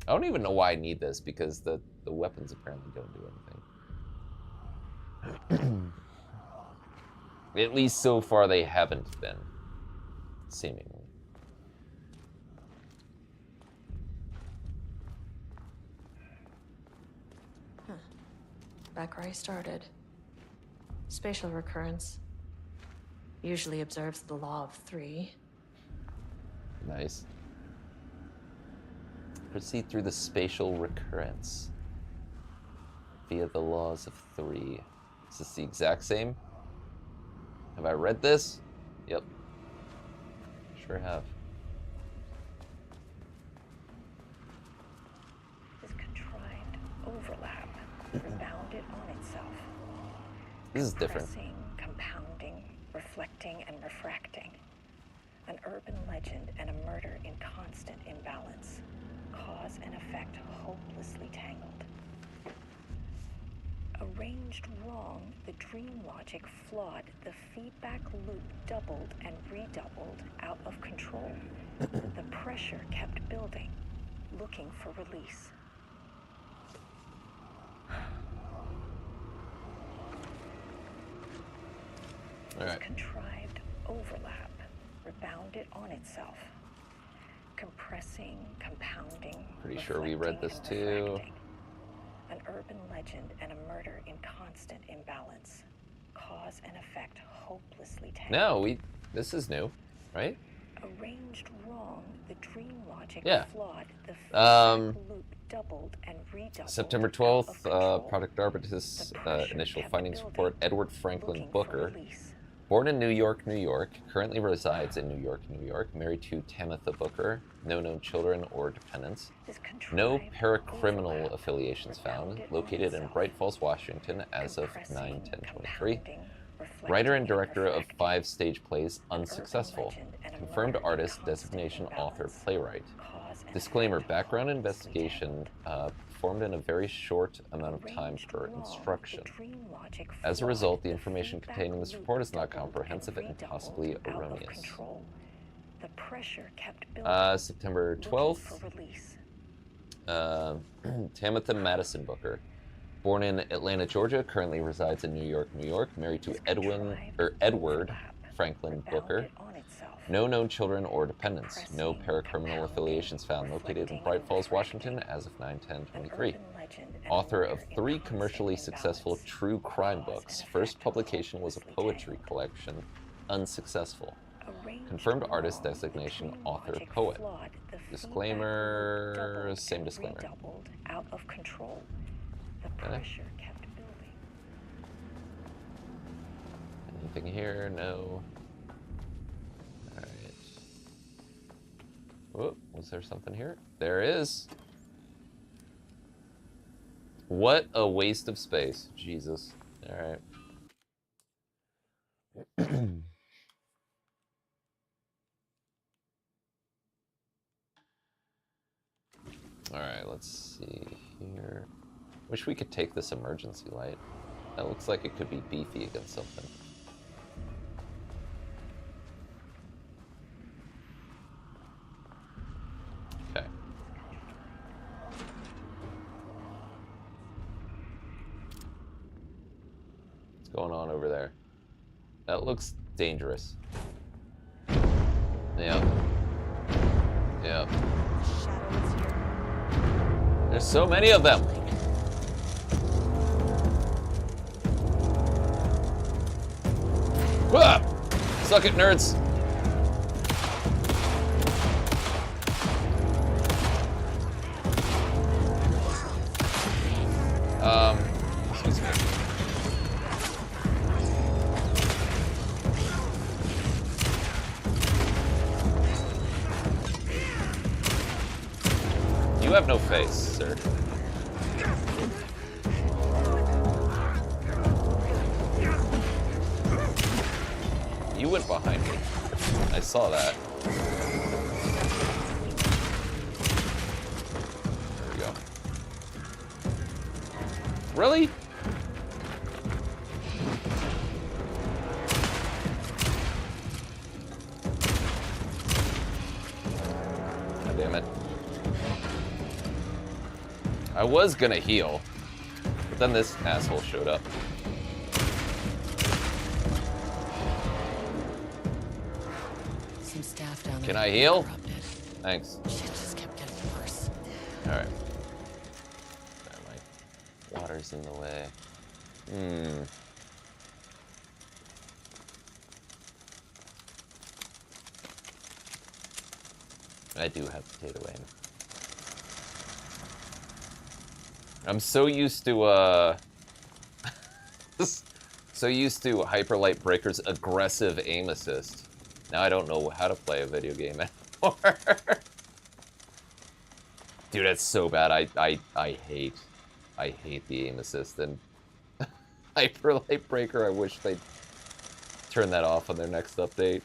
Speaker 1: I don't even know why I need this, because the weapons apparently don't do anything. At least so far they haven't been, seemingly.
Speaker 7: back where I started. Spatial recurrence usually observes the law of 3.
Speaker 1: Nice. Proceed through the spatial recurrence via the laws of 3. Is this the exact same? Have I read this? Yep. Sure have.
Speaker 10: This contrived overlap rebounded on itself.
Speaker 1: This is different.
Speaker 10: Compressing, compounding, reflecting, and refracting. An urban legend and a murder in constant imbalance. Cause and effect hopelessly tangled. Arranged wrong, the dream logic flawed, the feedback loop doubled and redoubled, out of control. The pressure kept building, looking for release.
Speaker 1: All right.
Speaker 10: This contrived overlap rebounded on itself. Compressing, compounding.
Speaker 1: Pretty sure we read this too.
Speaker 10: Refracting. An urban legend and a murder in constant imbalance. Cause and effect hopelessly tangled.
Speaker 1: No, this is new, right?
Speaker 10: Arranged wrong, the dream logic
Speaker 1: Yeah.
Speaker 10: flawed, the feedback loop doubled and redoubled.
Speaker 1: September 12th, Project Arbitus initial findings report. Edward Franklin Booker, born in New York, New York, currently resides in New York, New York, married to Tamitha Booker, no known children or dependents, no paracriminal affiliations found, located in Bright Falls, Washington as of 9/10/23, writer and director of 5 stage plays, unsuccessful, confirmed artist, designation author, playwright. Disclaimer, background investigation performed in a very short amount of time for instruction. As a result, the information contained in this report is not comprehensive and possibly erroneous. September 12th, Tamitha Madison Booker, born in Atlanta, Georgia, currently resides in New York, New York, married to Edward Franklin Booker. No known children or dependents. No paracriminal affiliations found. Located in Bright Falls, Washington as of 9/10/23. Author of 3 commercially successful true crime books. First publication was a poetry collection. Unsuccessful. Confirmed artist designation author poet. Disclaimer, same disclaimer.
Speaker 10: Out of control. The pressure kept building.
Speaker 1: Anything here? No. Whoop, was there something here? There is. What a waste of space. Jesus. Alright. Alright, let's see here. Wish we could take this emergency light. That looks like it could be beefy against something. Okay. What's going on over there? That looks dangerous. Yep. Yep. There's so many of them. Ah! Suck it, nerds. Excuse me. You have no face, sir. You went behind me. I saw that. There we go. Really? God damn it. I was gonna heal, but then this asshole showed up.
Speaker 13: Some staff down there.
Speaker 1: Can I heal? Thanks.
Speaker 13: Shit just kept getting worse.
Speaker 1: Alright. My water's in the way. I do have potato aim. I'm so used to, so used to Hyper Light Breaker's aggressive aim assist. Now I don't know how to play a video game anymore. Dude, that's so bad. I hate the aim assist. And Hyper Light Breaker, I wish they'd turn that off on their next update.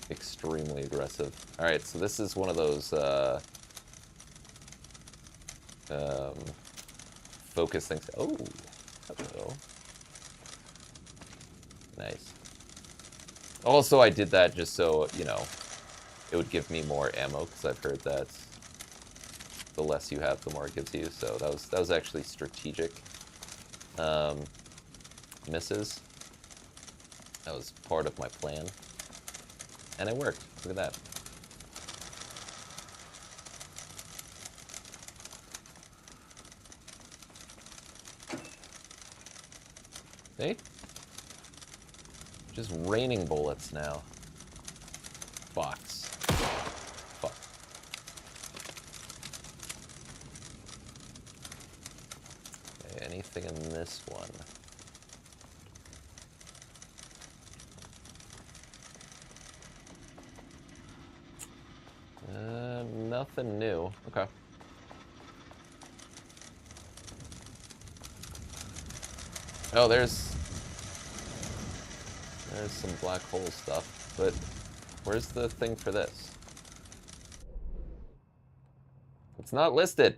Speaker 1: Extremely aggressive. Alright, so this is one of those, focus things. Oh, hello. Nice. Also, I did that just so, you know, it would give me more ammo, because I've heard that the less you have, the more it gives you. So that was actually strategic. Misses. That was part of my plan. And it worked. Look at that. See? Just raining bullets now. Box. Fuck. Okay, anything in this one? Nothing new. Okay. Oh, there's some black hole stuff, but where's the thing for this? It's not listed.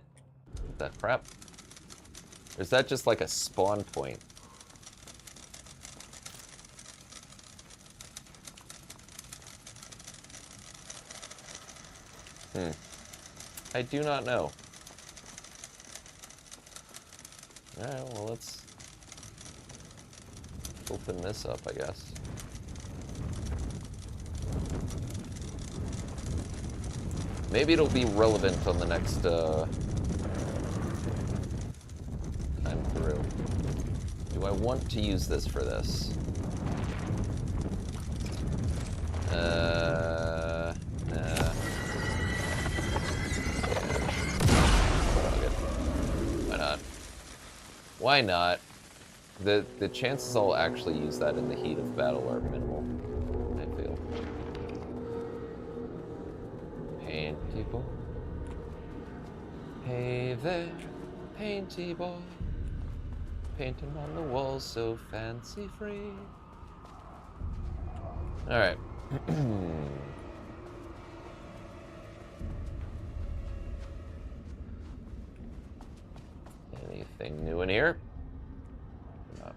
Speaker 1: What the crap? Or is that just like a spawn point? I do not know. Alright, well, let's open this up, I guess. Maybe it'll be relevant on the next time through. Do I want to use this for this? Nah. Why not? Why not? The chances I'll actually use that in the heat of battle are minimal, I feel. Painty boy. Hey there, painty boy. Painting on the walls so fancy free. Alright. Anything new in here? No.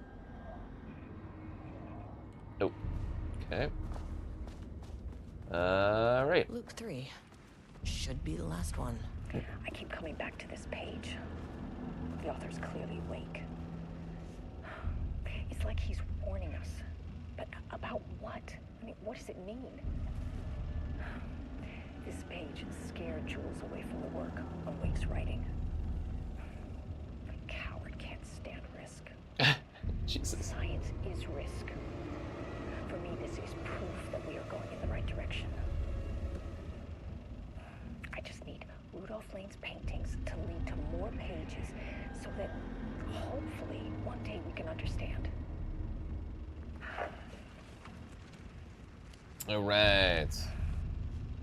Speaker 1: Nope. Okay. Right.
Speaker 13: Luke 3. Should be the last one.
Speaker 10: I keep coming back to this page. The author's clearly awake. It's like he's warning us. But about what? I mean, what does it mean? This page scared Jules away from the work on Wake's writing. A coward can't stand risk.
Speaker 1: Jesus.
Speaker 10: Science is risk. For me, this is proof that we are going in the right direction. I just need Rudolph Lane's paintings to lead to more pages so that hopefully one day we can understand.
Speaker 1: All right.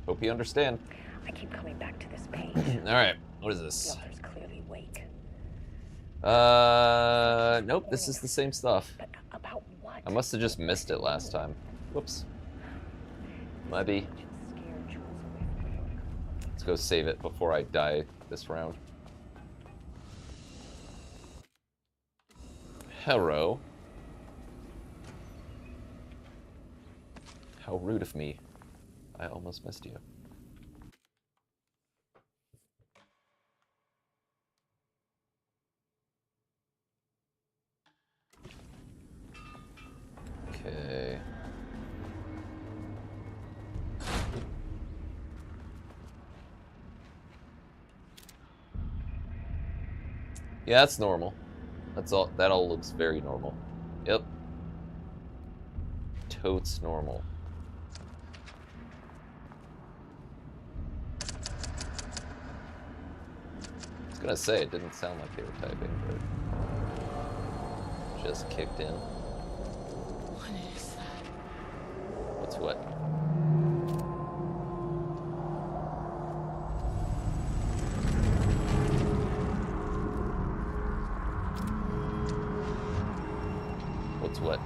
Speaker 1: Hope you understand.
Speaker 10: I keep coming back to this page.
Speaker 1: All right. What is this?
Speaker 10: The author's clearly awake.
Speaker 1: Nope. This is the same stuff.
Speaker 10: But about what?
Speaker 1: I must have just missed it last time. Whoops. Might be. Let's go save it before I die this round. Hello. How rude of me. I almost missed you. Okay. Yeah, that's normal. That's all. That all looks very normal. Yep. Totes normal. I was gonna say it didn't sound like they were typing, but just kicked in.
Speaker 13: What is that?
Speaker 1: What's what? What's what?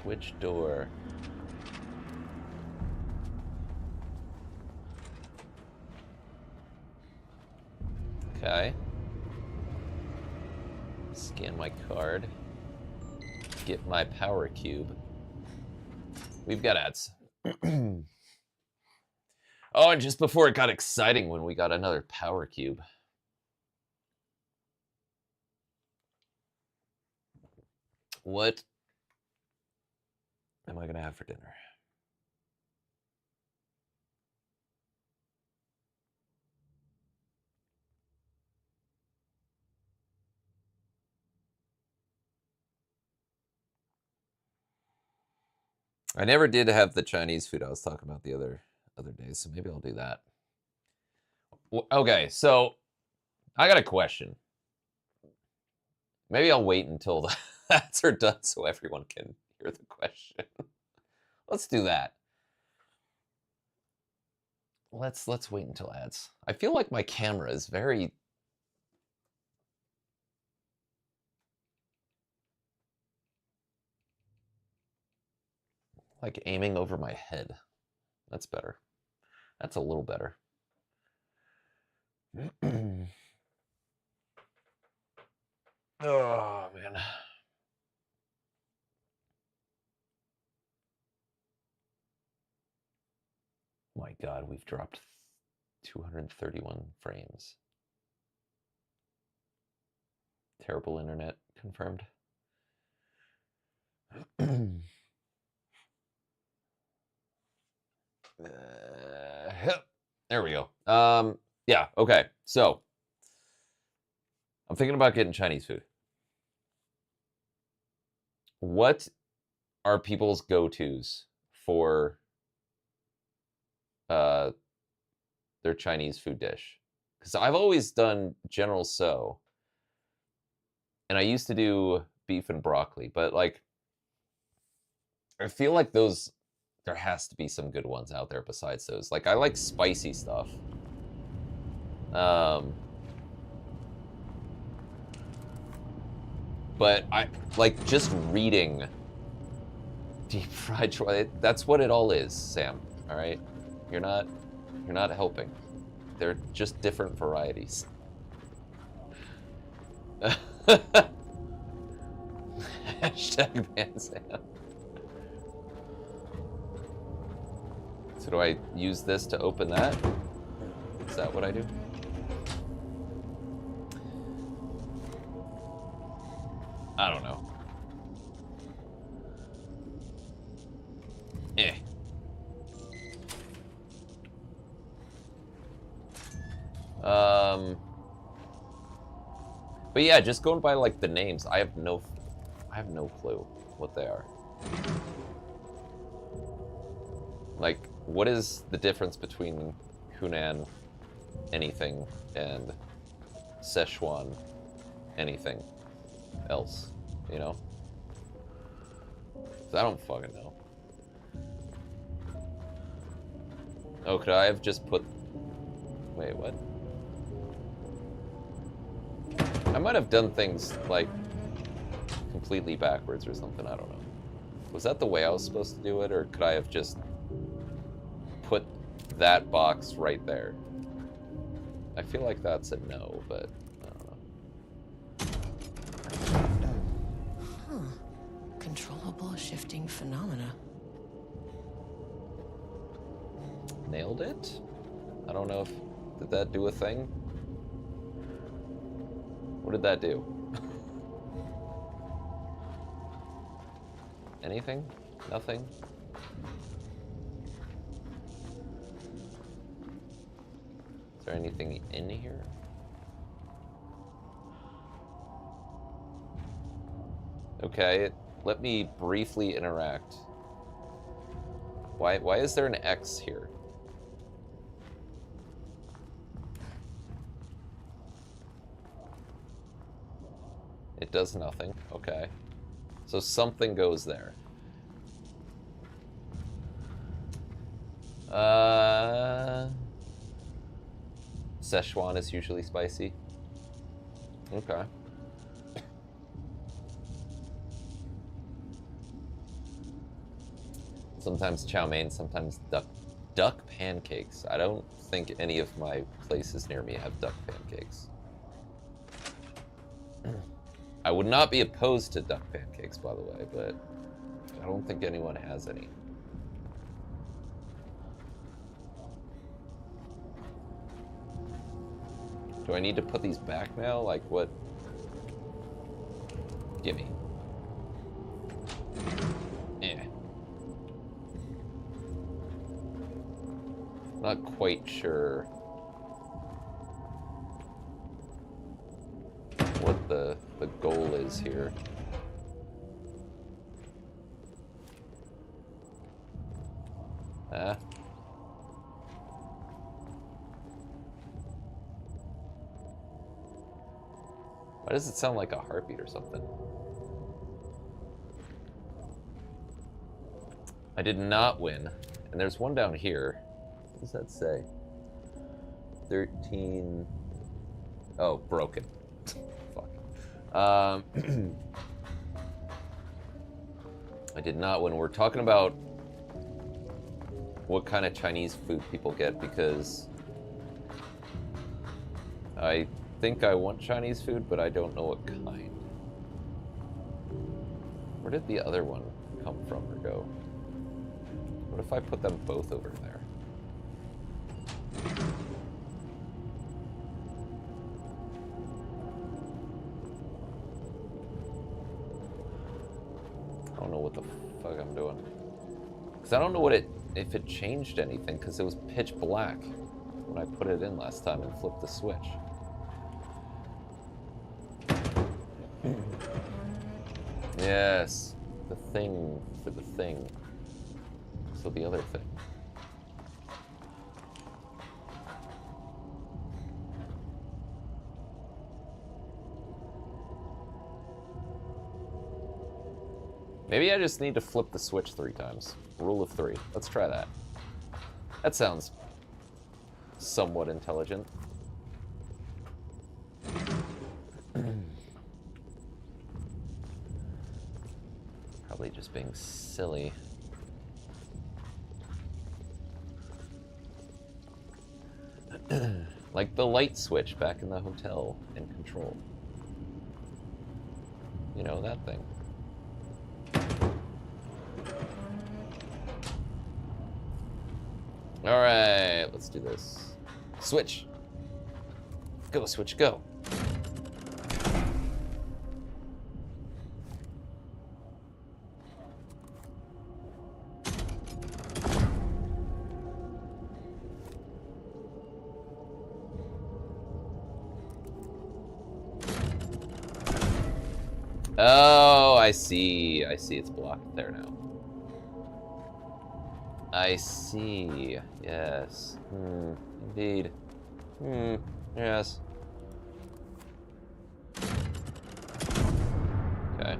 Speaker 1: Which door? Okay. Scan my card. Get my power cube. We've got ads. Oh, and just before it got exciting when we got another power cube. What am I gonna have for dinner? I never did have the Chinese food I was talking about the other day, so maybe I'll do that. Okay, so I got a question. Maybe I'll wait until the ads are done so everyone can hear the question. Let's do that. Let's wait until ads. I feel like my camera is very like aiming over my head. That's better. That's a little better. Oh, man. My God, we've dropped 231 frames. Terrible internet confirmed. There we go. Yeah, okay. So, I'm thinking about getting Chinese food. What are people's go-tos for their Chinese food dish? Because I've always done General Tso, and I used to do beef and broccoli, but like, I feel like those, there has to be some good ones out there besides those. Like, I like spicy stuff. But I like just reading deep fried chocolate. That's what it all is, Sam. All right, you're not helping. They're just different varieties. Hashtag ban Sam. So do I use this to open that? Is that what I do? I don't know. But yeah, just going by like the names, I have no clue what they are. Like, what is the difference between Hunan anything and Szechuan anything else, you know? 'Cause I don't fucking know. Oh, could I have just put... Wait, what? I might have done things, like, completely backwards or something, I don't know. Was that the way I was supposed to do it, or could I have just put that box right there? I feel like that's a no, but I don't know.
Speaker 13: Huh. Controllable shifting phenomena.
Speaker 1: Nailed it? I don't know if... Did that do a thing? What did that do? Anything? Nothing? Is there anything in here? Okay, let me briefly interact. Why is there an X here? It does nothing. Okay. So something goes there. Szechuan is usually spicy. Okay. Sometimes chow mein, sometimes duck pancakes. I don't think any of my places near me have duck pancakes. I would not be opposed to duck pancakes, by the way, but I don't think anyone has any. Do I need to put these back now? Like what? Gimme. Eh. Not quite sure what the goal is here. Ah. Why does it sound like a heartbeat or something? I did not win. And there's one down here. What does that say? 13... Oh, broken. Fuck. I did not win. We're talking about what kind of Chinese food people get, because I think I want Chinese food, but I don't know what kind. Where did the other one come from or go? What if I put them both over there? I don't know what the fuck I'm doing. Because I don't know what if it changed anything, because it was pitch black when I put it in last time and flipped the switch. Yes, the thing for the thing. So the other thing. Maybe I just need to flip the switch 3 times. Rule of 3. Let's try that. That sounds somewhat intelligent. Probably just being silly. Like the light switch back in the hotel in Control. You know, that thing. Alright, let's do this. Switch. Go, switch, go. Oh, I see. I see, it's blocked there now. I see. Yes. Indeed. Yes. Okay.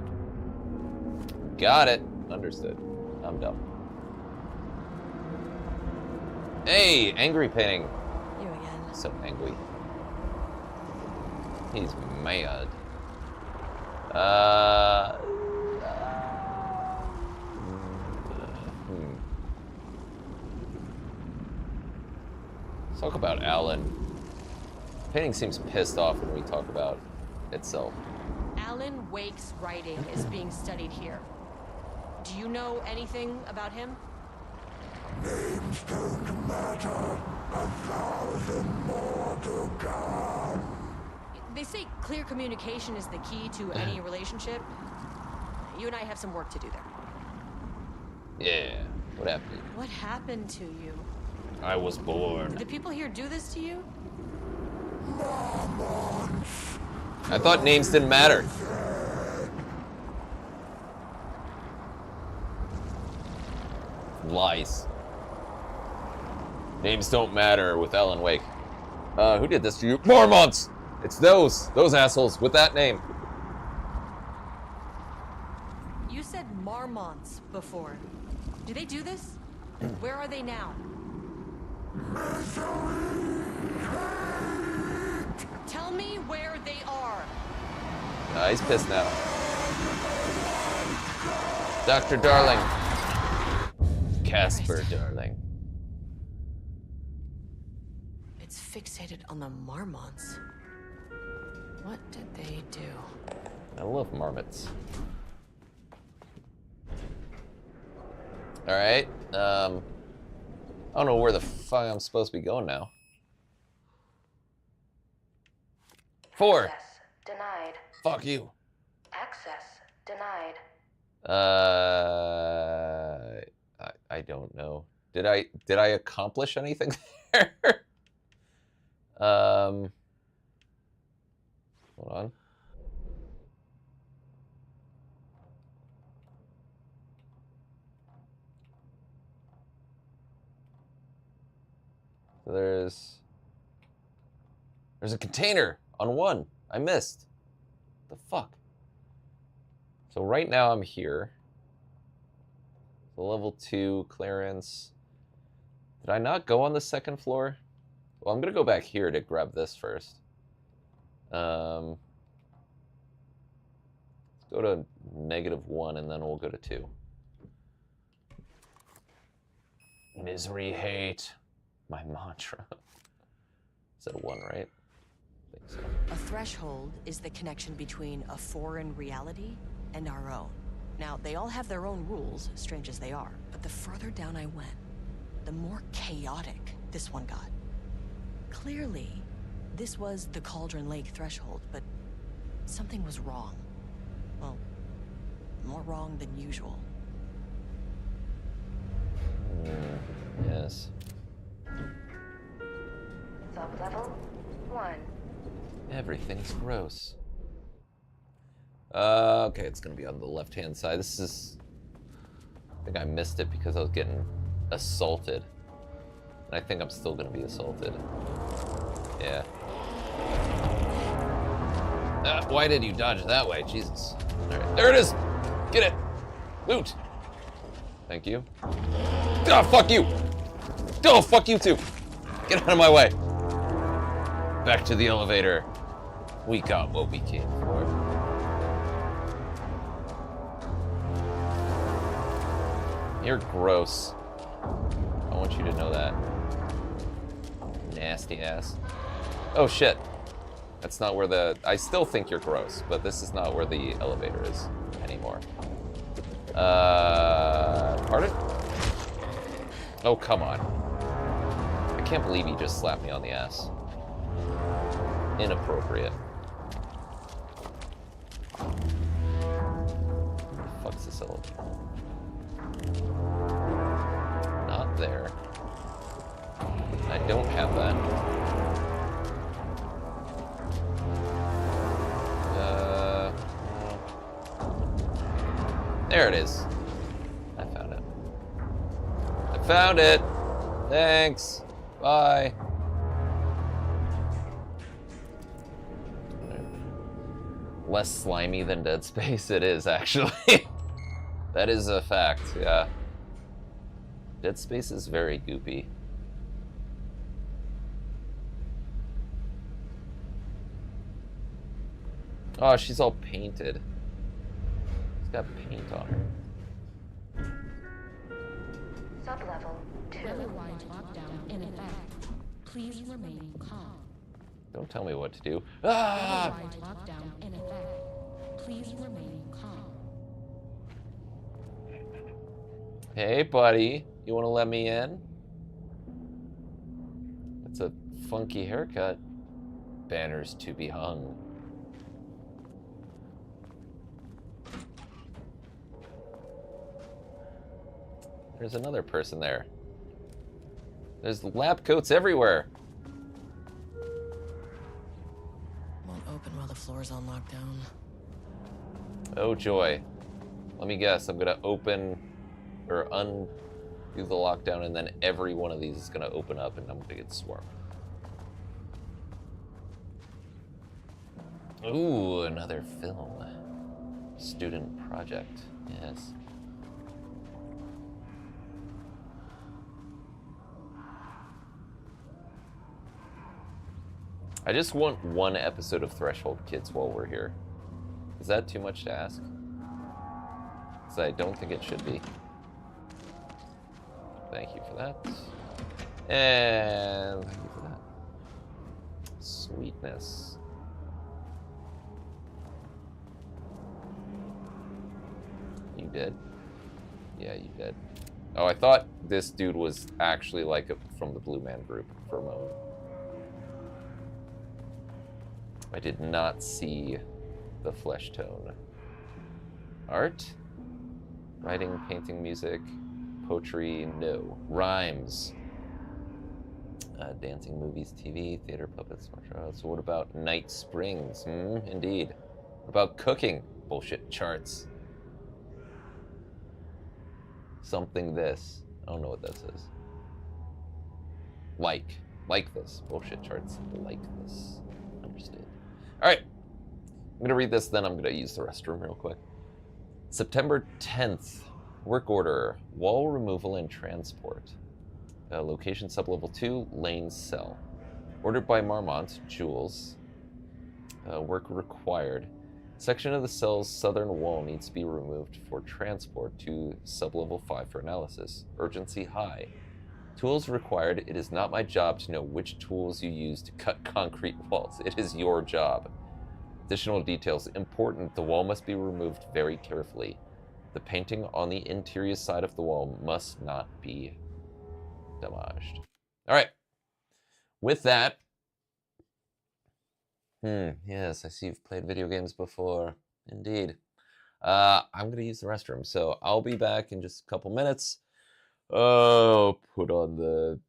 Speaker 1: Got it. Understood. I'm dumb. Hey, angry painting.
Speaker 13: You again.
Speaker 1: So angry. He's mad. Let's talk about Alan. Painting seems pissed off when we talk about itself.
Speaker 7: Alan Wake's writing is being studied here. Do you know anything about him?
Speaker 3: Names don't matter.
Speaker 7: They say clear communication is the key to any relationship. You and I have some work to do there.
Speaker 1: Yeah. What happened?
Speaker 7: What happened to you?
Speaker 1: I was born.
Speaker 7: Did the people here do this to you?
Speaker 1: I thought names didn't matter. Lies. Names don't matter with Alan Wake. Who did this to you? Mormonts! It's those assholes with that name.
Speaker 7: You said Marmonts before. Do they do this? Where are they now? Tell me where they are.
Speaker 1: He's pissed now. Dr. Darling. Casper Darling.
Speaker 13: It's fixated on the Marmonts. What did they do?
Speaker 1: I love marmots. Alright, I don't know where the fuck I'm supposed to be going now. 4.
Speaker 11: Access denied.
Speaker 1: Fuck you.
Speaker 11: Access denied.
Speaker 1: I don't know. Did I accomplish anything there? Hold on. So there's a container on 1. I missed. The fuck? So right now I'm here. The level 2 clearance. Did I not go on the 2nd floor? Well, I'm gonna go back here to grab this first. Let's go to -1 and then we'll go to 2. Misery, hate. My mantra. Is that a 1, right? I think so.
Speaker 13: A threshold is the connection between a foreign reality and our own. Now, they all have their own rules, strange as they are, but the further down I went, the more chaotic this one got. Clearly, this was the Cauldron Lake threshold, but something was wrong. Well, more wrong than usual.
Speaker 1: Yes.
Speaker 11: Sublevel 1.
Speaker 1: Everything's gross. Okay, it's gonna be on the left-hand side. This is... I think I missed it because I was getting assaulted. And I think I'm still gonna be assaulted. Yeah. Why did you dodge that way? Jesus. Alright, there it is! Get it! Loot! Thank you. Oh, fuck you! Oh, fuck you too! Get out of my way! Back to the elevator. We got what we came for. You're gross. I want you to know that. Nasty ass. Oh shit. That's not where the... I still think you're gross, but this is not where the elevator is anymore. Pardon? Oh, come on. I can't believe he just slapped me on the ass. Inappropriate. What the fuck's this elevator? Not there. I don't have that. There it is. I found it. I found it! Thanks. Bye. Less slimy than Dead Space it is, actually. That is a fact, yeah. Dead Space is very goopy. Oh, she's all painted. She's got paint on her.
Speaker 11: Sublevel 2.
Speaker 12: Weather-wide lockdown in effect. Please remain calm.
Speaker 1: Don't tell me what to do. Ah!
Speaker 12: Weather-wide lockdown in effect. Please remain calm.
Speaker 1: Hey, buddy. You want to let me in? funky haircut. Banners to be hung. There's another person there. There's lab coats everywhere.
Speaker 13: Won't open while the floor's on lockdown.
Speaker 1: Oh joy. Let me guess, I'm gonna open or undo the lockdown and then every one of these is gonna open up and I'm gonna get swarmed. Ooh, another film. Student project, yes. I just want one episode of Threshold Kids while we're here. Is that too much to ask? Because I don't think it should be. Thank you for that. And thank you for that. Sweetness. You did? Yeah, you did. Oh, I thought this dude was actually like from the Blue Man Group for a moment. I did not see the flesh tone. Art? Writing, painting, music, poetry, no. Rhymes. Dancing, movies, TV, theater, puppets, martial arts. What about Night Springs? Indeed. What about cooking? Bullshit charts. Something this. I don't know what this is. Like this. Bullshit charts. Like this. Understood. Alright. I'm going to read this, then I'm going to use the restroom real quick. September 10th. Work order. Wall removal and transport. Location sublevel 2, lane cell. Ordered by Marmont, Jules. Work required. Section of the cell's southern wall needs to be removed for transport to sublevel 5 for analysis. Urgency high. Tools required. It is not my job to know which tools you use to cut concrete walls. It is your job. Additional details. Important. The wall must be removed very carefully. The painting on the interior side of the wall must not be damaged. All right. With that, yes, I see you've played video games before. Indeed. I'm going to use the restroom, so I'll be back in just a couple minutes. Oh, put on the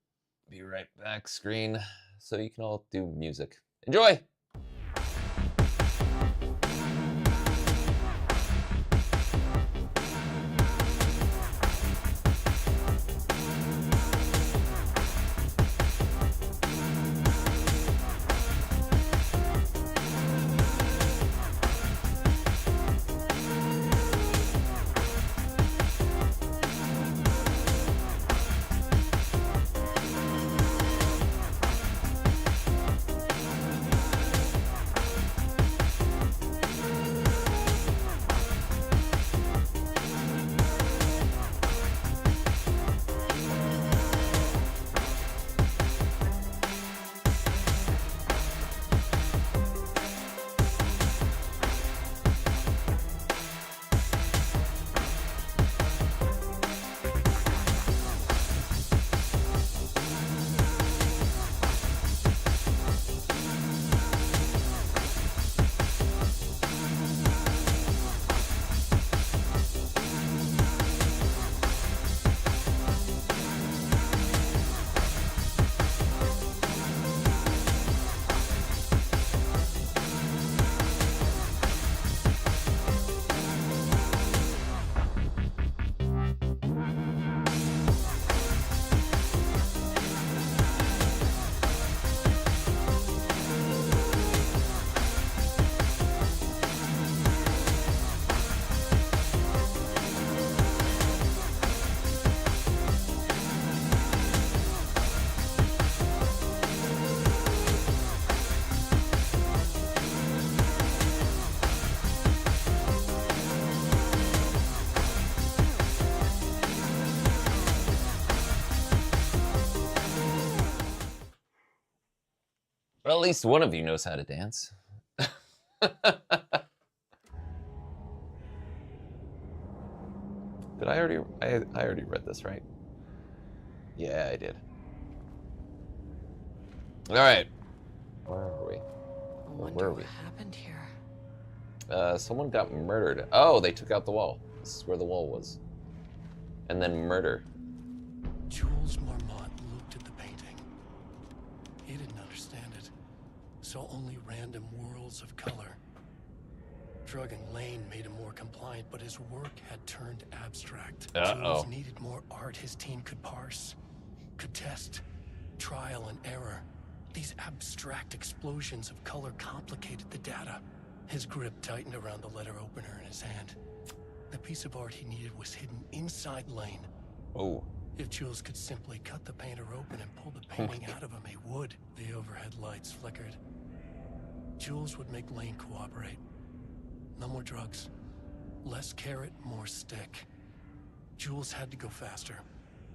Speaker 1: be right back screen so you can all do music. Enjoy! Well, at least one of you knows how to dance. Did I already read this, right? Yeah, I did. All right. Where are we?
Speaker 13: I wonder
Speaker 1: Where are we?
Speaker 13: what happened here.
Speaker 1: Someone got murdered. Oh, they took out the wall. This is where the wall was. And then murder.
Speaker 15: Jules Marmont looked at the painting. He didn't understand it, so only random whirls of color. Drug and Lane made him more compliant, but his work had turned abstract. Jules needed more art his team could parse, could test, trial and error. These abstract explosions of color complicated the data. His grip tightened around the letter opener in his hand. The piece of art he needed was hidden inside Lane.
Speaker 1: Oh.
Speaker 15: If Jules could simply cut the painter open and pull the painting out of him, he would. The overhead lights flickered. Jules would make Lane cooperate. No more drugs. Less carrot, more stick. Jules had to go faster.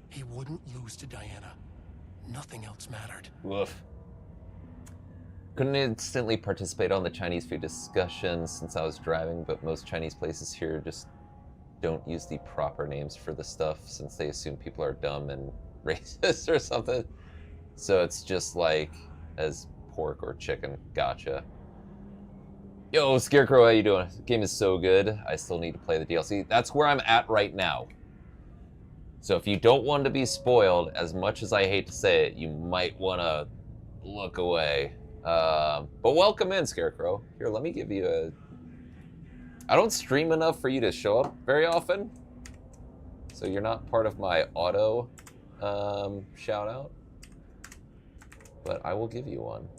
Speaker 15: He wouldn't lose to Diana. Nothing else mattered.
Speaker 1: Woof. Couldn't instantly participate on the Chinese food discussion since I was driving, but most Chinese places here just don't use the proper names for the stuff since they assume people are dumb and racist or something. So it's just like as pork or chicken. Gotcha. Yo, Scarecrow, how you doing? The game is so good. I still need to play the DLC. That's where I'm at right now. So if you don't want to be spoiled, as much as I hate to say it, you might want to look away. But welcome in, Scarecrow. Here, let me give you a... I don't stream enough for you to show up very often. So you're not part of my auto shout out. But I will give you one.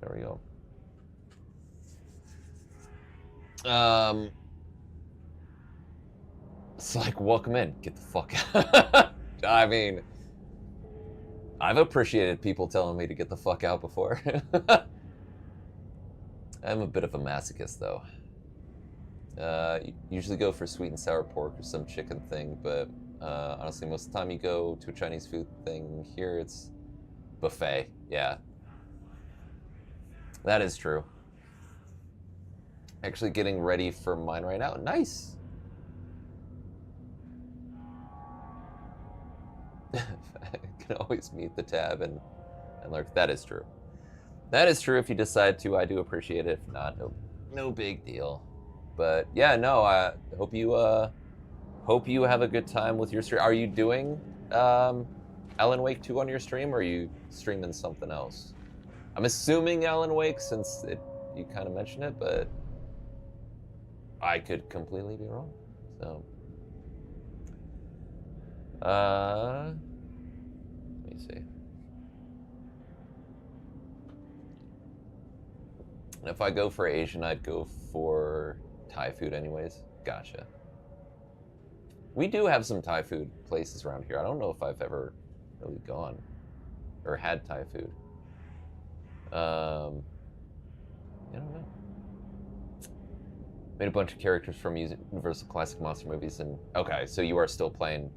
Speaker 1: There we go. It's like, welcome in. Get the fuck out. I mean, I've appreciated people telling me to get the fuck out before. I'm a bit of a masochist, though. Usually go for sweet and sour pork or some chicken thing, but honestly, most of the time you go to a Chinese food thing here, it's buffet. Yeah. That is true. Actually getting ready for mine right now. Nice. Can always meet the tab and lurk. That is true. That is true if you decide to. I do appreciate it. If not, no big deal. But yeah, no, I hope you have a good time with your stream. Are you doing Alan Wake 2 on your stream, or are you streaming something else? I'm assuming Alan Wake, since you kind of mentioned it, but I could completely be wrong. So, let me see. If I go for Asian, I'd go for Thai food anyways. Gotcha. We do have some Thai food places around here. I don't know if I've ever really gone or had Thai food. I don't know. Made a bunch of characters from Universal Classic Monster movies, and okay, so you are still playing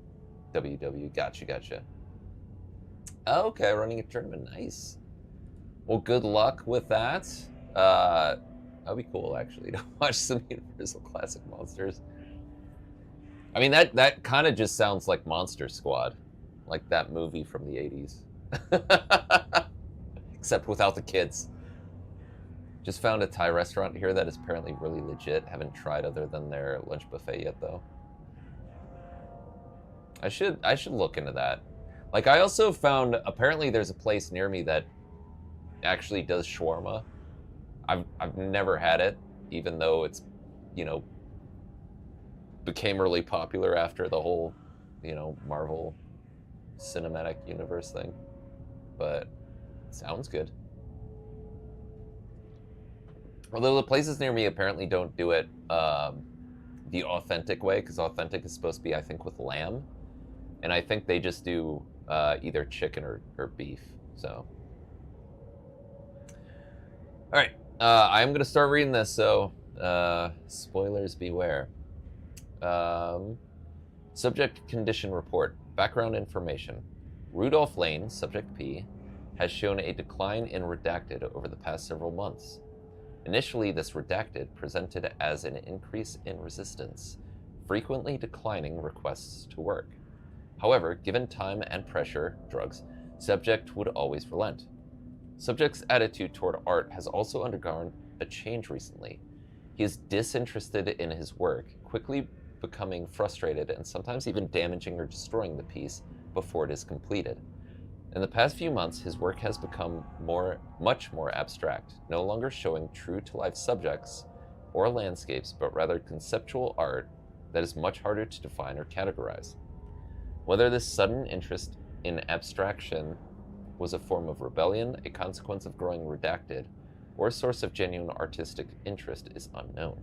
Speaker 1: WW. Gotcha. Okay, running a tournament. Nice. Well, good luck with that. That'd be cool, actually, to watch some Universal Classic Monsters. I mean, that kind of just sounds like Monster Squad, like that movie from the 80s. Except without the kids. Just found a Thai restaurant here that is apparently really legit. Haven't tried other than their lunch buffet yet, though. I should look into that. Like, I also found, apparently there's a place near me that actually does shawarma. I've never had it, even though it's, you know, became really popular after the whole, you know, Marvel Cinematic Universe thing. But sounds good. Although the places near me apparently don't do it the authentic way, because authentic is supposed to be, I think, with lamb. And I think they just do either chicken or beef, so. All right, I'm going to start reading this, so spoilers beware. Subject condition report. Background information. Rudolph Lane, subject P, has shown a decline in redacted over the past several months. Initially, this redacted presented as an increase in resistance, frequently declining requests to work. However, given time and pressure, drugs, Subject would always relent. Subject's attitude toward art has also undergone a change recently. He is disinterested in his work, quickly becoming frustrated and sometimes even damaging or destroying the piece before it is completed. In the past few months, his work has become much more abstract, no longer showing true-to-life subjects or landscapes, but rather conceptual art that is much harder to define or categorize. Whether this sudden interest in abstraction was a form of rebellion, a consequence of growing redacted, or a source of genuine artistic interest is unknown.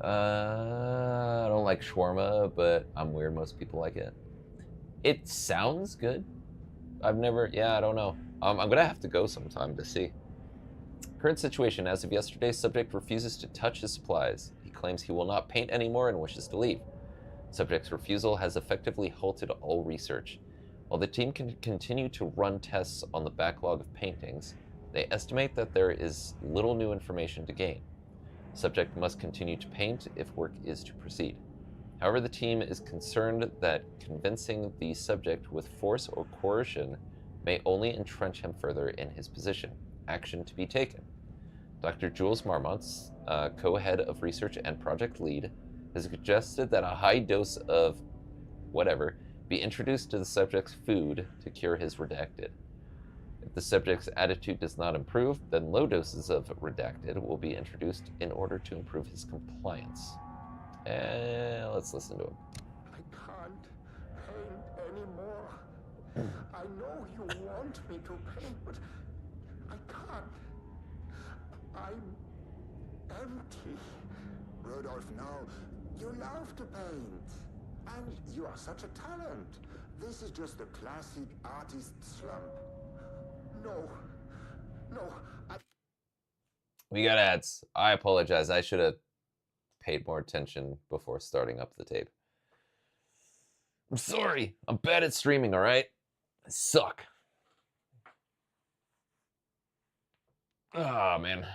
Speaker 1: I don't like shawarma, but I'm weird. Most people like it. It sounds good. I don't know. I'm gonna have to go sometime to see. Current situation: as of yesterday, Subject refuses to touch his supplies. He claims he will not paint anymore and wishes to leave. Subject's refusal has effectively halted all research. While the team can continue to run tests on the backlog of paintings, they estimate that there is little new information to gain. Subject must continue to paint if work is to proceed. However, the team is concerned that convincing the subject with force or coercion may only entrench him further in his position. Action to be taken. Dr. Jules Marmont's co-head of research and project lead has suggested that a high dose of whatever be introduced to the subject's food to cure his redacted. If the subject's attitude does not improve, then low doses of redacted will be introduced in order to improve his compliance. Let's listen to him.
Speaker 9: I can't paint anymore. I know you want me to paint, but I can't. I'm empty. Rudolph, now, you love to paint. And you are such a talent. This is just a classic artist slump. No,
Speaker 1: We got ads. I apologize. I should have paid more attention before starting up the tape. I'm sorry. I'm bad at streaming, all right? I suck. Oh, man.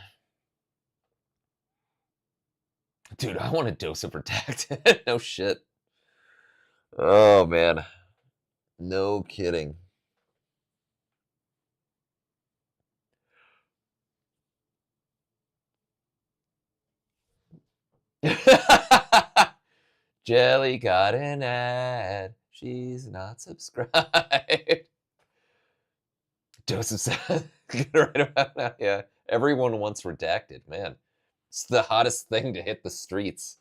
Speaker 1: Dude, I want a dose of redacted. No shit. Oh, man. No kidding. Jelly got an ad. She's not subscribed. Joseph said, right about now, yeah. Everyone wants redacted, man. It's the hottest thing to hit the streets.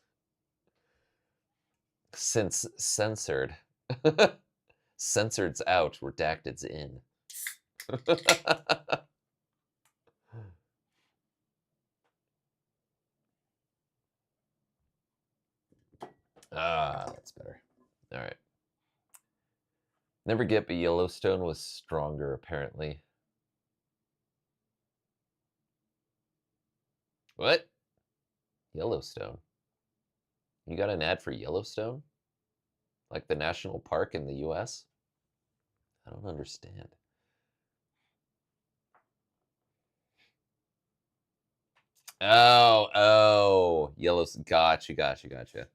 Speaker 1: Since censored. Censored's out, redacted's in. That's better. All right. Never get, but Yellowstone was stronger, apparently. What? Yellowstone? You got an ad for Yellowstone? Like the national park in the US? I don't understand. Oh, Yellowstone. Gotcha.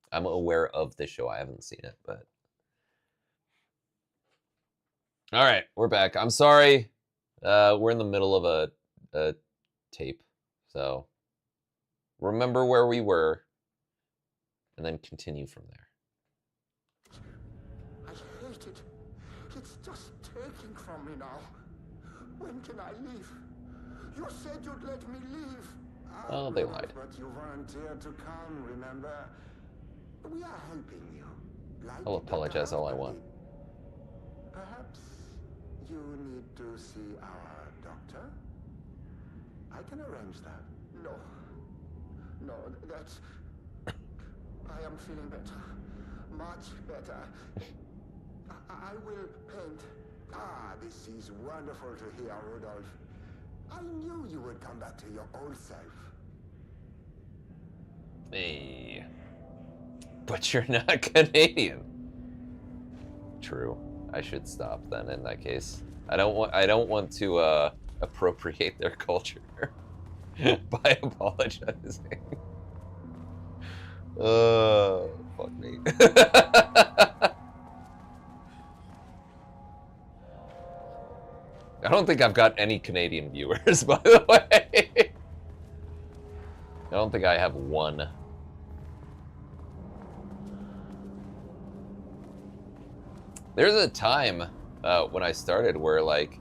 Speaker 1: I'm aware of the show. I haven't seen it, but... All right, we're back. I'm sorry. We're in the middle of a tape, so remember where we were, and then continue from there.
Speaker 9: I hate it. It's just taking from me now. When can I leave? You said you'd let me leave.
Speaker 1: Oh, they lied.
Speaker 9: But you volunteered to come, remember? We are helping you. Like
Speaker 1: I'll apologize all I want.
Speaker 9: Perhaps you need to see our doctor? I can arrange that. No, that's... I am feeling better. Much better. I will paint. This is wonderful to hear, Rudolph. I knew you would come back to your old self.
Speaker 1: Hey. But you're not Canadian. True. I should stop then in that case. I don't want to appropriate their culture by apologizing. Fuck me. I don't think I've got any Canadian viewers, by the way. I don't think I have one. There's a time when I started where, like,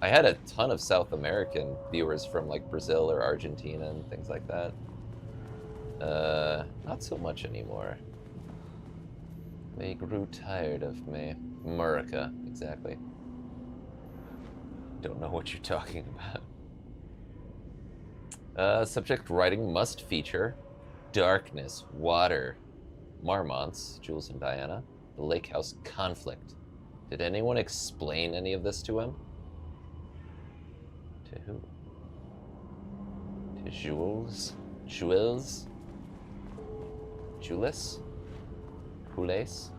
Speaker 1: I had a ton of South American viewers from, like, Brazil or Argentina and things like that. Not so much anymore. They grew tired of me. America, exactly. Don't know what you're talking about. Subject writing must feature darkness, water, Marmonts, Jules and Diana, the lake house conflict. Did anyone explain any of this to him? To who? To Jules? Jules? Jules? Jules?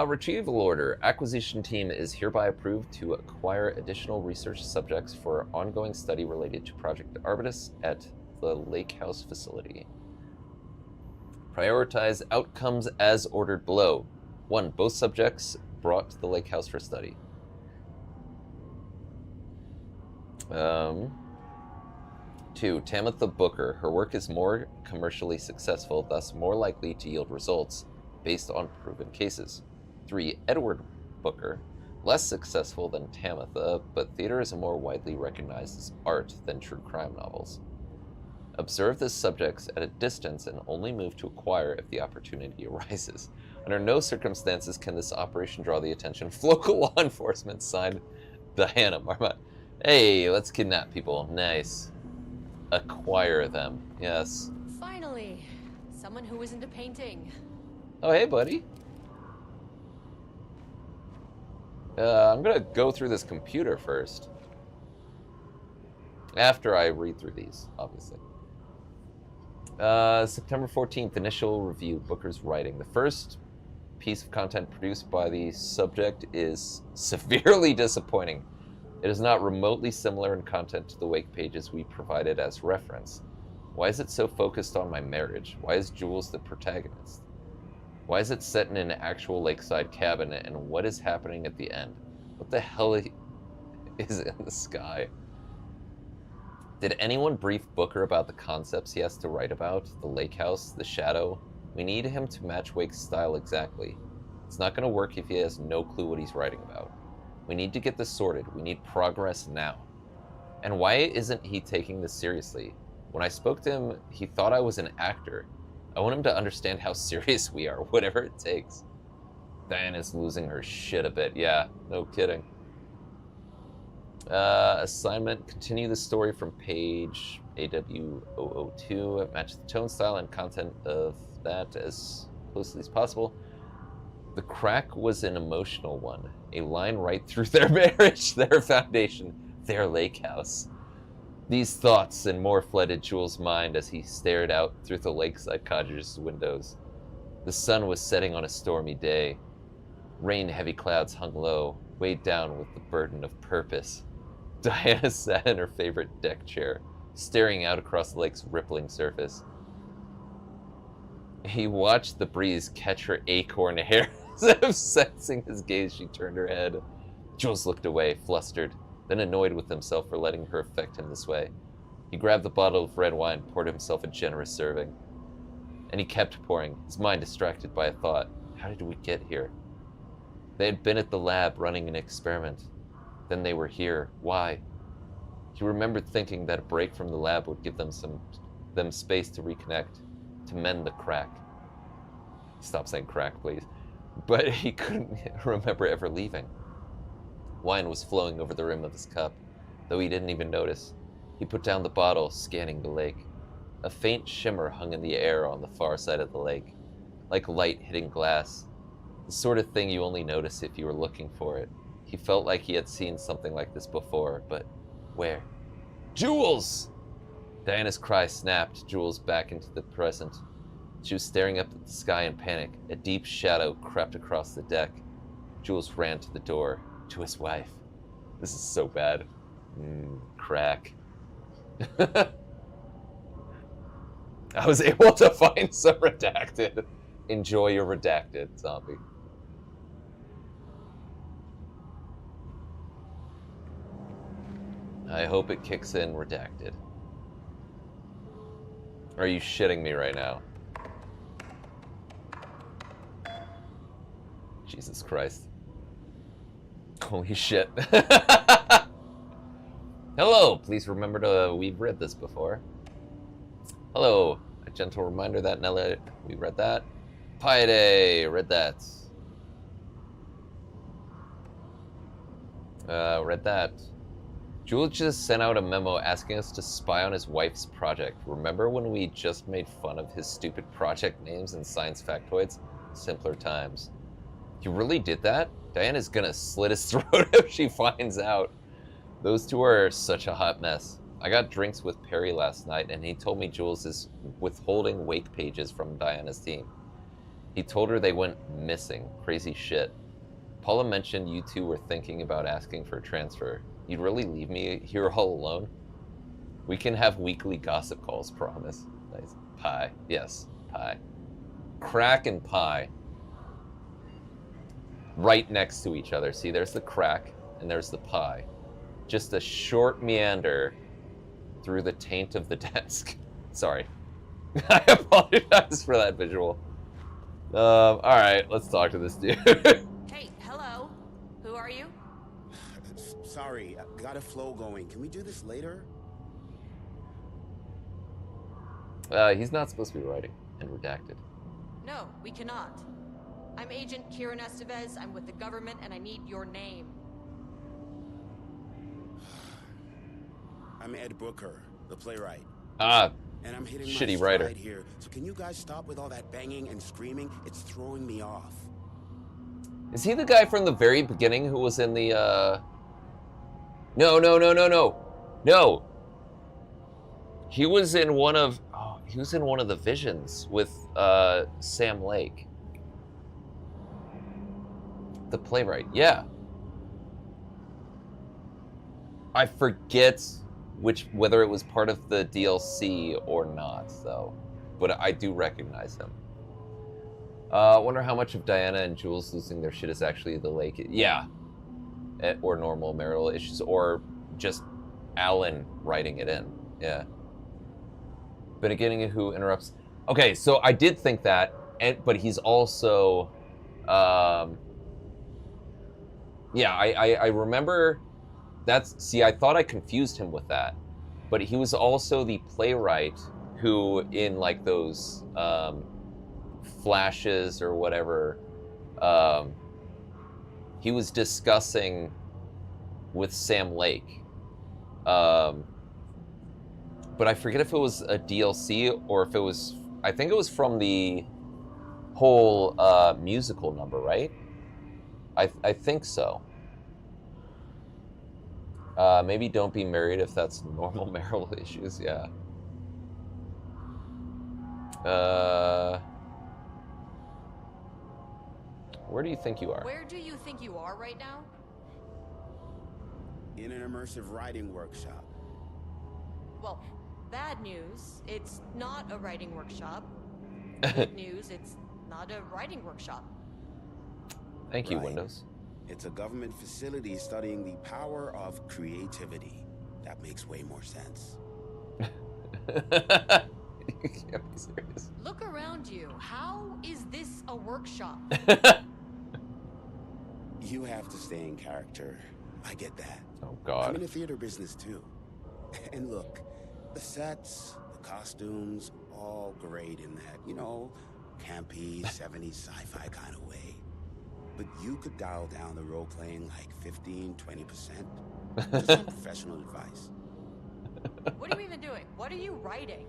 Speaker 1: Retrieval order. Acquisition team is hereby approved to acquire additional research subjects for ongoing study related to Project Arbutus at the Lake House facility. Prioritize outcomes as ordered below. 1. Both subjects brought to the Lake House for study. 2. Tamitha Booker. Her work is more commercially successful, thus more likely to yield results based on proven cases. 3. Edward Booker. Less successful than Tamitha, but theater is more widely recognized as art than true crime novels. Observe the subjects at a distance and only move to acquire if the opportunity arises. Under no circumstances can this operation draw the attention of local law enforcement. Signed, Diana Marmot. Hey, let's kidnap people. Nice. Acquire them. Yes.
Speaker 7: Finally, someone who isn't a painting.
Speaker 1: Oh, hey, buddy. I'm gonna go through this computer first. After I read through these, obviously. September 14th, initial review, Booker's writing. The first piece of content produced by the subject is severely disappointing. It is not remotely similar in content to the Wake pages we provided as reference. Why is it so focused on my marriage? Why is Jules the protagonist? Why is it set in an actual lakeside cabin, and what is happening at the end? What the hell is in the sky? Did anyone brief Booker about the concepts he has to write about? The lake house, the shadow? We need him to match Wake's style exactly. It's not going to work if he has no clue what he's writing about. We need to get this sorted. We need progress now. And why isn't he taking this seriously? When I spoke to him, he thought I was an actor. I want him to understand how serious we are, whatever it takes. Diana's losing her shit a bit. Yeah, no kidding. Assignment, continue the story from page AW002. Match the tone, style, and content of that as closely as possible. The crack was an emotional one. A line right through their marriage, their foundation, their lake house. These thoughts and more flooded Jules' mind as he stared out through the lakeside cottage's windows. The sun was setting on a stormy day. Rain-heavy clouds hung low, weighed down with the burden of purpose. Diana sat in her favorite deck chair, staring out across the lake's rippling surface. He watched the breeze catch her acorn hair. As if sensing his gaze, she turned her head. Jules looked away, flustered, then annoyed with himself for letting her affect him this way. He grabbed the bottle of red wine, poured himself a generous serving. And he kept pouring, his mind distracted by a thought. How did we get here? They had been at the lab running an experiment. Then they were here. Why? He remembered thinking that a break from the lab would give them space to reconnect, to mend the crack. Stop saying crack, please. But he couldn't remember ever leaving. Wine was flowing over the rim of his cup, though he didn't even notice. He put down the bottle, scanning the lake. A faint shimmer hung in the air on the far side of the lake, like light hitting glass. The sort of thing you only notice if you were looking for it. He felt like he had seen something like this before, but where? Jules! Diana's cry snapped Jules back into the present. She was staring up at the sky in panic. A deep shadow crept across the deck. Jules ran to the door, to his wife. This is so bad. Crack. I was able to find some redacted. Enjoy your redacted, zombie. I hope it kicks in redacted. Are you shitting me right now? Jesus Christ. Holy shit. Hello, please remember to, we've read this before. Hello, a gentle reminder that Nella, we read that. Piede, read that. Read that. Jules just sent out a memo asking us to spy on his wife's project. Remember when we just made fun of his stupid project names and science factoids? Simpler times. You really did that? Diana's gonna slit his throat if she finds out. Those two are such a hot mess. I got drinks with Perry last night and he told me Jules is withholding wake pages from Diana's team. He told her they went missing. Crazy shit. Paula mentioned you two were thinking about asking for a transfer. You'd really leave me here all alone? We can have weekly gossip calls, promise. Nice. Pie. Yes, pie. Crack and pie. Right next to each other. See, there's the crack and there's the pie. Just a short meander through the taint of the desk. Sorry. I apologize for that visual. Alright, let's talk to this dude.
Speaker 13: Hey, hello. Who are you?
Speaker 17: Sorry, got a flow going. Can we do this later?
Speaker 1: He's not supposed to be writing and redacted.
Speaker 7: No, we cannot. I'm Agent Kieran Estevez. I'm with the government, and I need your name.
Speaker 17: I'm Ed Booker, the playwright.
Speaker 1: Ah,
Speaker 17: and I'm hitting
Speaker 1: shitty
Speaker 17: my
Speaker 1: writer.
Speaker 17: stride here. So can you guys stop with all that banging and screaming? It's throwing me off.
Speaker 1: Is he the guy from the very beginning who was in the, No. He was in one of... Oh, he was in one of the Visions with, Sam Lake. The playwright, yeah. I forget whether it was part of the DLC or not, though. But I do recognize him. Wonder how much of Diana and Jules losing their shit is actually the lake. Yeah. Or normal marital issues, or just Alan writing it in. Yeah. But again, who interrupts. Okay, so I did think that, but he's also... yeah, I remember... See, I thought I confused him with that. But he was also the playwright who, in like those flashes or whatever, he was discussing with Sam Lake. But I forget if it was a DLC or if it was... I think it was from the whole musical number, right? I think so. Maybe don't be married if that's normal marital issues, yeah. Where do you think you are?
Speaker 7: Where do you think you are right now?
Speaker 17: In an immersive writing workshop.
Speaker 7: Well, bad news, it's not a writing workshop. Good news, it's not a writing workshop.
Speaker 1: Thank you, Windows.
Speaker 17: It's a government facility studying the power of creativity. That makes way more sense.
Speaker 1: You can't be serious.
Speaker 7: Look around you. How is this a workshop?
Speaker 17: You have to stay in character. I get that.
Speaker 1: Oh, God.
Speaker 17: I'm in the theater business, too. And look, the sets, the costumes, all great in that, you know, campy, 70s sci-fi kind of way. But you could dial down the role-playing like 15, 20%. Just some professional advice.
Speaker 7: What are you even doing? What are you writing?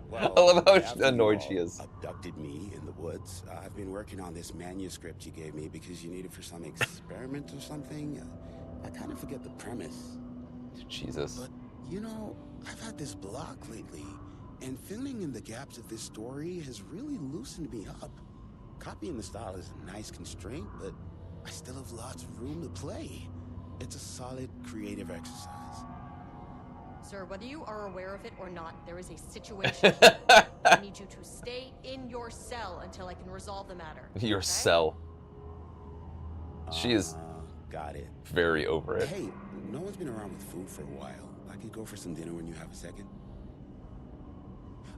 Speaker 17: Well,
Speaker 1: I love how
Speaker 17: after
Speaker 1: annoyed
Speaker 17: you
Speaker 1: she
Speaker 17: all
Speaker 1: is.
Speaker 17: Abducted me in the woods. I've been working on this manuscript you gave me because you need it for some experiment or something. I kind of forget the premise.
Speaker 1: Jesus.
Speaker 17: But, you know, I've had this block lately, and filling in the gaps of this story has really loosened me up. Copying the style is a nice constraint, but I still have lots of room to play. It's a solid creative exercise.
Speaker 7: Sir, whether you are aware of it or not, there is a situation. I need you to stay in your cell until I can resolve the matter.
Speaker 1: Your cell. She is
Speaker 17: got it.
Speaker 1: very over it.
Speaker 17: Hey, no one's been around with food for a while. I could go for some dinner when you have a second.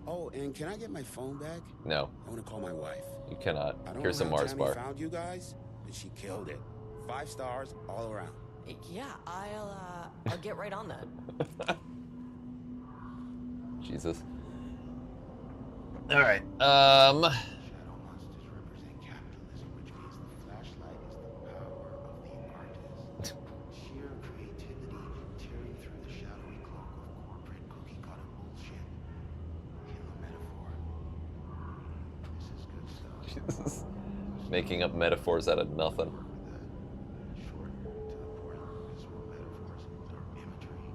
Speaker 17: Oh, and can I get my phone back?
Speaker 1: No.
Speaker 17: I want to call my wife.
Speaker 1: You cannot.
Speaker 17: I don't
Speaker 1: Here's
Speaker 17: know
Speaker 1: some
Speaker 17: how
Speaker 1: Mars
Speaker 17: Tammy
Speaker 1: bar.
Speaker 17: found you guys, but she killed it. 5 stars all around.
Speaker 13: Yeah, I'll get right on that.
Speaker 1: Jesus. All right.
Speaker 9: Shadow monsters represent capitalism, which means the flashlight is the power of the artist. Sheer creativity tearing through the shadowy cloak of corporate cookie-cutter bullshit. Kill a metaphor. This is good stuff.
Speaker 1: Jesus. Making up metaphors out of nothing.
Speaker 9: Short to the point, visual metaphors, dark imagery.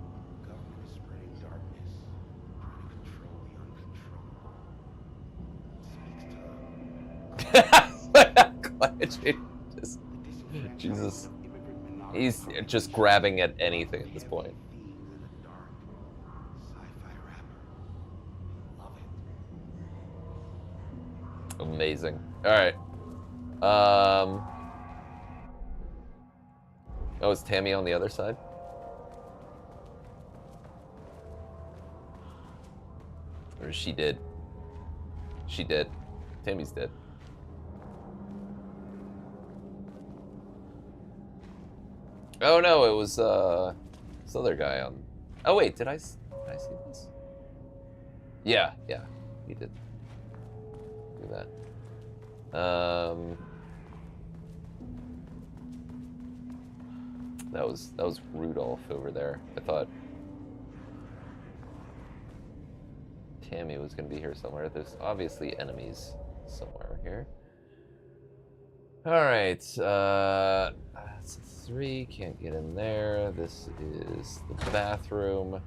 Speaker 9: Government is spreading darkness, trying to control the uncontrollable.
Speaker 1: Jesus. He's just grabbing at anything at this point. Amazing. All right. Oh, is Tammy on the other side? Or is she dead? She dead. Tammy's dead. Oh no, it was this other guy on. Oh wait, did I see this? Yeah, he did. Do that. That was Rudolph over there. I thought Tammy was gonna be here somewhere. There's obviously enemies somewhere here. All right, that's a 3. Can't get in there. This is the bathroom,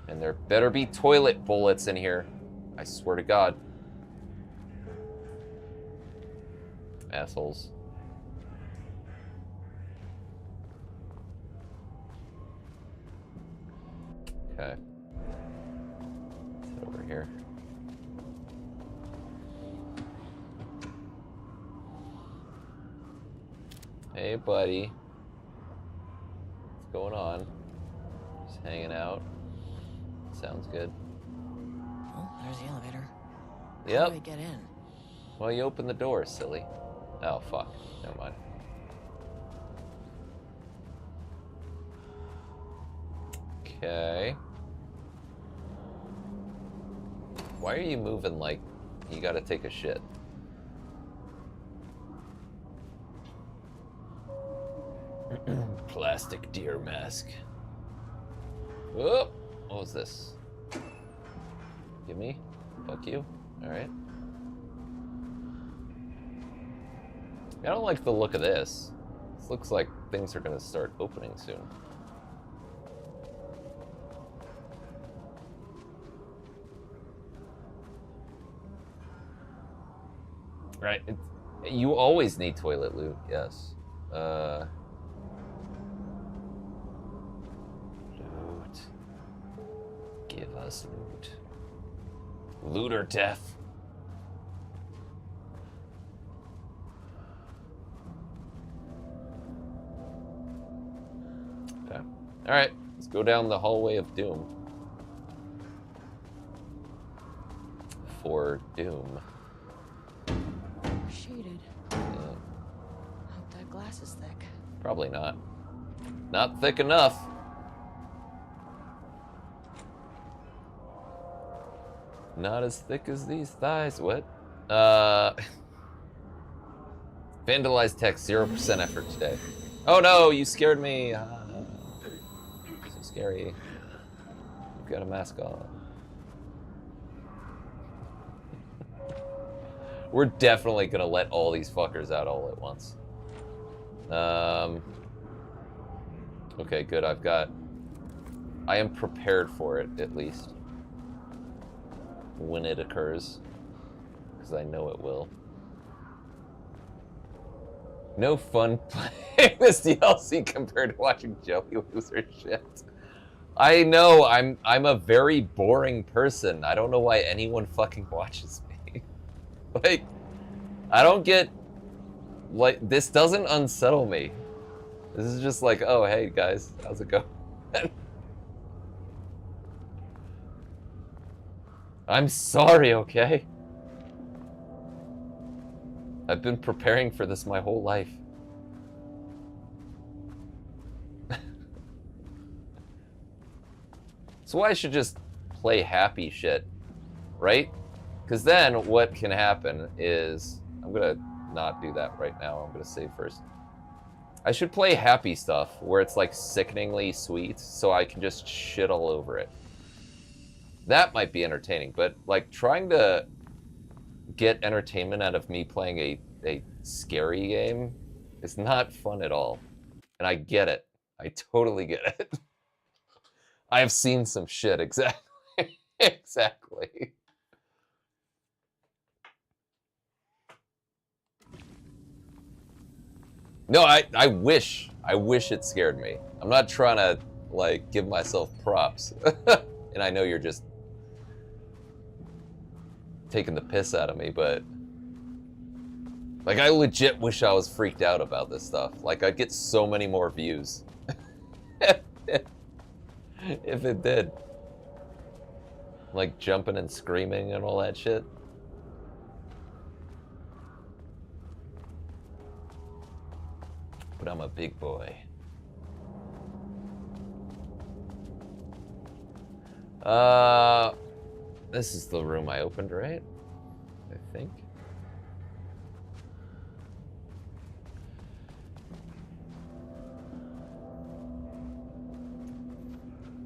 Speaker 1: and there better be toilet bullets in here. I swear to God. Assholes. Okay. Let's head over here. Hey, buddy. What's going on? Just hanging out. Sounds good.
Speaker 13: Oh, there's the elevator.
Speaker 1: Yep.
Speaker 13: How do I get in?
Speaker 1: Well, you open the door, silly. Oh, fuck. Never mind. Okay. Why are you moving like you gotta take a shit? Plastic deer mask. Oh, what was this? Give me? Fuck you. Alright. I don't like the look of this. This looks like things are gonna start opening soon. Right. You always need toilet loot, yes. Loot. Give us loot. Loot or death. Okay. Alright, let's go down the hallway of doom. For doom.
Speaker 7: Shaded. Hope that glass is thick.
Speaker 1: Probably not. Not thick enough. Not as thick as these thighs. What? Vandalized text, 0% effort today. Oh no, you scared me. So scary. You've got a mask on. We're definitely gonna let all these fuckers out all at once. Okay, good. I am prepared for it, at least. When it occurs. Because I know it will. No fun playing this DLC compared to watching Joey lose her shit. I know, I'm a very boring person. I don't know why anyone fucking watches me. Like, I don't get, like, this doesn't unsettle me. This is just like, oh, hey guys, how's it going? I'm sorry, okay? I've been preparing for this my whole life. That's why I should just play happy shit, right? Because then what can happen is, I'm gonna not do that right now, I'm gonna save first. I should play happy stuff where it's like sickeningly sweet so I can just shit all over it. That might be entertaining, but like trying to get entertainment out of me playing a scary game is not fun at all. And I get it. I totally get it. I have seen some shit, exactly. Exactly. No, I wish it scared me. I'm not trying to, like, give myself props. And I know you're just taking the piss out of me, but like, I legit wish I was freaked out about this stuff. Like, I'd get so many more views. If it did. Like, jumping and screaming and all that shit. But I'm a big boy. This is the room I opened, right? I think.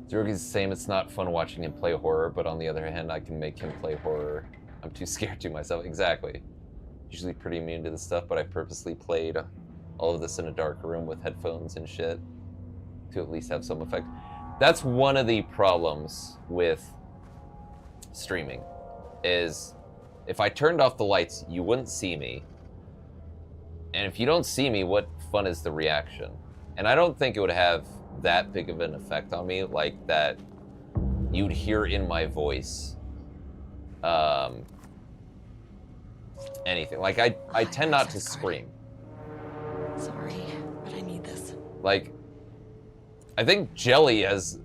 Speaker 1: Zergi's saying it's not fun watching him play horror, but on the other hand, I can make him play horror. I'm too scared to myself. Exactly. Usually pretty immune to this stuff, but I purposely played all of this in a dark room with headphones and shit to at least have some effect. That's one of the problems with streaming, is if I turned off the lights, you wouldn't see me. And if you don't see me, what fun is the reaction? And I don't think it would have that big of an effect on me, like that you'd hear in my voice anything. Like, I tend not to scream.
Speaker 13: Sorry, but I need this.
Speaker 1: Like, I think Jelly has,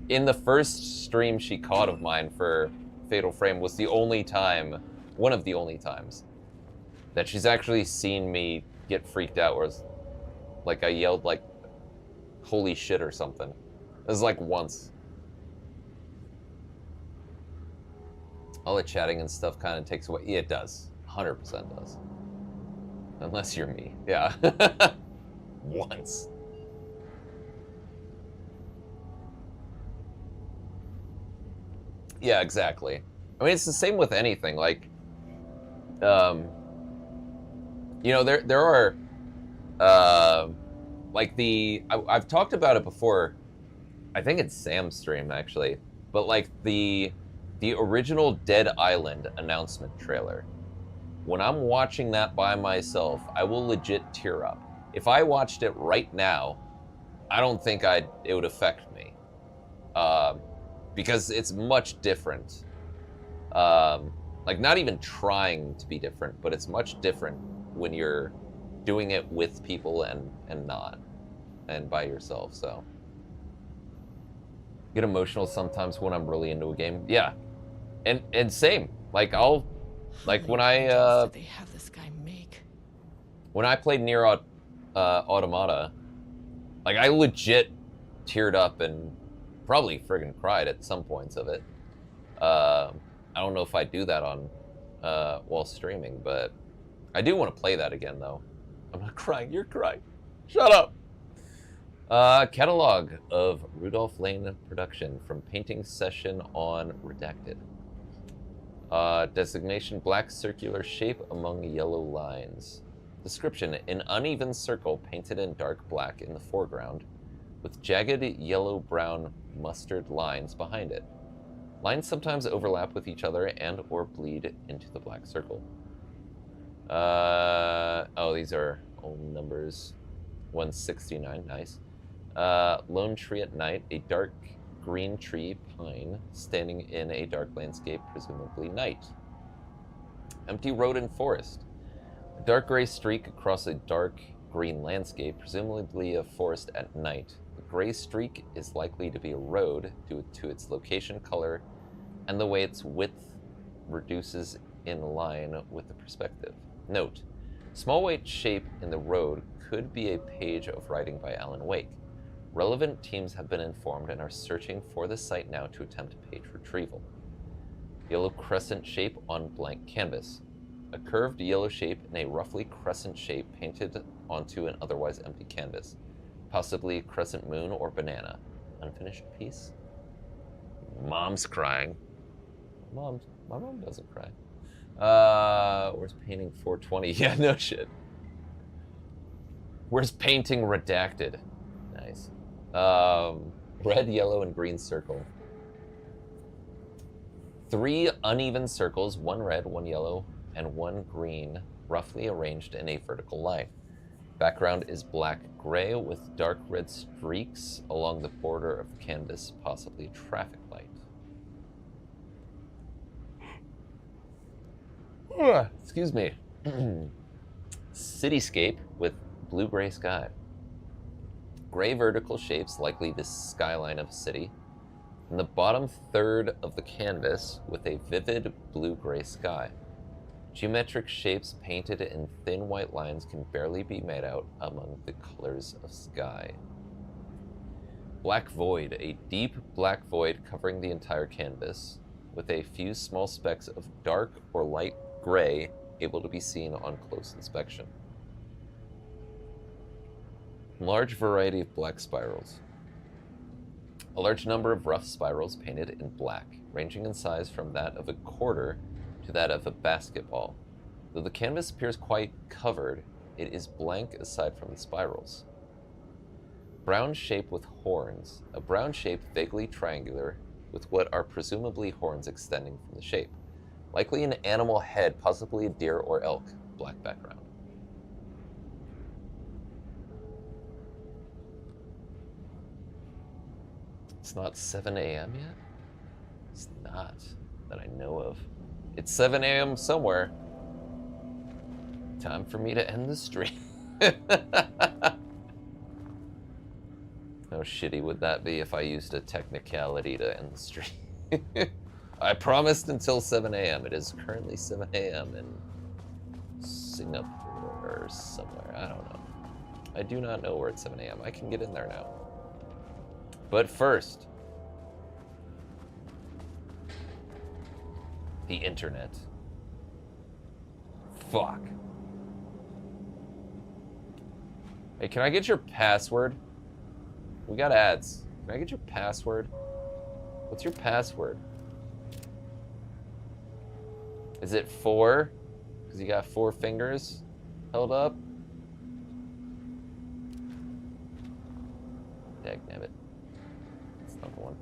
Speaker 1: in the first stream she caught of mine for Fatal Frame, was the only time, one of the only times, that she's actually seen me get freaked out, where it's, like, I yelled, like, holy shit or something. It was like once. All the chatting and stuff kind of takes away. Yeah, it does. 100% does. Unless you're me. Yeah. Once. Yeah, exactly. I mean, it's the same with anything. Like, you know, there are, like I've talked about it before. I think it's Sam's stream, actually. But, like, the original Dead Island announcement trailer. When I'm watching that by myself, I will legit tear up. If I watched it right now, I don't think it would affect me. Because it's much different. Like, not even trying to be different, but it's much different when you're doing it with people and not, and by yourself, so. Get emotional sometimes when I'm really into a game. Yeah. And same. Like, I'll, like, when I,
Speaker 13: they have this guy make?
Speaker 1: When I played Nier Automata, like, I legit teared up and probably friggin' cried at some points of it. I don't know if I do that on, while streaming, but I do want to play that again, though. I'm not crying, you're crying. Shut up! Catalog of Rudolph Lane production from painting session on Redacted. Designation, black circular shape among yellow lines. Description, an uneven circle painted in dark black in the foreground, with jagged yellow-brown mustard lines behind it. Lines sometimes overlap with each other and or bleed into the black circle. Oh, these are old numbers. 169, nice. Lone tree at night, a dark green tree, pine, standing in a dark landscape, presumably night. Empty road and forest. A dark gray streak across a dark green landscape, presumably a forest at night. The gray streak is likely to be a road due to its location, color, and the way its width reduces in line with the perspective. Note, small white shape in the road could be a page of writing by Alan Wake. Relevant teams have been informed and are searching for the site now to attempt page retrieval. Yellow crescent shape on blank canvas. A curved yellow shape in a roughly crescent shape painted onto an otherwise empty canvas. Possibly a crescent moon or banana. Unfinished piece? Mom's crying. My mom doesn't cry. Where's painting 420? Yeah, no shit. Where's painting redacted? Nice. Red, yellow, and green circle. 3 uneven circles, 1 red, 1 yellow, and 1 green, roughly arranged in a vertical line. Background is black-gray with dark red streaks along the border of the canvas, possibly a traffic light. Excuse me. Cityscape with blue-gray sky. Gray vertical shapes, likely the skyline of a city. In the bottom third of the canvas with a vivid blue-gray sky. Geometric shapes painted in thin white lines can barely be made out among the colors of sky. Black void, a deep black void covering the entire canvas, with a few small specks of dark or light gray able to be seen on close inspection. Large variety of black spirals. A large number of rough spirals painted in black, ranging in size from that of a quarter to that of a basketball. Though the canvas appears quite covered, it is blank aside from the spirals. Brown shape with horns. A brown shape vaguely triangular with what are presumably horns extending from the shape. Likely an animal head, possibly a deer or elk. Black background. It's not 7 a.m. yet? It's not, that I know of. It's 7 a.m. somewhere. Time for me to end the stream. How shitty would that be if I used a technicality to end the stream? I promised until 7 a.m. It is currently 7 a.m. in Singapore or somewhere. I don't know. I do not know where it's 7 a.m. I can get in there now. But first, the internet. Fuck. Hey, can I get your password? We got ads. Can I get your password? What's your password? Is it 4? Because you got 4 fingers held up? Dagnabbit. That's not the one.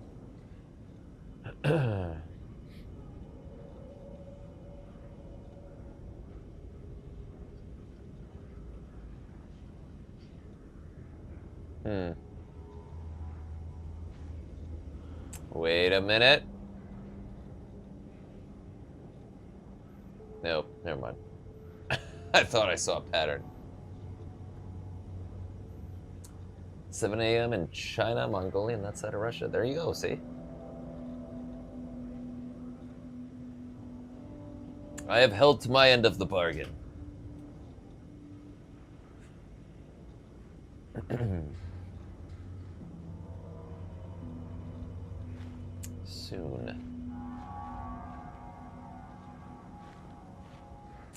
Speaker 1: Wait a minute. Nope, never mind. I thought I saw a pattern. 7 a.m. in China, Mongolia, and that side of Russia. There you go, see? I have held to my end of the bargain. Soon.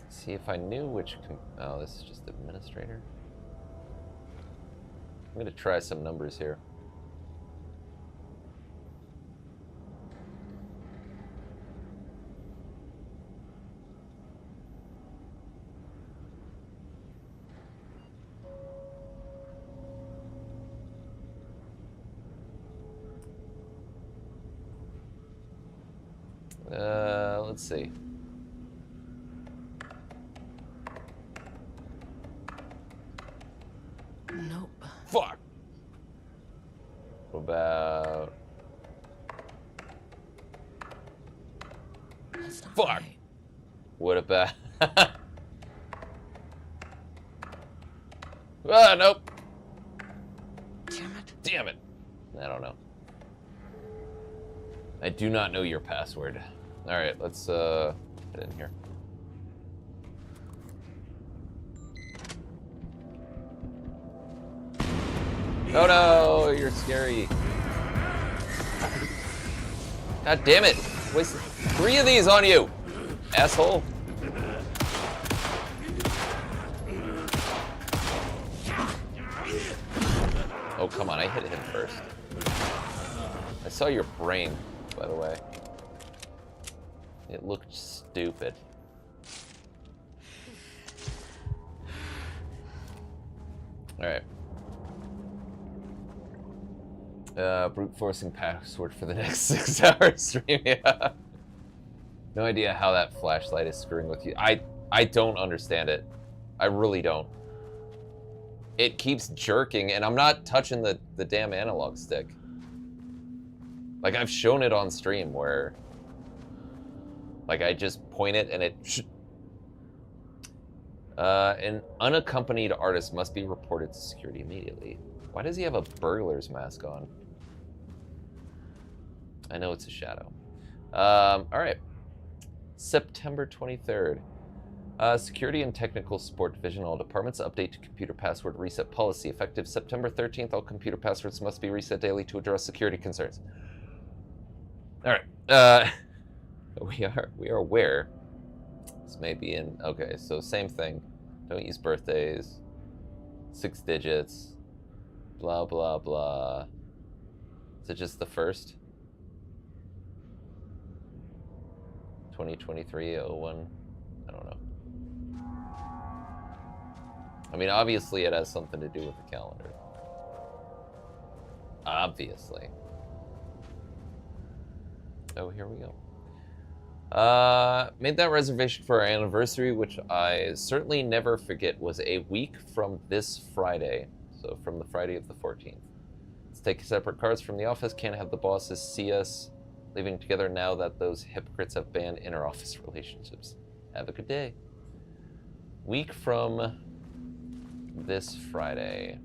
Speaker 1: See if I knew which. Oh, this is just administrator. I'm gonna try some numbers here. Let's see.
Speaker 13: Nope.
Speaker 1: Fuck. about... Fuck! What about... Ah, nope! Damn it! I don't know. I do not know your password. Alright, let's get in here. Oh no, you're scary. God damn it! Wasted 3 of these on you, asshole. Oh, come on, I hit him first. I saw your brain, by the way. It looked stupid. Alright. Brute forcing password for the next 6-hour stream, yeah. No idea how that flashlight is screwing with you. I don't understand it. I really don't. It keeps jerking, and I'm not touching the damn analog stick. Like, I've shown it on stream where... Like, I just point it, and it... An unaccompanied artist must be reported to security immediately. Why does he have a burglar's mask on? I know it's a shadow. Alright. September 23rd. Security and Technical Support Division, all departments, update to computer password reset policy. Effective September 13th, all computer passwords must be reset daily to address security concerns. Alright. We are aware. This may be in... Okay, so same thing. Don't use birthdays. 6 digits. Blah, blah, blah. Is it just the first? 2023-01. I don't know. I mean, obviously it has something to do with the calendar. Obviously. Oh, here we go. Made that reservation for our anniversary, which I certainly never forget, was a week from this Friday. So from the Friday of the 14th. Let's take separate cars from the office. Can't have the bosses see us living together now that those hypocrites have banned inter-office relationships. Have a good day. Week from this Friday.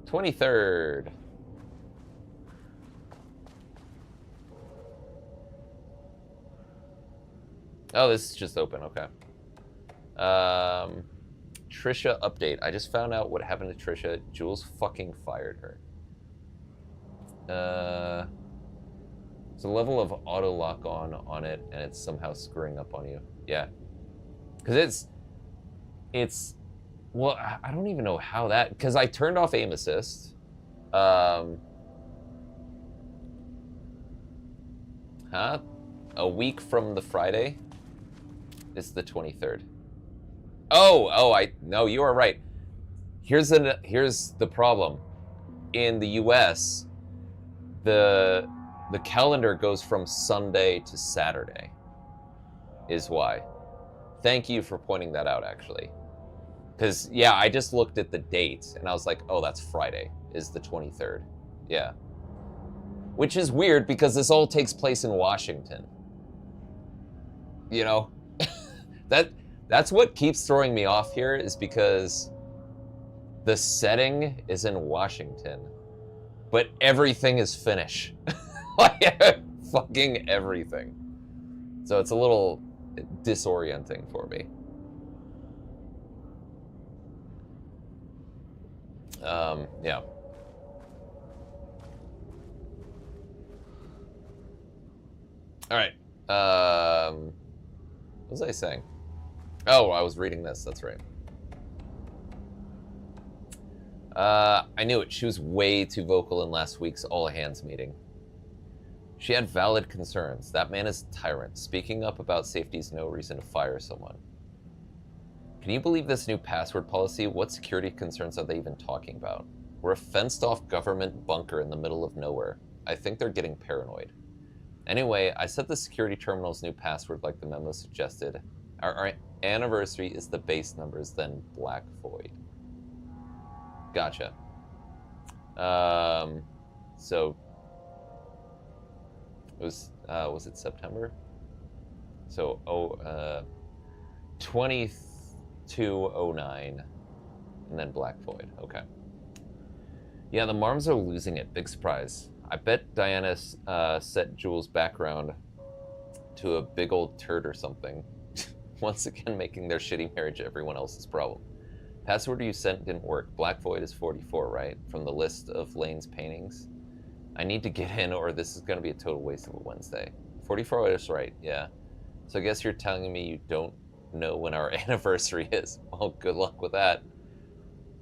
Speaker 1: 23rd. Oh, this is just open, okay. Trisha update. I just found out what happened to Trisha. Jules fucking fired her. There's a level of auto lock on it, and it's somehow screwing up on you. Yeah. Because it's, well, I don't even know how that, because I turned off aim assist. A week from the Friday. It's the 23rd. No, you are right. Here's the problem. In the US, the calendar goes from Sunday to Saturday, is why. Thank you for pointing that out, actually. Because, yeah, I just looked at the date, and I was like, oh, that's Friday, is the 23rd. Yeah. Which is weird, because this all takes place in Washington. You know? That's what keeps throwing me off here, is because the setting is in Washington, but everything is Finnish. Like, fucking everything. So it's a little disorienting for me. Yeah. All right. What was I saying? Oh, I was reading this. That's right. I knew it. She was way too vocal in last week's all-hands meeting. She had valid concerns. That man is a tyrant. Speaking up about safety is no reason to fire someone. Can you believe this new password policy? What security concerns are they even talking about? We're a fenced-off government bunker in the middle of nowhere. I think they're getting paranoid. Anyway, I set the security terminal's new password like the memo suggested. Our anniversary is the base numbers, then Black Void. Gotcha. So it was it September? So 2209, and then Black Void. Okay. Yeah, the Marms are losing it. Big surprise. I bet Diana set Jules' background to a big old turd or something. Once again, making their shitty marriage everyone else's problem. Password you sent didn't work. Black Void is 44, right? From the list of Lane's paintings. I need to get in or this is going to be a total waste of a Wednesday. 44 is right, yeah. So I guess you're telling me you don't know when our anniversary is. Well, good luck with that.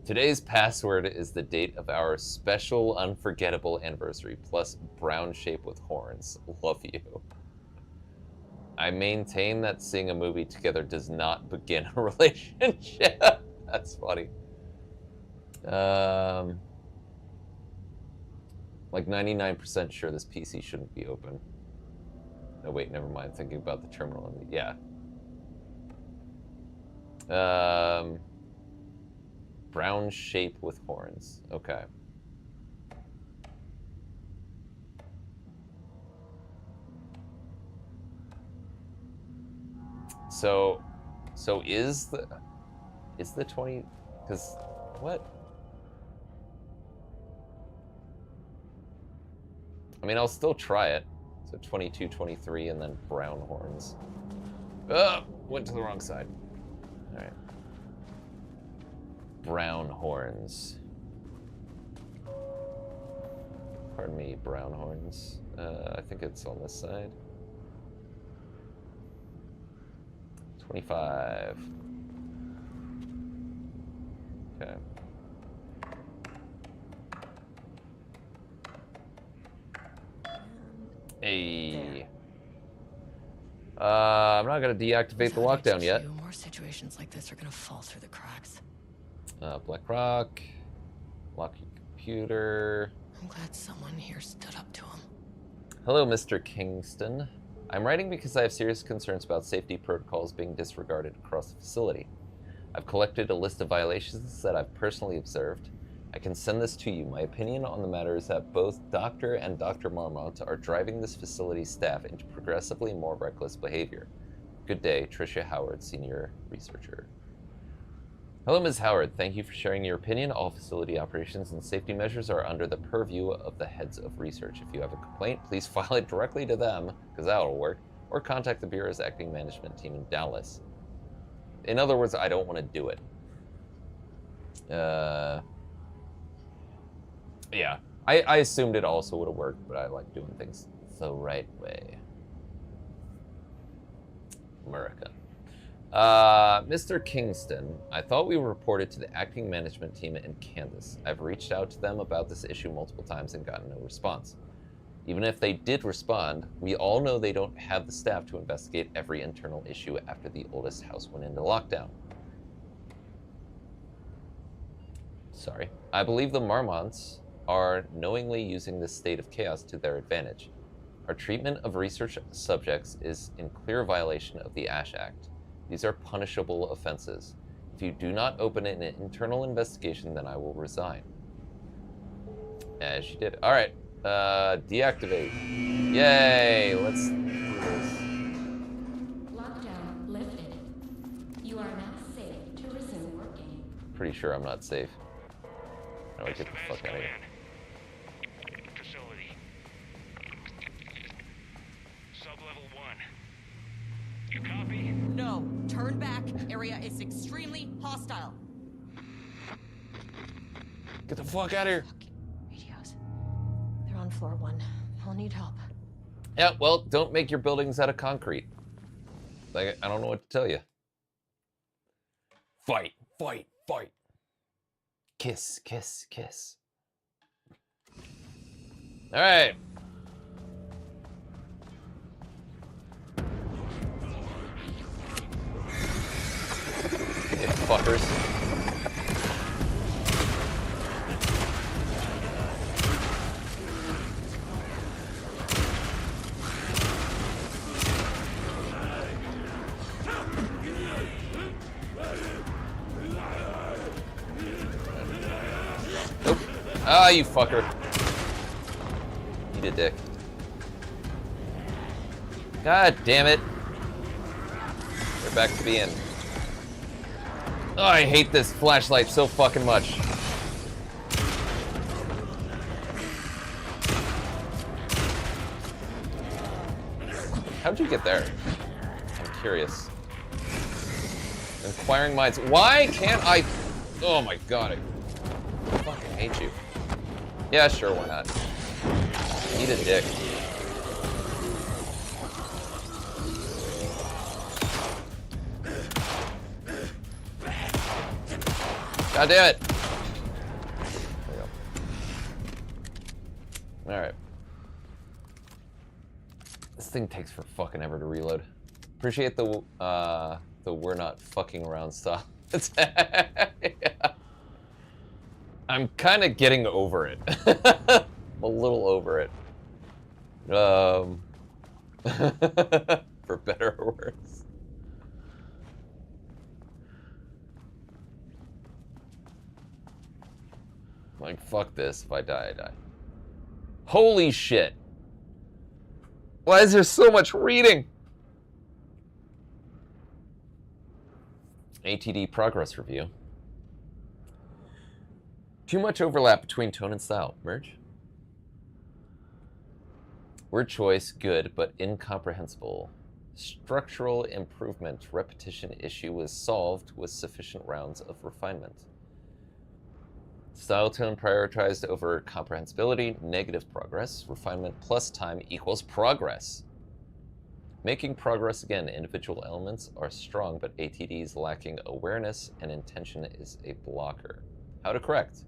Speaker 1: Today's password is the date of our special unforgettable anniversary, plus brown shape with horns. Love you. I maintain that seeing a movie together does not begin a relationship. That's funny. Like 99% sure this PC shouldn't be open. No, wait, never mind. Thinking about the terminal. Yeah. Brown shape with horns. Okay. So is the 20, because what? I mean, I'll still try it. So 22, 23, and then brown horns. Went to the wrong side. All right. Brown horns. Pardon me, brown horns. I think it's on this side. 25. Okay. Hey. I'm not gonna deactivate the lockdown yet.
Speaker 13: More situations like this are gonna fall through the cracks.
Speaker 1: Black Rock. Lock your computer.
Speaker 13: I'm glad someone here stood up to him.
Speaker 1: Hello, Mr. Kingston. I'm writing because I have serious concerns about safety protocols being disregarded across the facility. I've collected a list of violations that I've personally observed. I can send this to you. My opinion on the matter is that both Dr. and Dr. Marmont are driving this facility's staff into progressively more reckless behavior. Good day, Tricia Howard, Senior Researcher. Hello, Ms. Howard. Thank you for sharing your opinion. All facility operations and safety measures are under the purview of the heads of research. If you have a complaint, please file it directly to them, because that'll work, or contact the Bureau's acting management team in Dallas. In other words, I don't want to do it. Yeah, I assumed it also would have worked, but I like doing things the right way. America. Mr. Kingston, I thought we were reported to the acting management team in Kansas. I've reached out to them about this issue multiple times and gotten no response. Even if they did respond, we all know they don't have the staff to investigate every internal issue after the oldest house went into lockdown. Sorry. I believe the Marmonts are knowingly using this state of chaos to their advantage. Our treatment of research subjects is in clear violation of the ASH Act. These are punishable offenses. If you do not open an internal investigation, then I will resign. As you did. All right. Deactivate. Yay! Let's do this.
Speaker 12: Lockdown lifted. You are now safe to resume working.
Speaker 1: Pretty sure I'm not safe. No, get the fuck out of here.
Speaker 18: Facility. Sub-level 1. You copy?
Speaker 13: No, turn back. Area is extremely hostile.
Speaker 1: Get the fuck out of here.
Speaker 13: Radios. They're on floor 1. I'll need help.
Speaker 1: Yeah, well, don't make your buildings out of concrete. Like, I don't know what to tell you. Fight, fight, fight. Kiss, kiss, kiss. All right. Hey, fuckers. Nope. Ah, you fucker. Eat a dick. God damn it. We're back to the end. Oh, I hate this flashlight so fucking much. How'd you get there? I'm curious. Inquiring minds. Why can't I? Oh my god, I fucking hate you. Yeah, sure, why not? Eat a dick. God damn it! There we go. Alright. This thing takes for fucking ever to reload. Appreciate the we're not fucking around stuff. Yeah. I'm kind of getting over it. I'm a little over it. For better or worse. Like, fuck this. If I die, I die. Holy shit. Why is there so much reading? ATD progress review. Too much overlap between tone and style. Merge. Word choice, good, but incomprehensible. Structural improvement. Repetition issue was solved with sufficient rounds of refinement. Style tone prioritized over comprehensibility, negative progress. Refinement plus time equals progress. Making progress again, individual elements are strong, but ATD's lacking awareness and intention is a blocker. How to correct?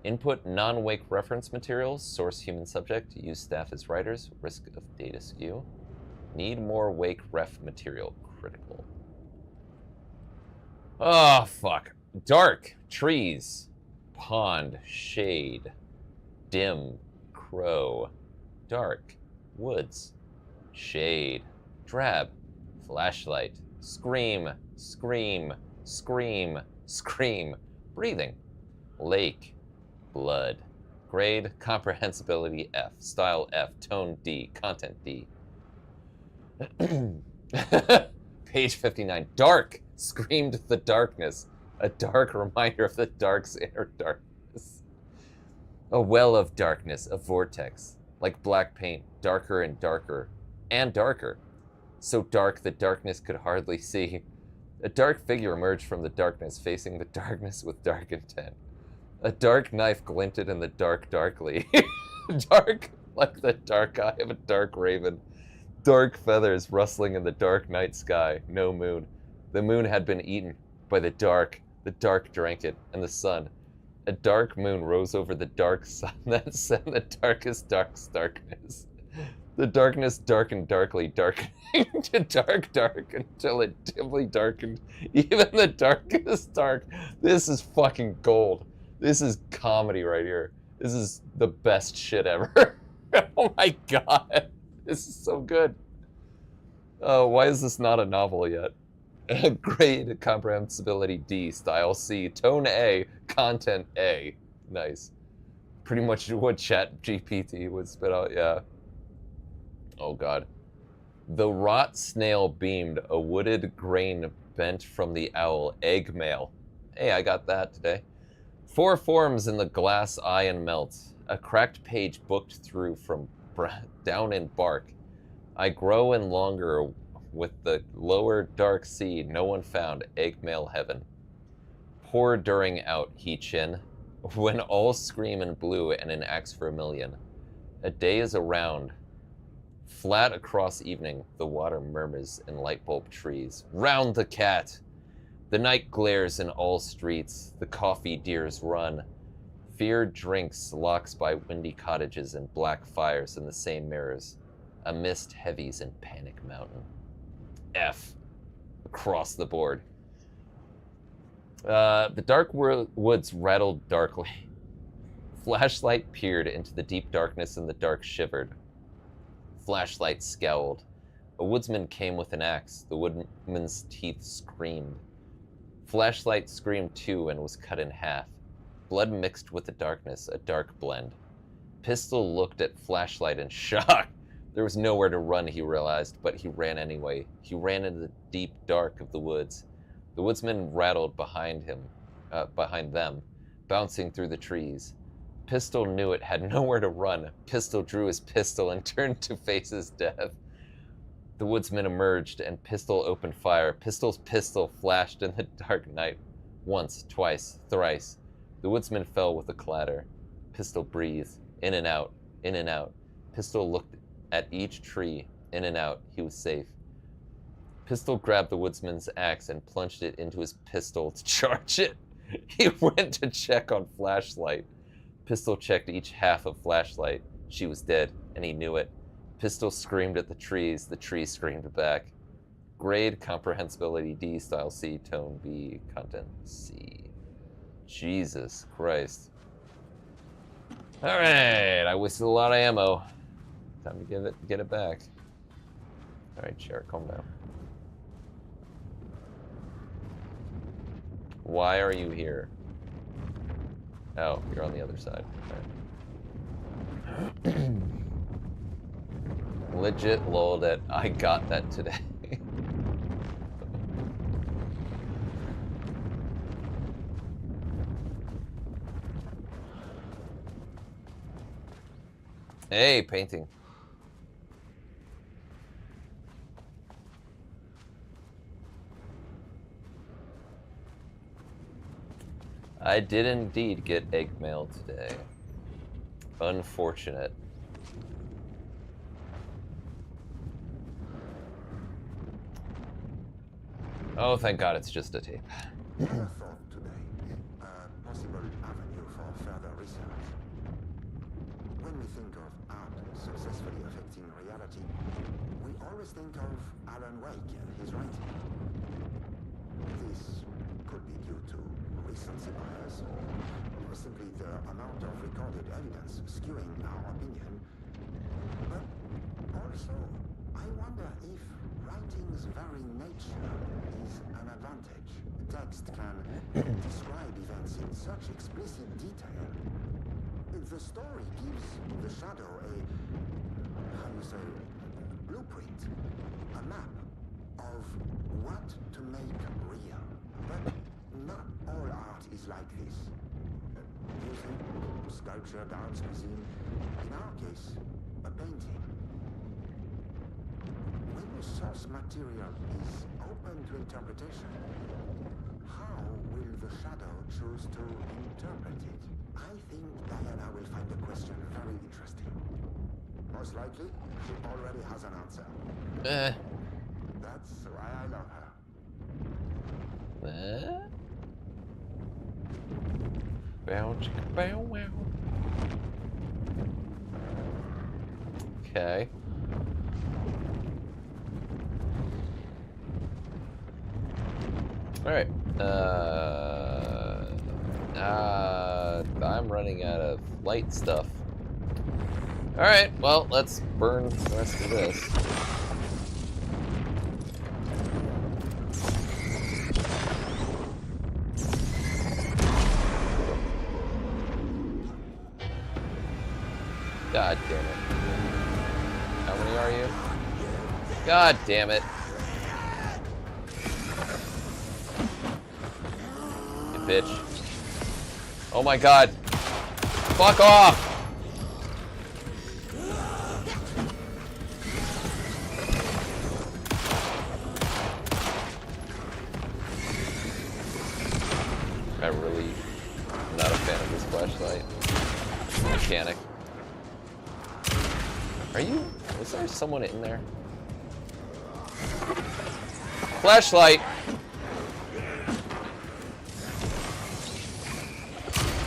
Speaker 1: Input non-wake reference materials, source human subject, use staff as writers, risk of data skew. Need more wake ref material, critical. Oh, fuck. Dark, trees. Pond, shade, dim, crow, dark, woods, shade, drab, flashlight, scream, scream, scream, scream, breathing, lake, blood, grade, comprehensibility F, style F, tone D, content D. Page 59, dark, screamed the darkness. A dark reminder of the dark's inner darkness. A well of darkness, a vortex. Like black paint, darker and darker. And darker. So dark the darkness could hardly see. A dark figure emerged from the darkness, facing the darkness with dark intent. A dark knife glinted in the dark darkly. Dark like the dark eye of a dark raven. Dark feathers rustling in the dark night sky. No moon. The moon had been eaten by the dark. The dark drank it, and the sun. A dark moon rose over the dark sun that sent the darkest darkness. The darkness darkened darkly, darkening to dark until it dimly darkened even the darkest dark. This is fucking gold. This is comedy right here. This is the best shit ever. Oh my god. This is so good. Why is this not a novel yet? Grade, comprehensibility D, style C, tone A, content A. Nice. Pretty much what ChatGPT would spit out, yeah. Oh god. The rot snail beamed, a wooded grain bent from the owl, egg mail. Hey, I got that today. 4 forms in the glass eye and melt. A cracked page booked through from down in bark. I grow in longer with the lower dark seed, no one found egg mail heaven. Pour during out, he chin, when all scream in blue and an axe for a million. A day is around. Flat across evening, the water murmurs in light bulb trees. Round the cat! The night glares in all streets, the coffee deers run. Fear drinks locks by windy cottages and black fires in the same mirrors. A mist heavies in Panic Mountain. F. Across the board. The dark woods rattled darkly. Flashlight peered into the deep darkness and the dark shivered. Flashlight scowled. A woodsman came with an axe. The woodman's teeth screamed. Flashlight screamed too and was cut in half. Blood mixed with the darkness, a dark blend. Pistol looked at Flashlight in shock. There was nowhere to run, he realized, but he ran anyway. He ran into the deep dark of the woods. The woodsman rattled behind them, bouncing through the trees. Pistol knew it had nowhere to run. Pistol drew his pistol and turned to face his death. The woodsman emerged, and Pistol opened fire. Pistol's pistol flashed in the dark night. Once, twice, thrice. The woodsman fell with a clatter. Pistol breathed. In and out. In and out. Pistol looked at each tree. In and out. He was safe. Pistol grabbed the woodsman's axe and plunged it into his pistol to charge it. He went to check on Flashlight. Pistol checked each half of Flashlight. She was dead, and he knew it. Pistol screamed at the trees screamed back. Grade comprehensibility D, style C, tone B, content C. Jesus Christ. Alright, I wasted a lot of ammo. Time to get it back. Alright, Cher, calm down. Why are you here? Oh, you're on the other side. Right. Legit lol that I got that today. Hey, painting. I did indeed get egg mail today. Unfortunate. Oh, thank God it's just a tape.
Speaker 9: I thought today a possible avenue for further research. When we think of art successfully affecting reality, we always think of Alan Wake and his writing. This could be due to recency bias or simply the amount of recorded evidence skewing our opinion. But also, I wonder if writing's very nature is an advantage. Text can describe events in such explicit detail. The story gives the shadow a blueprint, a map of what to make real. But not all art is like this. Music, sculpture, dance, cuisine. In our case, a painting. When the source material is open to interpretation, how will the shadow choose to interpret it? I think Diana will find the question very interesting. Most likely, she already has an answer. That's why I love her.
Speaker 1: Bow, chicka, bow, wow. Okay. Alright. I'm running out of light stuff. Alright, well, let's burn the rest of this. God damn it. How many are you? God damn it. You bitch. Oh my God. Fuck off! I'm really not a fan of this flashlight mechanic. Are you? Was there someone in there? Flashlight!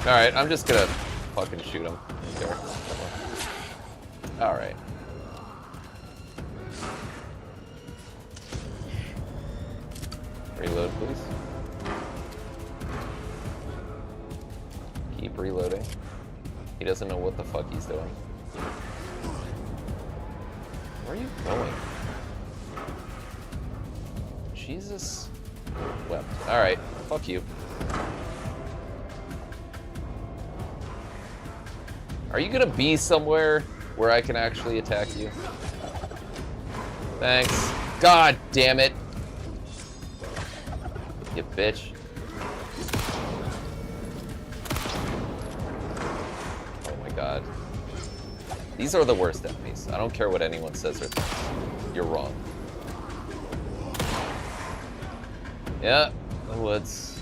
Speaker 1: Alright, I'm just gonna fucking shoot him. There. Alright. Reload, please. Keep reloading. He doesn't know what the fuck he's doing. Where are you going? Jesus wept. Alright, fuck you. Are you gonna be somewhere where I can actually attack you? Thanks. God damn it. You bitch. Oh my god. These are the worst enemies. I don't care what anyone says or thinks. You're wrong. Yeah, the woods.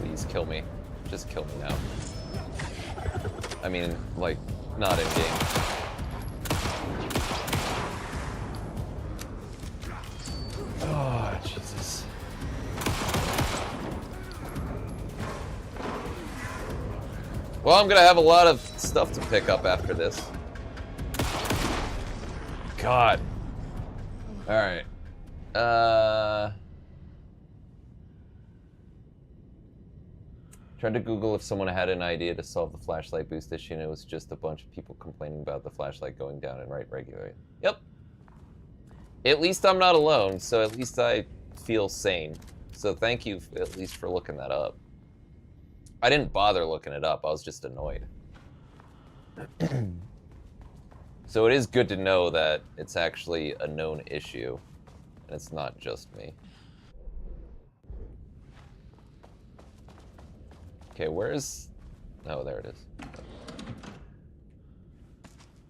Speaker 1: Please kill me. Just kill me now. I mean, like, not in game. Oh, Jesus. Well, I'm gonna have a lot of stuff to pick up after this. God. Alright. Tried to Google if someone had an idea to solve the flashlight boost issue, and it was just a bunch of people complaining about the flashlight going down and right regularly. Yep. At least I'm not alone, so at least I feel sane. So thank you at least for looking that up. I didn't bother looking it up, I was just annoyed. So it is good to know that it's actually a known issue, and it's not just me. Okay, where's... Oh, there it is.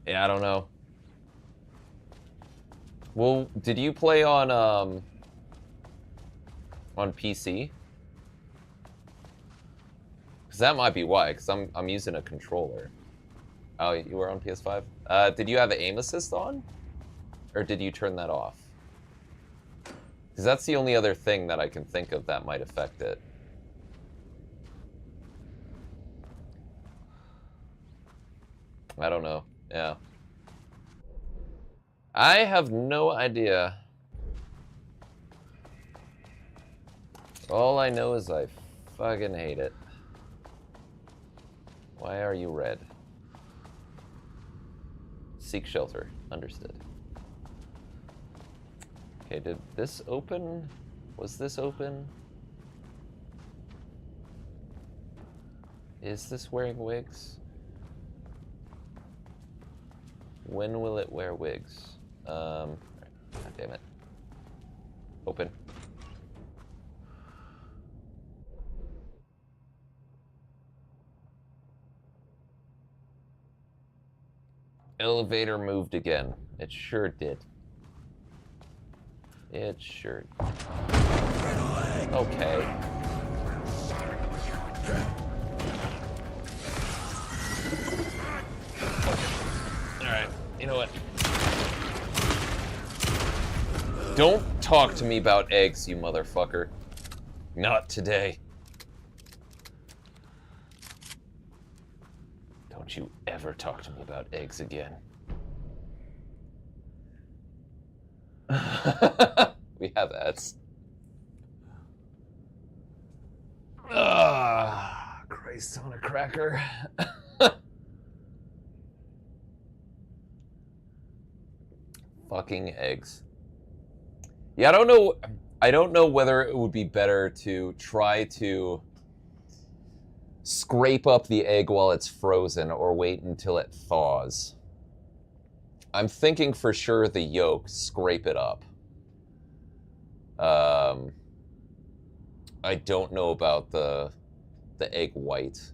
Speaker 1: Yeah, I don't know. Well, did you play on PC? Because that might be why, because I'm using a controller. Oh, you were on PS5? Did you have the aim assist on? Or did you turn that off? Because that's the only other thing that I can think of that might affect it. I don't know. Yeah. I have no idea. All I know is I fucking hate it. Why are you red? Seek shelter. Understood. Okay, did this open? Was this open? Is this wearing wigs? When will it wear wigs? God damn it. Open. Elevator moved again. It sure did. It sure did. Okay. Alright, you know what? Don't talk to me about eggs, you motherfucker. Not today. Don't you ever talk to me about eggs again. We have ads. Ah, Christ on a cracker. Fucking eggs. Yeah, I don't know whether it would be better to try to scrape up the egg while it's frozen or wait until it thaws. I'm thinking for sure the yolk, scrape it up. I don't know about the egg white.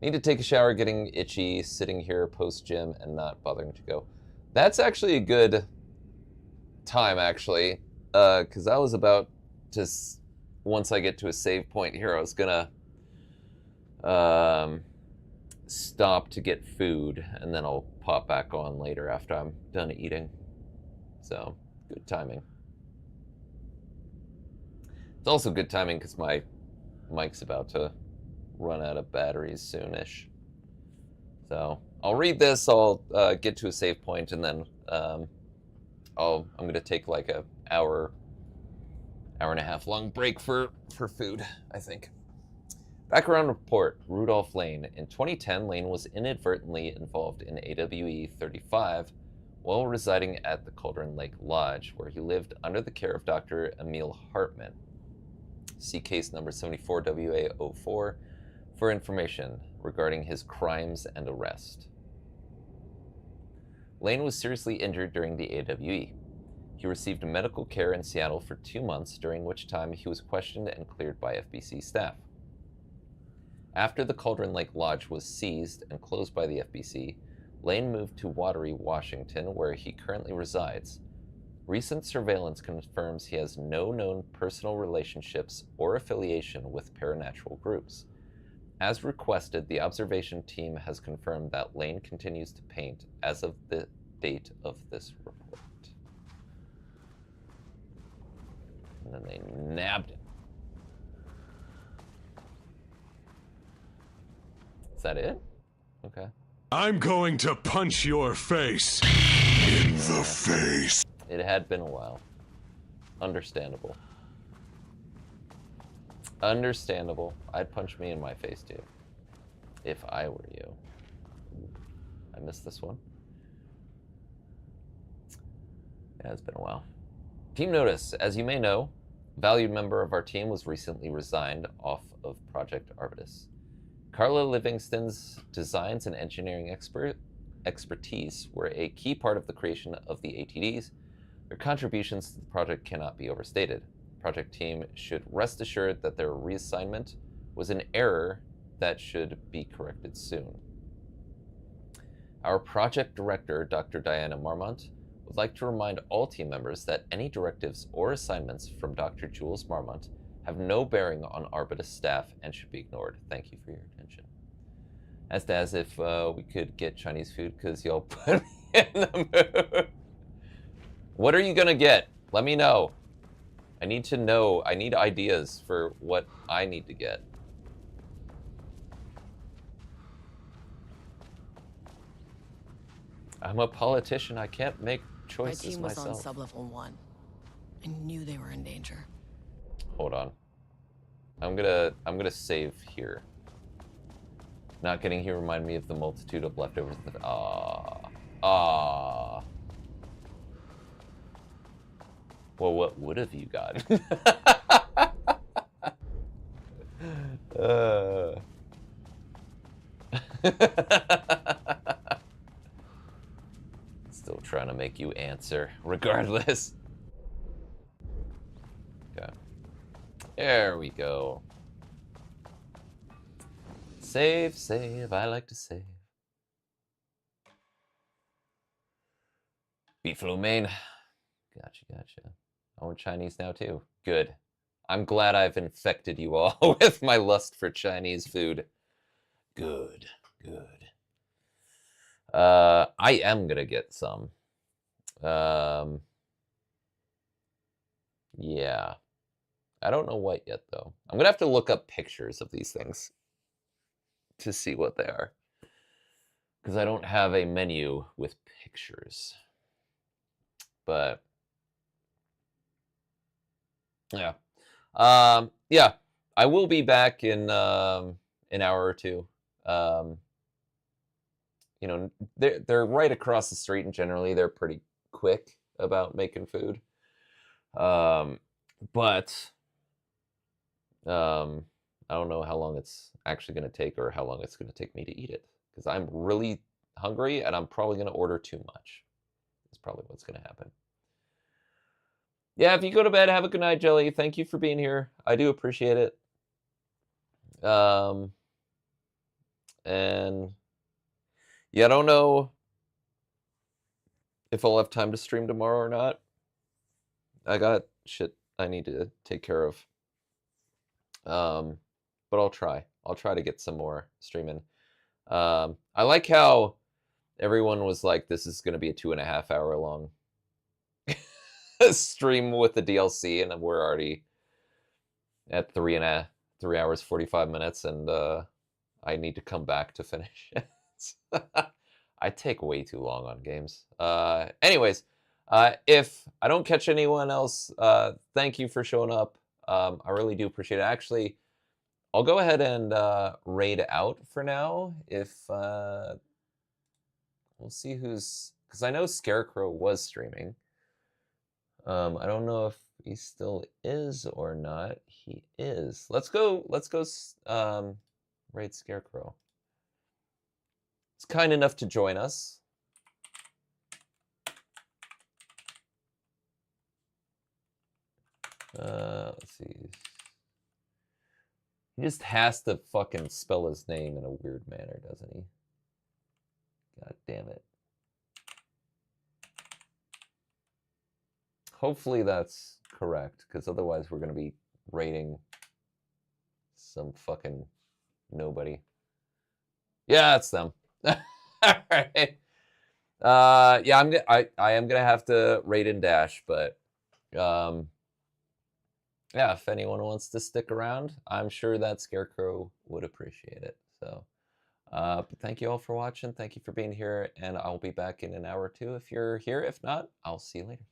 Speaker 1: Need to take a shower, getting itchy, sitting here post-gym and not bothering to go. That's actually a good time, actually, because I was about to, once I get to a save point here, I was gonna stop to get food, and then I'll pop back on later after I'm done eating. So, good timing. It's also good timing because my mic's about to run out of batteries soonish. So, I'll read this, I'll get to a save point, and then I'm gonna take like a hour hour-and-a-half long break for food, I think. Background report, Rudolph Lane. In 2010, Lane was inadvertently involved in AWE 35 while residing at the Cauldron Lake Lodge, where he lived under the care of Dr. Emil Hartman. See case number 74WA04 for information regarding his crimes and arrest. Lane was seriously injured during the AWE. He received medical care in Seattle for 2 months, during which time he was questioned and cleared by FBC staff. After the Cauldron Lake Lodge was seized and closed by the FBC, Lane moved to Wateree, Washington, where he currently resides. Recent surveillance confirms he has no known personal relationships or affiliation with paranatural groups. As requested, the observation team has confirmed that Lane continues to paint as of the date of this report. And then they nabbed him. Is that it? Okay.
Speaker 8: I'm going to punch your face in the face.
Speaker 1: It had been a while. Understandable. Understandable. I'd punch me in my face too, if I were you. I missed this one. Yeah, it's been a while. Team notice. As you may know, a valued member of our team was recently resigned off of Project Arbitus. Carla Livingston's designs and engineering expertise were a key part of the creation of the ATDs. Their contributions to the project cannot be overstated. The project team should rest assured that their reassignment was an error that should be corrected soon. Our project director, Dr. Diana Marmont, would like to remind all team members that any directives or assignments from Dr. Jules Marmont have no bearing on Arbitus staff and should be ignored. Thank you for your attention. As if we could get Chinese food, because y'all put me in the mood. What are you gonna get? Let me know. I need to know. I need ideas for what I need to get. I'm a politician. I can't make choices
Speaker 13: myself. My team was
Speaker 1: myself.
Speaker 13: on sublevel 1. I knew they were in danger.
Speaker 1: Hold on. I'm gonna save here. Not getting here remind me of the multitude of leftovers that Well, what would have you got? Still trying to make you answer, regardless. Okay. There we go. Save, save. I like to save. Beef lo mein. Gotcha, gotcha. I want Chinese now too. Good. I'm glad I've infected you all with my lust for Chinese food. Good, good. I am gonna get some. Yeah. I don't know what yet, though. I'm gonna have to look up pictures of these things to see what they are. Because I don't have a menu with pictures. But yeah. Yeah. I will be back in an hour or two. You know, they're right across the street, and generally they're pretty quick about making food. But I don't know how long it's actually going to take, or how long it's going to take me to eat it, because I'm really hungry and I'm probably going to order too much. That's probably what's going to happen. Yeah, if you go to bed, have a good night, Jelly. Thank you for being here. I do appreciate it. And yeah, I don't know if I'll have time to stream tomorrow or not. I got shit I need to take care of. But I'll try. I'll try to get some more streaming. I like how everyone was like, this is going to be a 2.5 hour long stream with the DLC, and we're already at 3 hours 45 minutes, and I need to come back to finish it. I take way too long on games. Anyways, If I don't catch anyone else, thank you for showing up. I really do appreciate it. Actually, I'll go ahead and raid out for now. If we'll see who's, because I know Scarecrow was streaming. I don't know if he still is or not. He is. Let's go raid Scarecrow. It's kind enough to join us. Let's see. He just has to fucking spell his name in a weird manner, doesn't he? God damn it. Hopefully that's correct, because otherwise we're going to be rating some fucking nobody. Yeah, it's them. All right. Yeah, I am gonna have to raid and dash, but yeah, if anyone wants to stick around, I'm sure that Scarecrow would appreciate it. So, but thank you all for watching. Thank you for being here, and I'll be back in an hour or two if you're here. If not, I'll see you later.